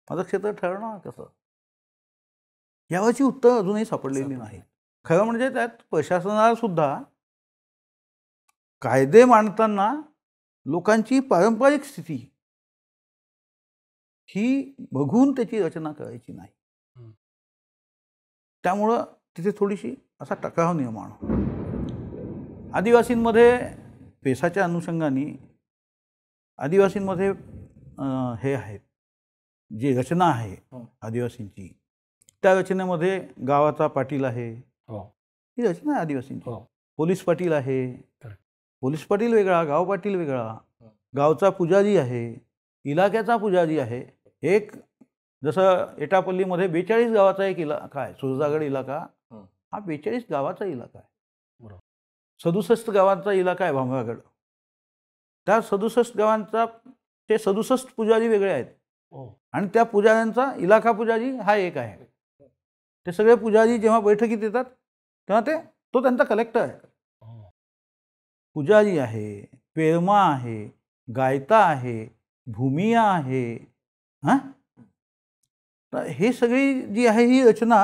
माझं क्षेत्र ठरवणार कसं, यावरची उत्तर अजूनही सापडलेली नाही. खरं म्हणजे त्यात प्रशासनाला सुद्धा कायदे मांडताना लोकांची पारंपरिक स्थिती ही बघून त्याची रचना करायची नाही. त्यामुळं तिथे थोडीशी असा टकराव निर्माण होतो. आदिवासींमध्ये पेसाच्या अनुषंगाने आदिवासींमध्ये हे आहेत, जी रचना आहे आदिवासींची, त्या रचनेमध्ये गावाचा पाटील आहे, ही रचना आहे आदिवासींची. पोलीस पाटील आहे, पोलीस पाटील वेगळा, गाव पाटील वेगळा, गावचा पुजारी आहे, इलाक्याचा पुजारी आहे. एक जसं एटापल्लीमध्ये 42 गावाचा एक इलाका आहे, सुरजागड इलाका, हा 42 गावाचा इलाका आहे. 67 गावांचा इलाका आहे भामरागड. त्या 67 गावांचा ते 67 पुजारी वेगळे आहेत आणि त्या पुजाऱ्यांचा इलाका पुजारी हा एक आहे. ते सगळे पुजारी जेव्हा बैठकीत येतात तेव्हा तो त्यांचा कलेक्टर आहे. पुजारी आहे, पेरमा आहे, गायता आहे, भूमिया आहे. तर हे सगळी जी आहे ही रचना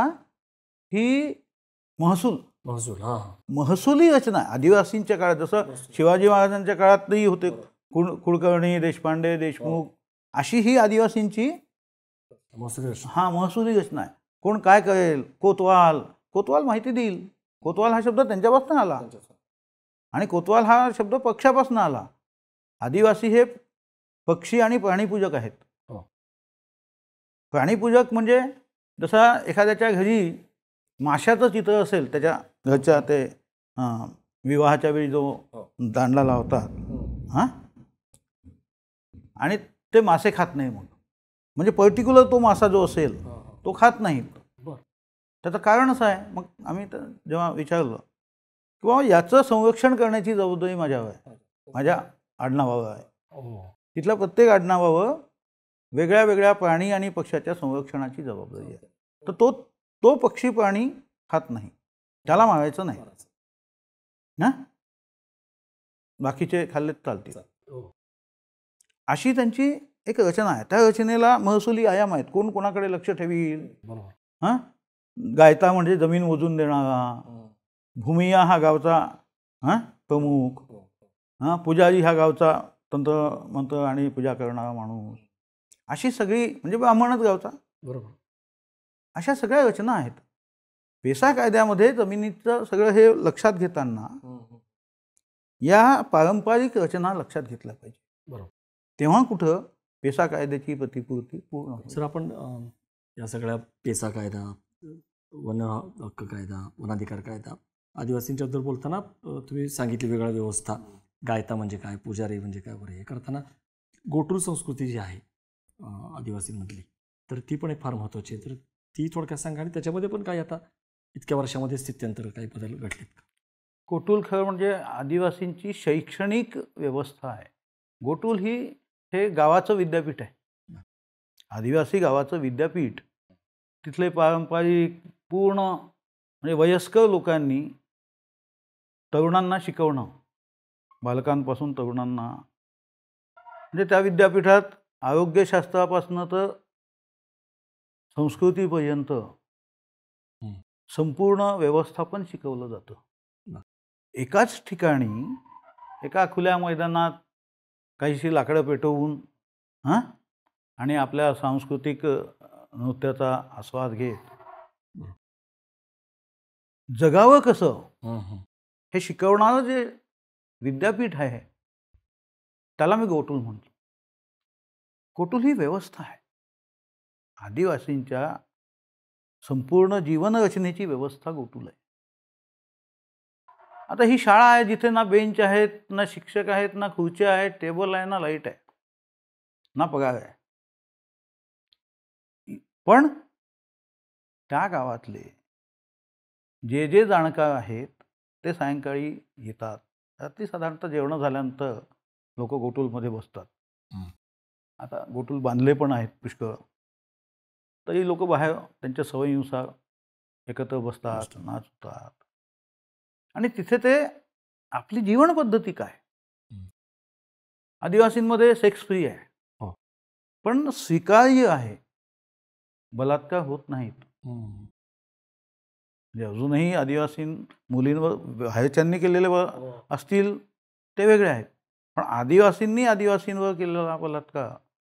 ही महसुली रचना आहे. आदिवासींच्या काळात जसं शिवाजी महाराजांच्या काळातही होते, कुलकर्णी, देशपांडे, देशमुख, अशी ही आदिवासींची महसुली रचना आहे. कोण काय करेल, कोतवाल माहिती देईल. कोतवाल हा शब्द त्यांच्यापासून आला आणि कोतवाल हा शब्द पक्षापासून आला. आदिवासी हे पक्षी आणि प्राणीपूजक आहेत. प्राणीपूजक म्हणजे जसा एखाद्याच्या घरी माशाचं चित्र असेल, त्याच्या घरच्या ते विवाहाच्या वेळी जो दांडला लावतात, आणि ते मासे खात नाही, मग म्हणजे पर्टिक्युलर तो मासा जो असेल तो खात नाही. त्याचं कारण असं आहे. मग आम्ही जेव्हा विचारलं किंवा याचं संरक्षण करण्याची जबाबदारी माझ्यावर आहे, माझ्या आडनावावर आहे. तिथल्या प्रत्येक आडनावावर वेगळ्या वेगळ्या प्राणी आणि पक्ष्याच्या संरक्षणाची जबाबदारी आहे. तर तो पक्षी प्राणी खात नाही, त्याला मारायचं नाही ना, बाकीचे खाल्लेत चालतील, अशी त्यांची एक रचना आहे. त्या रचनेला महसुली आयाम आहेत. कोण कोणाकडे लक्ष ठेवील. गायता म्हणजे जमीन मोजून देणारा, भूमिया हा गावचा प्रमुख, पुजारी हा गावचा तंत्र मंत्र आणि पूजा करणारा माणूस, अशी सगळी म्हणजे ब्राह्मणच गावचा, बरोबर, अशा सगळ्या रचना आहेत. पेसा कायद्यामध्ये जमिनीचं सगळं हे लक्षात घेताना या पारंपरिक रचना लक्षात घेतल्या पाहिजे, बरोबर. तेव्हा कुठं पेसा कायद्याची प्रतिपूर्ती पूर्ण होईल. सर, आपण या सगळ्या पेसा कायदा, वन हक्क कायदा, वनाधिकार कायदा, आदिवासींच्याबद्दल बोलताना तुम्ही सांगितली वेगळा व्यवस्था, गायता म्हणजे काय, पुजारी म्हणजे काय वगैरे, हे करताना गोटूर संस्कृती जी आहे आदिवासींमधली, तर ती पण एक फार महत्त्वाची आहे. तर ती थोडक्यात सांगा आणि त्याच्यामध्ये पण काही आता इतक्या वर्षामध्ये स्थित्यंतर काही बदल घडलेत का? गोटूल खरं म्हणजे आदिवासींची शैक्षणिक व्यवस्था आहे. गोटूल हे गावाचं विद्यापीठ आहे. आदिवासी गावाचं विद्यापीठ. तिथले पारंपरिक पूर्ण म्हणजे वयस्कर लोकांनी तरुणांना शिकवणं, बालकांपासून तरुणांना, म्हणजे त्या विद्यापीठात आरोग्यशास्त्रापासून तर संस्कृतीपर्यंत संपूर्ण व्यवस्थापन शिकवलं जातं. एकाच ठिकाणी एका खुल्या मैदानात काहीशी लाकडं पेटवून आणि आपल्या सांस्कृतिक नृत्याचा आस्वाद घेत जगावं कसं हे शिकवणारं जे विद्यापीठ आहे त्याला मी गोटूल म्हणतो. गोटूल ही व्यवस्था आहे. आदिवासींच्या संपूर्ण जीवनरचनेची व्यवस्था गोटूल आहे. आता ही शाळा आहे जिथे ना बेंच आहेत, ना शिक्षक आहेत, ना खुर्च्या आहेत, टेबल आहे, ना लाईट आहे, ना पगार आहे. पण त्या गावातले जे जाणकार आहेत ते सायंकाळी येतात. रात्री साधारणतः जेवण झाल्यानंतर लोक गोटूलमध्ये बसतात. आता गोटूल बांधले पण आहेत पुष्कळ, तरी लोक बाहेर त्यांच्या सवयीनुसार एकत्र बसतात, नाचतात. आणि तिथे ते आपली जीवन पद्धती काय, आदिवासींमध्ये सेक्स फ्री आहे, पण स्वीकार्य आहे, बलात्कार होत नाहीत. म्हणजे अजूनही आदिवासी मुलींवर बाहेरच्यांनी केलेले असतील ते वेगळे आहेत, पण आदिवासींवर केलेला बलात्कार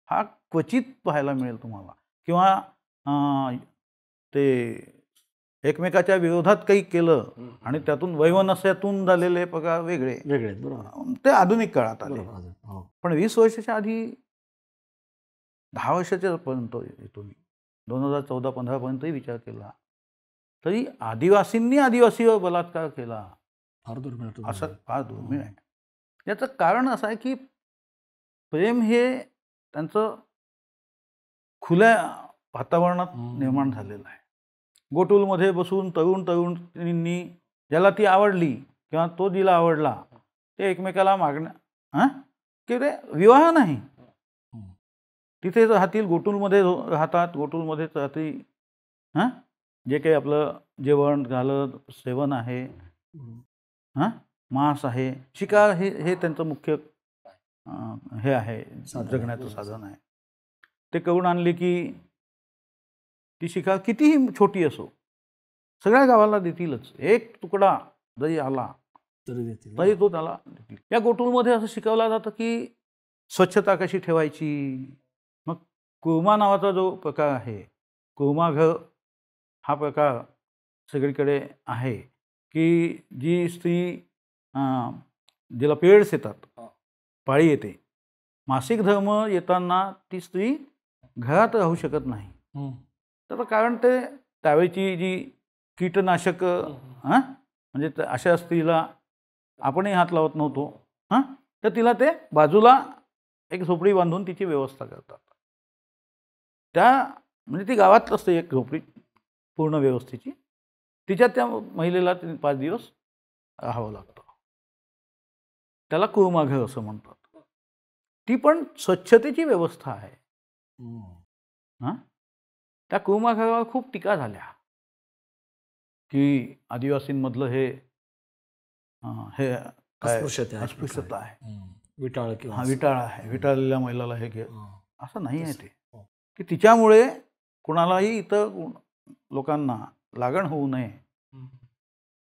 हा क्वचित पाहायला मिळेल तुम्हाला. किंवा ते एकमेकाच्या विरोधात काही केलं आणि त्यातून वैमनस्यातून झालेले पगार वेगळे, ते आधुनिक काळात आले. पण 20 वर्षाच्या आधी 10 वर्षाच्या पर्यंत येतो मी, 2014-15 पर्यंतही विचार केला तरी आदिवासीवर बलात्कार केला फार दुर्मिळ, असं फार दुर्मिळ आहे. याचं कारण असं आहे की प्रेम हे त्यांचं खुल्या वातावरणात निर्माण झालेलं आहे. गोटूलमध्ये बसून तरुणींनी ज्याला ती आवडली किंवा तो जिला आवडला ते एकमेकाला मागण्या की ते विवाह नाही, तिथे राहतील, गोटूलमध्ये राहतात, गोटूलमध्येच राहतील. जे काही आपलं जेवण झालं, सेवन आहे, मांस आहे, शिकार हे त्यांचं मुख्य हे आहे, जगण्याचं साधन आहे. ते करून आणले की ती शिकार कितीही छोटी असो सगळ्या गावाला देतीलच. एक तुकडा जरी आला तरी तो त्याला देतील. या गोटूलमध्ये असं शिकवलं जातं की स्वच्छता कशी ठेवायची. मग कुर्मा नावाचा जो प्रकार आहे, कुर्मा घर हा प्रकार सगळीकडे आहे की जी स्त्री जिला पिरियड्स येतात, पाळी येते, मासिक धर्म येताना ती स्त्री घरात राहू शकत नाही. तर कारण ते त्यावेळची जी कीटनाशक म्हणजे अशा स्त्रीला आपणही हात लावत नव्हतो, तर तिला ते बाजूला एक झोपडी बांधून तिची व्यवस्था करतात. त्या म्हणजे ती गावात असते एक झोपडी पूर्ण व्यवस्थेची, तिच्यात त्या महिलेला 5 दिवस राहावं लागतं. त्याला कुर्माघर असं म्हणतात. ती पण स्वच्छतेची व्यवस्था आहे. त्या कुर्माघरावर खूप टीका झाल्या की आदिवासींमधलं हे अस्पृश्यता आहे, विटाळ आहे, विटाळलेल्या महिलाला हे घे, असं नाही आहे. ते की तिच्यामुळे कुणालाही इतर लोकांना लागण होऊ नये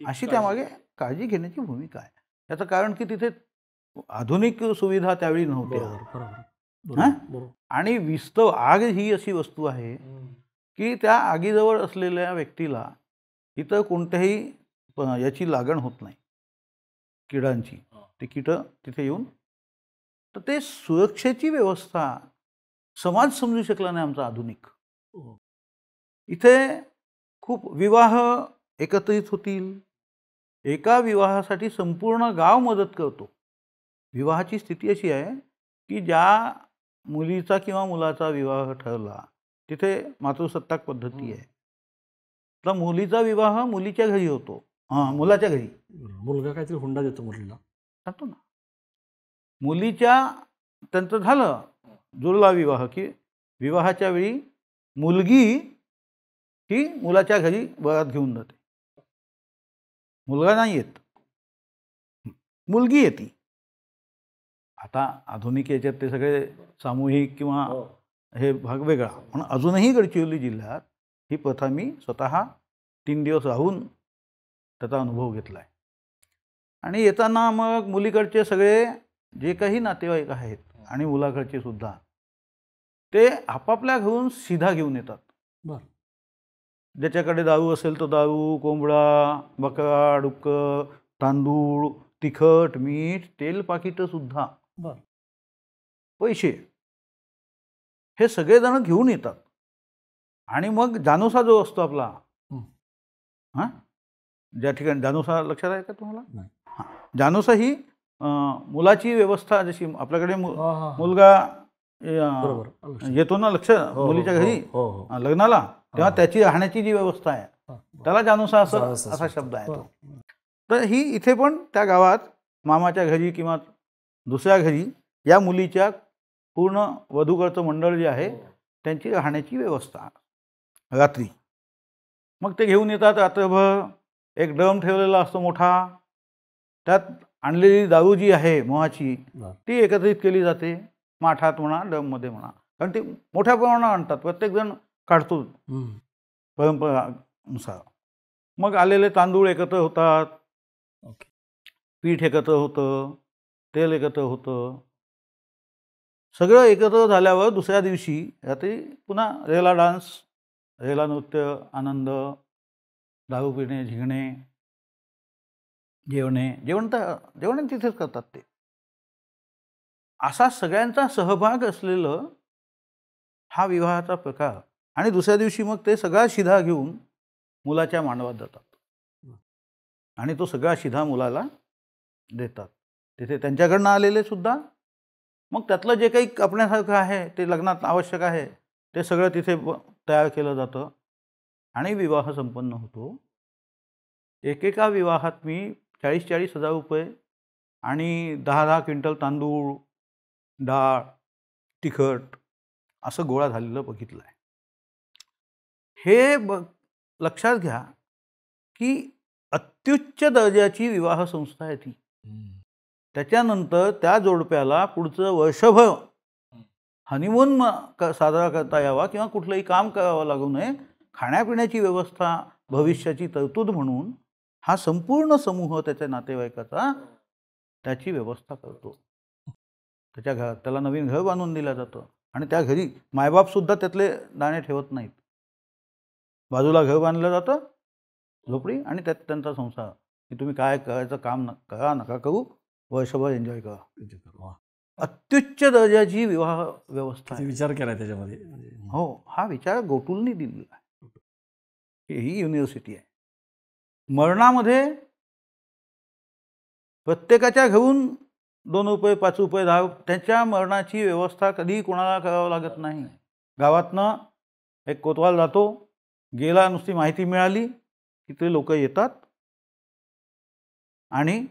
अशी त्यामागे काळजी घेण्याची भूमिका आहे. याचं कारण की तिथे आधुनिक सुविधा त्यावेळी नव्हत्या. आणि विस्तव आग ही अशी वस्तू आहे की त्या आगीजवळ असलेल्या व्यक्तीला इतर कोणत्याही याची लागण होत नाही, किडांची. ते कीट तिथे येऊन, तर ते सुरक्षेची व्यवस्था समाज समजू शकला नाही आमचा आधुनिक. इथे खूप विवाह एकत्रित होतील. एका विवाहासाठी संपूर्ण गाव मदत करतो. विवाहाची स्थिती अशी आहे की ज्या मुलीचा किंवा मुलाचा विवाह ठरला तिथे मातृसत्ताक पद्धती आहे. तर मुलीचा विवाह मुलीच्या घरी होतो, मुलाच्या घरी. मुलगा काहीतरी हुंडा देतो मुलीला, सांगतो ना. मुलीच्या त्यांचं झालं जुळला विवाह की विवाहाच्या वेळी मुलगी ही मुलाच्या घरी वरात घेऊन जाते. मुलगा नाही येत, मुलगी येते. आता आधुनिक याच्यात ते सगळे सामूहिक किंवा हे भाग वेगळा, पण अजूनही गडचिरोली जिल्ह्यात ही प्रथा मी स्वतः 3 दिवस राहून त्याचा अनुभव घेतला आहे. आणि येताना मग मुलीकडचे सगळे जे काही नातेवाईक आहेत आणि मुलाकडचे सुद्धा ते आपापल्या घरून सीधा घेऊन येतात. बरं. ज्याच्याकडे दारू असेल तर दारू, कोंबडा, बकरा, डुक्कर, तांदूळ, तिखट, मीठ, तेल पाकिटं सुद्धा, बरं, पैसे, हे सगळेजण घेऊन येतात. आणि मग जानोसा जो असतो आपला, हां, ज्या ठिकाणी जानोसा लक्षात आहे का तुम्हाला? हां, जानोसा ही मुलाची व्यवस्था, जशी आपल्याकडे मुलगा येतो ना लक्ष मुलीच्या घरी लग्नाला, तेव्हा त्याची राहण्याची जी व्यवस्था आहे त्याला जानोसा असा शब्द आहे. तर ही इथे पण त्या गावात मामाच्या घरी किंवा दुसऱ्या घरी या मुलीच्या पूर्ण वधूकडचं मंडळ जे आहे त्यांची राहण्याची व्यवस्था रात्री. मग ते घेऊन येतात. रात्रभर एक ड्रम ठेवलेला असतो मोठा, त्यात आणलेली दारू जी आहे मोहाची ती एकत्रित केली जाते, माठात म्हणा ड्रममध्ये म्हणा, कारण ते मोठ्या प्रमाणात आणतात, प्रत्येकजण काढतो परंपरानुसार. मग आलेले तांदूळ एकत्र होतात, पीठ एकत्र होतं, तेल एकत्र होतं. सगळं एकत्र झाल्यावर दुसऱ्या दिवशी रात्री पुन्हा रेला डान्स, रेला नृत्य, आनंद, दारू पिणे, झिंगणे, जेवण तिथेच करतात ते. असा सगळ्यांचा सहभाग असलेलं हा विवाहाचा प्रकार. आणि दुसऱ्या दिवशी मग ते सगळा शिधा घेऊन मुलाच्या मांडवात जातात आणि तो सगळा शिधा मुलाला देतात. तिथे त्यांच्याकडनं आलेले सुद्धा मग त्यातलं जे काही कापण्यासारखं आहे ते लग्नात आवश्यक आहे ते सगळं तिथे तयार केलं जातं आणि विवाह संपन्न होतो. एकेका विवाहात मी 40,000 रुपये आणि 10 क्विंटल तांदूळ, डाळ, तिखट असं गोळा झालेलं बघितलं आहे. हे लक्षात घ्या की अत्युच्च दर्जाची विवाह संस्था आहे ती. त्याच्यानंतर त्या जोडप्याला पुढचं वर्षभर हनीमून साजरा करता यावा किंवा कुठलंही काम करावं लागू नये, खाण्यापिण्याची व्यवस्था, भविष्याची तरतूद म्हणून हा संपूर्ण समूह त्याच्या नातेवाईकाचा त्याची व्यवस्था करतो. त्याच्या घरात त्याला नवीन घर बांधून दिलं जातं आणि त्या घरी मायबापसुद्धा त्यातले दाणे ठेवत नाहीत. बाजूला घर बांधलं जातं, झोपडी, आणि त्यात त्यांचा संसार की तुम्ही काय करायचं काम करा, नका करू, वर्षभर एन्जॉय करा. अत्युच्च दर्जाची विवाह व्यवस्था. विचार केला त्याच्यामध्ये. हो, हा विचार गोटुलनी दिलेला आहे. ही युनिव्हर्सिटी आहे. मरणामध्ये प्रत्येकाच्या घरून 2 रुपये, 5 रुपये, 10, त्याच्या मरणाची व्यवस्था कधीही कोणाला करावं लागत नाही. गावातनं एक कोतवाल जातो, गेला, नुसती माहिती मिळाली की ते लोक येतात आणि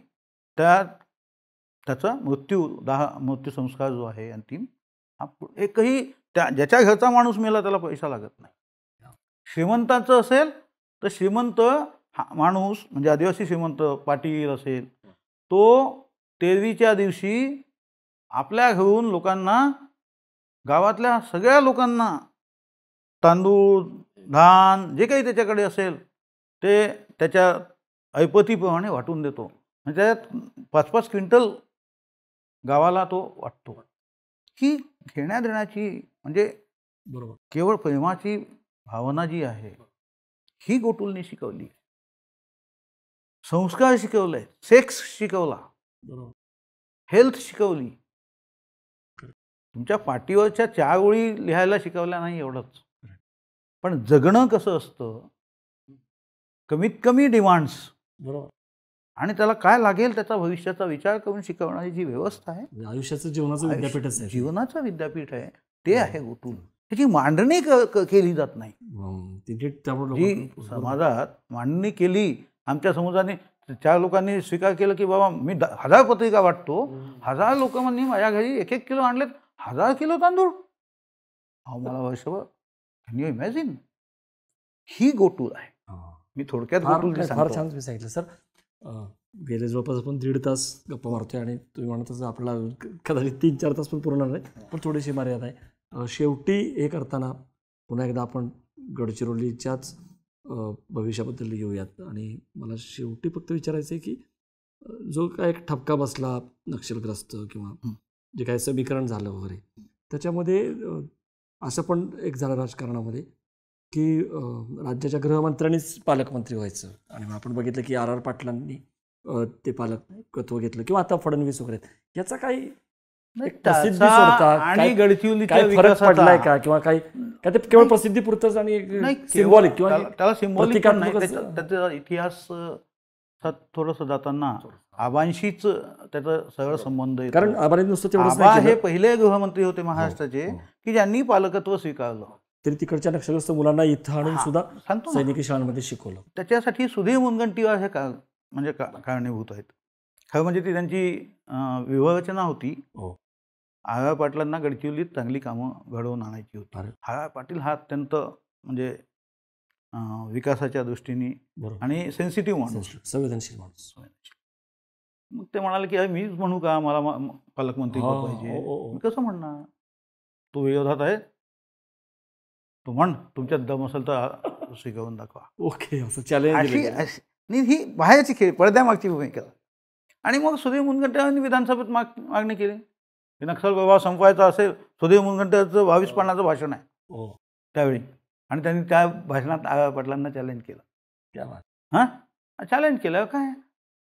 त्याचा मृत्यू संस्कार जो आहे अंतिम, एकही ज्याच्या घरचा माणूस मेला त्याला पैसा लागत नाही. श्रीमंताचं असेल तर श्रीमंत माणूस म्हणजे आदिवासी श्रीमंत पाटील असेल, तो तेरवीच्या दिवशी आपल्या घरून लोकांना, गावातल्या सगळ्या लोकांना तांदूळ, धान, जे काही त्याच्याकडे असेल ते त्याच्या ऐपतीप्रमाणे वाटून देतो. म्हणजे त्यात 5-5 क्विंटल गावाला तो वाटतो. ही घेण्या देण्याची म्हणजे बरोबर केवळ प्रेमाची भावना जी आहे ही गोटुलने शिकवली. संस्कार शिकवले, सेक्स शिकवला, हेल्थ शिकवली. तुमच्या पाठीवरच्या 4 ओळी लिहायला शिकवल्या नाही एवढंच, पण जगणं कसं असतं कमीत कमी डिमांड्स बरोबर. आणि त्याला काय लागेल त्याचा भविष्याचा विचार करून शिकवणारी जी व्यवस्था आहे, म्हणजे आयुष्याचं जीवनाचं विद्यापीठच आहे. जीवनाचं विद्यापीठ आहे, ते आहे गोटूल. त्याची मांडणी केली जात नाही. ती नीट त्यामुळे जी लोकांना- समाजात मांडणी केली, आमच्या समाजाने 4 लोकांनी स्वीकार केलं की बाबा मी 1000 पत्रिका वाटतो, 1000 लोक म्हणली माझ्या घरी 1-1 किलो आणलेत, 1000 किलो तांदूळ. अहो मला वर्षभर, कॅन यू इमॅजिन? ही गोटूल आहे. मी थोडक्यात गोटूल फार छान तुम्ही सांगितलं सर. गेले जवळपास आपण 1.5 तास गप्पा मारतोय आणि तुम्ही म्हणत तसं आपल्याला कदाचित 3-4 तास पण पुरणार नाही, पण थोडीशी मर्यादा आहे. शेवटी हे करताना पुन्हा एकदा आपण गडचिरोलीच्याच भविष्याबद्दल घेऊयात आणि मला शेवटी फक्त विचारायचं आहे की जो काय एक ठपका बसला नक्षलग्रस्त किंवा जे काय समीकरण झालं वगैरे, त्याच्यामध्ये असं पण एक झालं राजकारणामध्ये की राज्याच्या गृहमंत्र्यांनीच पालकमंत्री व्हायचं आणि मग आपण बघितलं की R.R. पाटलांनी ते पालकत्व घेतलं किंवा आता फडणवीस वगैरे. याचा काही प्रसिद्धी सोडता आणि गडचिरोलीच्या काय फरक पडलाय का किंवा काय ते केवळ प्रसिद्धीपुरतंच आणि सिम्बॉलिक किंवा त्याला सिम्बॉलिक पण नाही, त्याचा इतिहास थोडंसं जाताना आबांशीच त्याचा सगळं संबंध आहे. कारण आबांनी नुसतं तेवढंच आबा नाही हे पहिले गृहमंत्री होते महाराष्ट्राचे की ज्यांनी पालकत्व स्वीकारलं. तरी तिकडच्या नक्षलग्रस्त मुलांना इथं आणून सुद्धा सांगतो ना, सैनिकी शाळांमध्ये शिकवलं. त्याच्यासाठी सुधीर मुनगंटीवार हे म्हणजे कारणीभूत आहेत. खरं म्हणजे ती त्यांची व्यूहरचना होती. R.R. पाटलांना गडचिरोलीत चांगली कामं घडवून आणायची होती. R.R. पाटील हा अत्यंत म्हणजे विकासाच्या दृष्टीने आणि सेन्सिटिव्ह माणूस, संवेदनशील माणूस. मग ते म्हणाले की मीच म्हणू का, मला पालकमंत्री पाहिजे. मी कसं म्हणणार, तो विरोधात आहे, तो म्हण, तुमच्यात दम असेल तर स्वीकारून दाखवा. ओके, असं चॅलेंज. ही बाहेरची खेळ, पडद्यामागची भूमिका. आणि मग सुधीर मुनगंटीवारांनी विधानसभेत मागणी केली की नक्षल प्रभाव संपवायचा असेल. सुधीर मुनगंटीवारचं 22 पानाचं भाषण आहे त्यावेळी, आणि त्यांनी त्या भाषणात R.R. पाटलांना चॅलेंज केलं. चॅलेंज केलं काय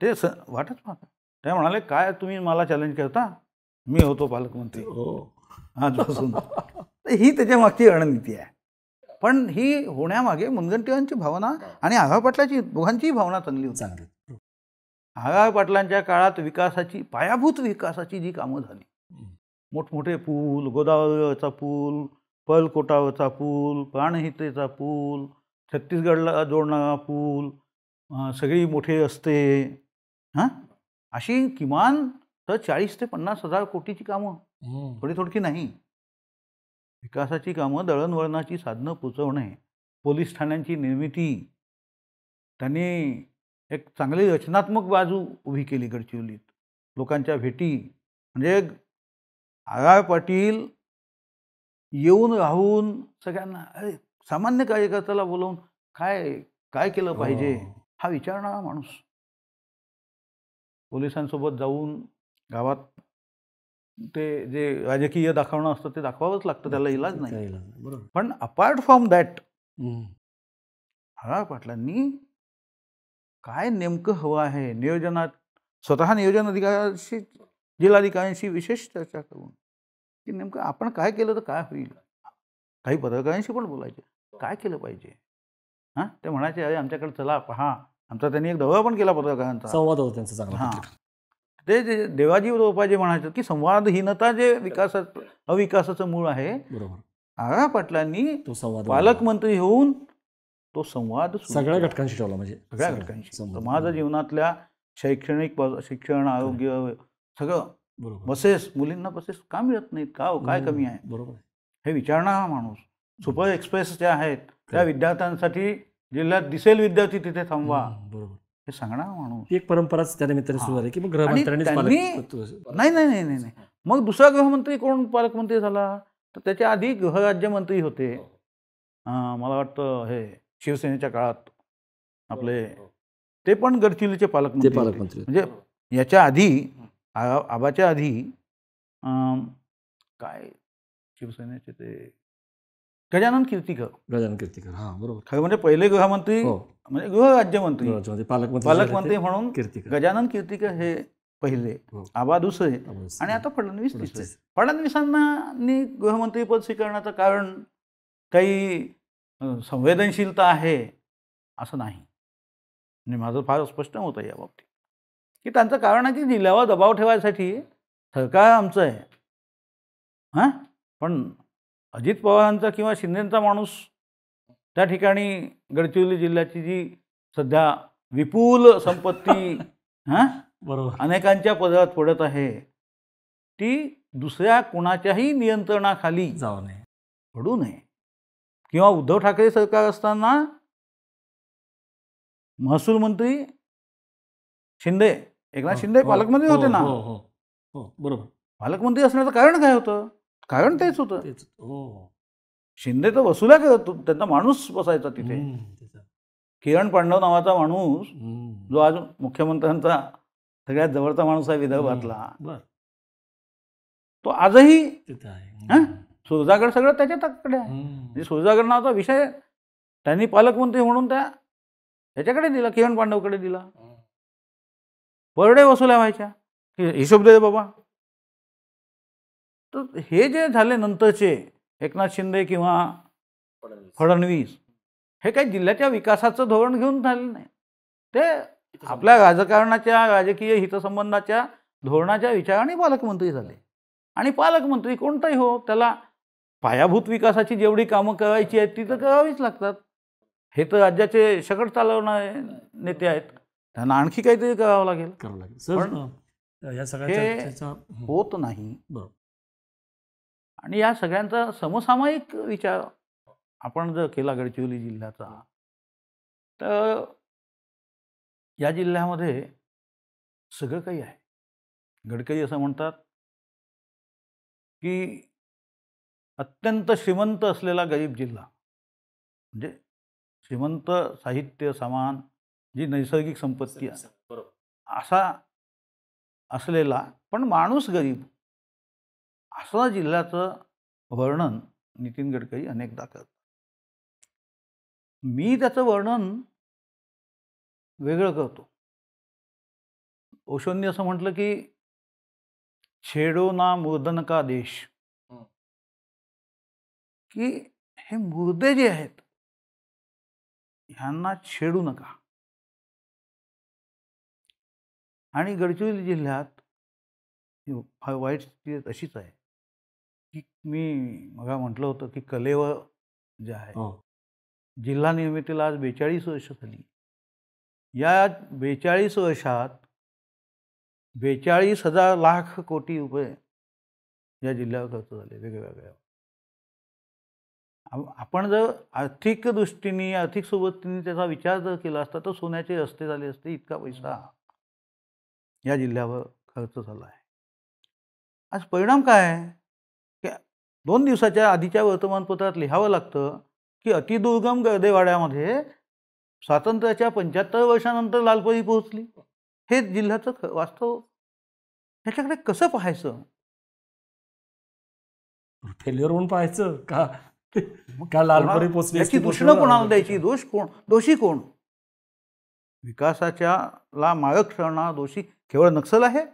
ते वाटच पाहता. ते म्हणाले काय तुम्ही मला चॅलेंज करता, मी होतो पालकमंत्री आजपासून. ही त्याच्या मागची रणनीती आहे. पण ही होण्यामागे मुनगंटीवारांची भावना आणि R.R. पाटलाची दोघांचीही भावना चांगली होती. R.R. पाटलांच्या काळात विकासाची, पायाभूत विकासाची जी कामं झाली, मोठमोठे पूल, गोदावरीवरचा पूल, पर्लकोटावरचा पूल, प्राणहितेचा पूल, छत्तीसगडला जोडणारा पूल, सगळी मोठे रस्ते, अशी किमान तर 40,000 ते 50,000 कोटीची कामं, थोडी थोडकी नाही. विकासाची कामं, दळणवळणाची साधनं पोचवणे, पोलीस ठाण्यांची निर्मिती, त्यांनी एक चांगली रचनात्मक बाजू उभी केली गडचिरोलीत. लोकांच्या भेटी, म्हणजे R.R. पाटील येऊन राहून सगळ्यांना सामान्य कार्यकर्त्याला बोलवून काय काय केलं पाहिजे हा विचारणारा माणूस. पोलिसांसोबत जाऊन गावात ते जे राजकीय दाखवणं असतं ते दाखवावंच लागतं, त्याला इलाज नाही. पण अपार्ट फ्रॉम दॅट R.R. पाटलांनी काय नेमकं हवं आहे नियोजनात, स्वतः नियोजन अधिकाऱ्याशी, जिल्हाधिकाऱ्यांशी विशेष चर्चा करून की नेमकं आपण काय केलं तर काय होईल. काही पत्रकारांशी पण बोलायचे, काय केलं पाहिजे. ते म्हणायचे अरे आमच्याकडे चला पहा. आमचा त्यांनी एक दौरा पण केला पत्रकारांचा, संवाद होता त्यांचा चांगला. ते जे देवाजी रोपा जे म्हणायचं की संवादहीनता जे अविकासाचं मूळ आहे, R.R. पाटलांनी पालकमंत्री होऊन तो संवाद सगळ्या घटकांशी ठेवला. म्हणजे सगळ्या घटकांशी, समाज जीवनातल्या शैक्षणिक, शिक्षण, आरोग्य सगळं. बसेस, मुलींना बसेस का मिळत नाहीत, का काय कमी आहे, बरोबर हे विचारणारा माणूस. सुपर एक्सप्रेस ज्या आहेत त्या विद्यार्थ्यांसाठी जिल्ह्यात दिसेल विद्यार्थी तिथे थांबवा, बरोबर हे सांगणारा माणूस. एक परंपराच त्या निमित्ताने सुरू झाली की मग गृहमंत्र्यांनी नाही नाही नाही नाही मग दुसरा गृहमंत्री कोण पालकमंत्री झाला तर त्याच्या आधी गृहराज्यमंत्री होते, मला वाटतं हे शिवसेनेच्या काळात आपले, ते पण गडचिरोलीचे पालकमंत्री. म्हणजे याच्या आधी, आबाच्या आधी काय शिवसेनेचे ते गजानन कीर्तिकर. हां बरोबर. खरं म्हणजे पहिले गृहमंत्री म्हणजे गृहराज्यमंत्री, पालकमंत्री म्हणून गजानन कीर्तिकर हे पहिले, आबा दुसरे, आणि आता फडणवीस तिसरे. फडणवीसांना गृहमंत्रीपद स्वीकारण्याचं कारण काही संवेदनशीलता आहे असं नाही. म्हणजे माझं फार स्पष्ट मत आहे या बाबतीत की त्यांचं कारण आहे की जिल्ह्यावर दबाव ठेवायसाठी सरकार आमचं आहे. हां, पण अजित पवारांचा किंवा शिंदेंचा माणूस त्या ठिकाणी गडचिरोली जिल्ह्याची जी सध्या विपुल संपत्ती हां बरोबर. अनेकांच्या पदरात पडत आहे, ती दुसऱ्या कुणाच्याही नियंत्रणाखाली जाऊ नये. पडू नये. किंवा उद्धव ठाकरे सरकार असताना महसूल मंत्री शिंदे, एकनाथ शिंदे हो, पालकमंत्री हो, होते ना. हो, हो, हो, बरोबर. पालकमंत्री असण्याचं कारण काय होतं? कारण तेच होतं. तेच. हो. शिंदे तर वसुल्या करत होते, त्यांचा माणूस बसायचा तिथे. त्याचं. किरण पांडव नावाचा माणूस, हम्म. जो आज मुख्यमंत्र्यांचा सगळ्यात जवळचा माणूस आहे विदर्भातला, बर. तो आजही तिथं आहे. हां सुरजागड सगळं त्याच्याकडे आहे. म्हणजे सुरजागड नावाचा विषय त्यांनी पालकमंत्री म्हणून त्याच्याकडे दिला, किरण पांडवकडे दिला. पर डे वसुल्या व्हायच्या, हिशोब दे बाबा. तर हे जे झाले नंतरचे एकनाथ शिंदे किंवा फडणवीस, हे काही जिल्ह्याच्या विकासाचं धोरण घेऊन झालेलं नाही. ते आपल्या राजकारणाच्या राजकीय हितसंबंधाच्या धोरणाच्या विचाराने पालकमंत्री झाले. आणि पालकमंत्री कोणताही हो, त्याला पायाभूत विकासाची जेवढी कामं करायची आहेत ती तर करावीच लागतात. हे तर राज्याचे शकट चालवणारे नेते आहेत, त्यांना आणखी काहीतरी करावं लागेल. करावं लागेल. सर, या सगळ्या हे चर्चेचा होत नाही. बरोबर. आणि या सगळ्यांचा समसामायिक विचार आपण जर केला गडचिरोली जिल्ह्याचा, तर या जिल्ह्यामध्ये सगळं काही आहे. गडकरी असं म्हणतात की अत्यंत श्रीमंत असलेला गरीब जिल्हा, म्हणजे श्रीमंत साहित्य, सामान, जी नैसर्गिक संपत्ती आहे असा असलेला पण माणूस गरीब, असं जिल्ह्याचं वर्णन नितीन गडकरी अनेकदा करतात. मी त्याचं वर्णन वेगळं करतो. ओशोंनी असं म्हटलं की छेडो ना मुर्दन का देश, की हे मुर्दे जे आहेत ह्यांना छेडू नका. आणि गडचिरोली जिल्ह्यात फार वाईट स्थिती अशीच आहे की मी मग म्हटलं होतं की कलेवर जे आहे, जिल्हा निर्मितीला आज 42 वर्ष झाली. या 42 वर्षात 42,000 लाख कोटी रुपये या जिल्ह्यावर खर्च झाले वेगवेगळ्या. आपण जर आर्थिक दृष्टीने, आर्थिक सोबतीने त्याचा विचार जर केला असता तर सोन्याचे रस्ते झाले असते. इतका पैसा या जिल्ह्यावर खर्च झाला आहे. आज परिणाम काय आहे की 2 दिवसाच्या आधीच्या वर्तमानपत्रात लिहावं लागतं की अतिदुर्गम गर्देवाड्यामध्ये स्वातंत्र्याच्या 75 वर्षानंतर लालपरी पोहोचली. हे जिल्ह्याचं वास्तव. ह्याच्याकडे कसं पाहायचं? फेल्युअर म्हणून पाहायचं का लालपरी पोचली? याची दूषणं कोणाला द्यायची? दोषी कोण? विकासाच्या ला मारक ठरणारा दोषी केवळ नक्सल आहे?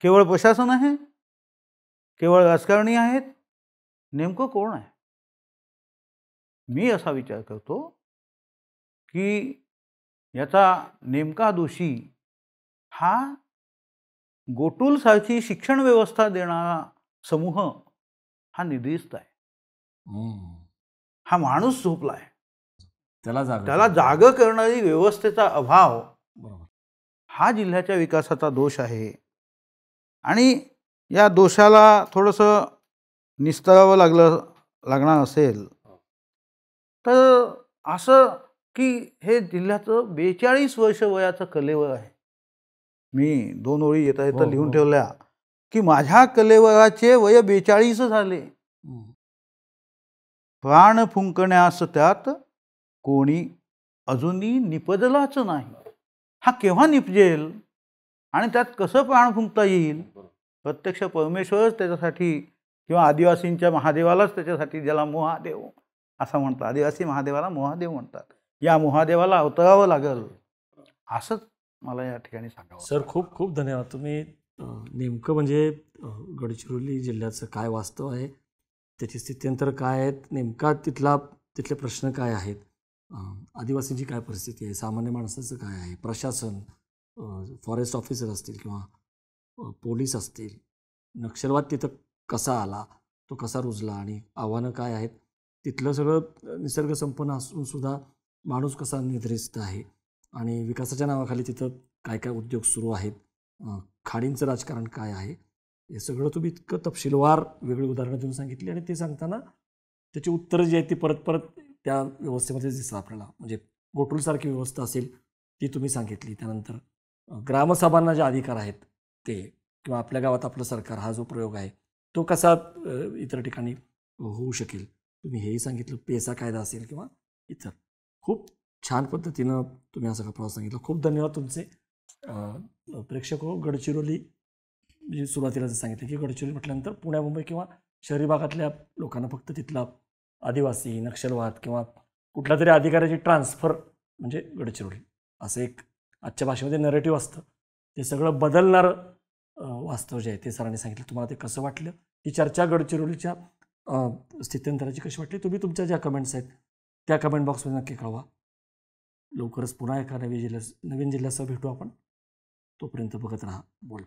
केवळ प्रशासन आहे? केवळ राजकारणी आहेत? नेमकं कोण आहे? मी असा विचार करतो की याचा नेमका दोषी हा गोटूलसारखी शिक्षण व्यवस्था देणारा समूह हा निद्रिस्त आहे. हा माणूस झोपला आहे. त्याला जाग करणारी व्यवस्थेचा अभाव हा जिल्ह्याच्या विकासाचा दोष आहे. आणि या दोषाला थोडंसं निस्तरावं लागणार असेल तर असं की हे जिल्ह्याचं 42 वर्ष वयाचं कलेवर आहे. मी 2 ओळी येता येता लिहून ठेवल्या की माझ्या कलेवराचे वय 42 झाले. प्राण फुंकण्यास त्यात कोणी अजूनही निपजलाच नाही. हा केव्हा निपजेल आणि त्यात कसं प्राण फुंकता येईल? प्रत्यक्ष परमेश्वरच त्याच्यासाठी, किंवा आदिवासींच्या महादेवालाच त्याच्यासाठी, ज्याला मोहादेव असं म्हणतात, आदिवासी महादेवाला मोहादेव म्हणतात, या मोहादेवाला अवतरावं लागेल असंच मला या ठिकाणी सांगावं. सर, खूप खूप धन्यवाद. तुम्ही नेमकं म्हणजे गडचिरोली जिल्ह्याचं काय वास्तव आहे, त्याची स्थित्यंतर काय आहेत, नेमका तिथले प्रश्न काय आहेत आदिवासींची काय परिस्थिती आहे, सामान्य माणसाचं काय आहे, प्रशासन, फॉरेस्ट ऑफिसर असतील किंवा पोलीस असतील, नक्षलवाद तिथं कसा आला, तो कसा रुजला आणि आव्हानं काय आहेत, तिथलं सगळं निसर्ग संपन्न असून सुद्धा माणूस कसा निद्रिस्त आहे आणि विकासाच्या नावाखाली तिथं काय काय उद्योग सुरू आहेत, खाडींचं राजकारण काय आहे, हे सगळं तुम्ही इतकं तपशीलवार वेगळी उदाहरणं देऊन सांगितली आणि ते सांगताना त्याची उत्तरं जी आहेत ती परत परत त्या व्यवस्थेमध्ये दिसतात आपल्याला. म्हणजे गोटूलसारखी व्यवस्था असेल ती तुम्ही सांगितली, त्यानंतर ग्रामसभांना जे अधिकार आहेत ते, किंवा आपल्या गावात आपलं सरकार हा जो प्रयोग आहे तो कसा इतर ठिकाणी होऊ शकेल तुम्ही हेही सांगितलं. पेसा कायदा असेल किंवा इतर, खूप छान पद्धतीनं तुम्ही हा सगळा प्रवास सांगितला. खूप धन्यवाद तुमचे. प्रेक्षक हो, गडचिरोली म्हणजे सुरुवातीला जर सांगितलं की गडचिरोली म्हटल्यानंतर पुण्या मुंबई किंवा शहरी भागातल्या लोकांना फक्त तिथला आदिवासी, नक्षलवाद किंवा कुठल्या तरी अधिकाऱ्याची ट्रान्सफर म्हणजे गडचिरोली असं एक आजच्या भाषेमध्ये नरेटिव्ह असतं, ते सगळं बदलणारं वास्तव जे आहे ते सरांनी सांगितलं. तुम्हाला ते कसं वाटलं, ही चर्चा गडचिरोलीच्या स्थित्यंतराची कशी वाटली, तुम्ही तुमच्या ज्या कमेंट्स आहेत त्या कमेंट बॉक्समध्ये नक्की कळवा. लवकरच पुन्हा एका नवीन जिल्ह्यासह भेटू आपण. तोपर्यंत बघत राहा बोल.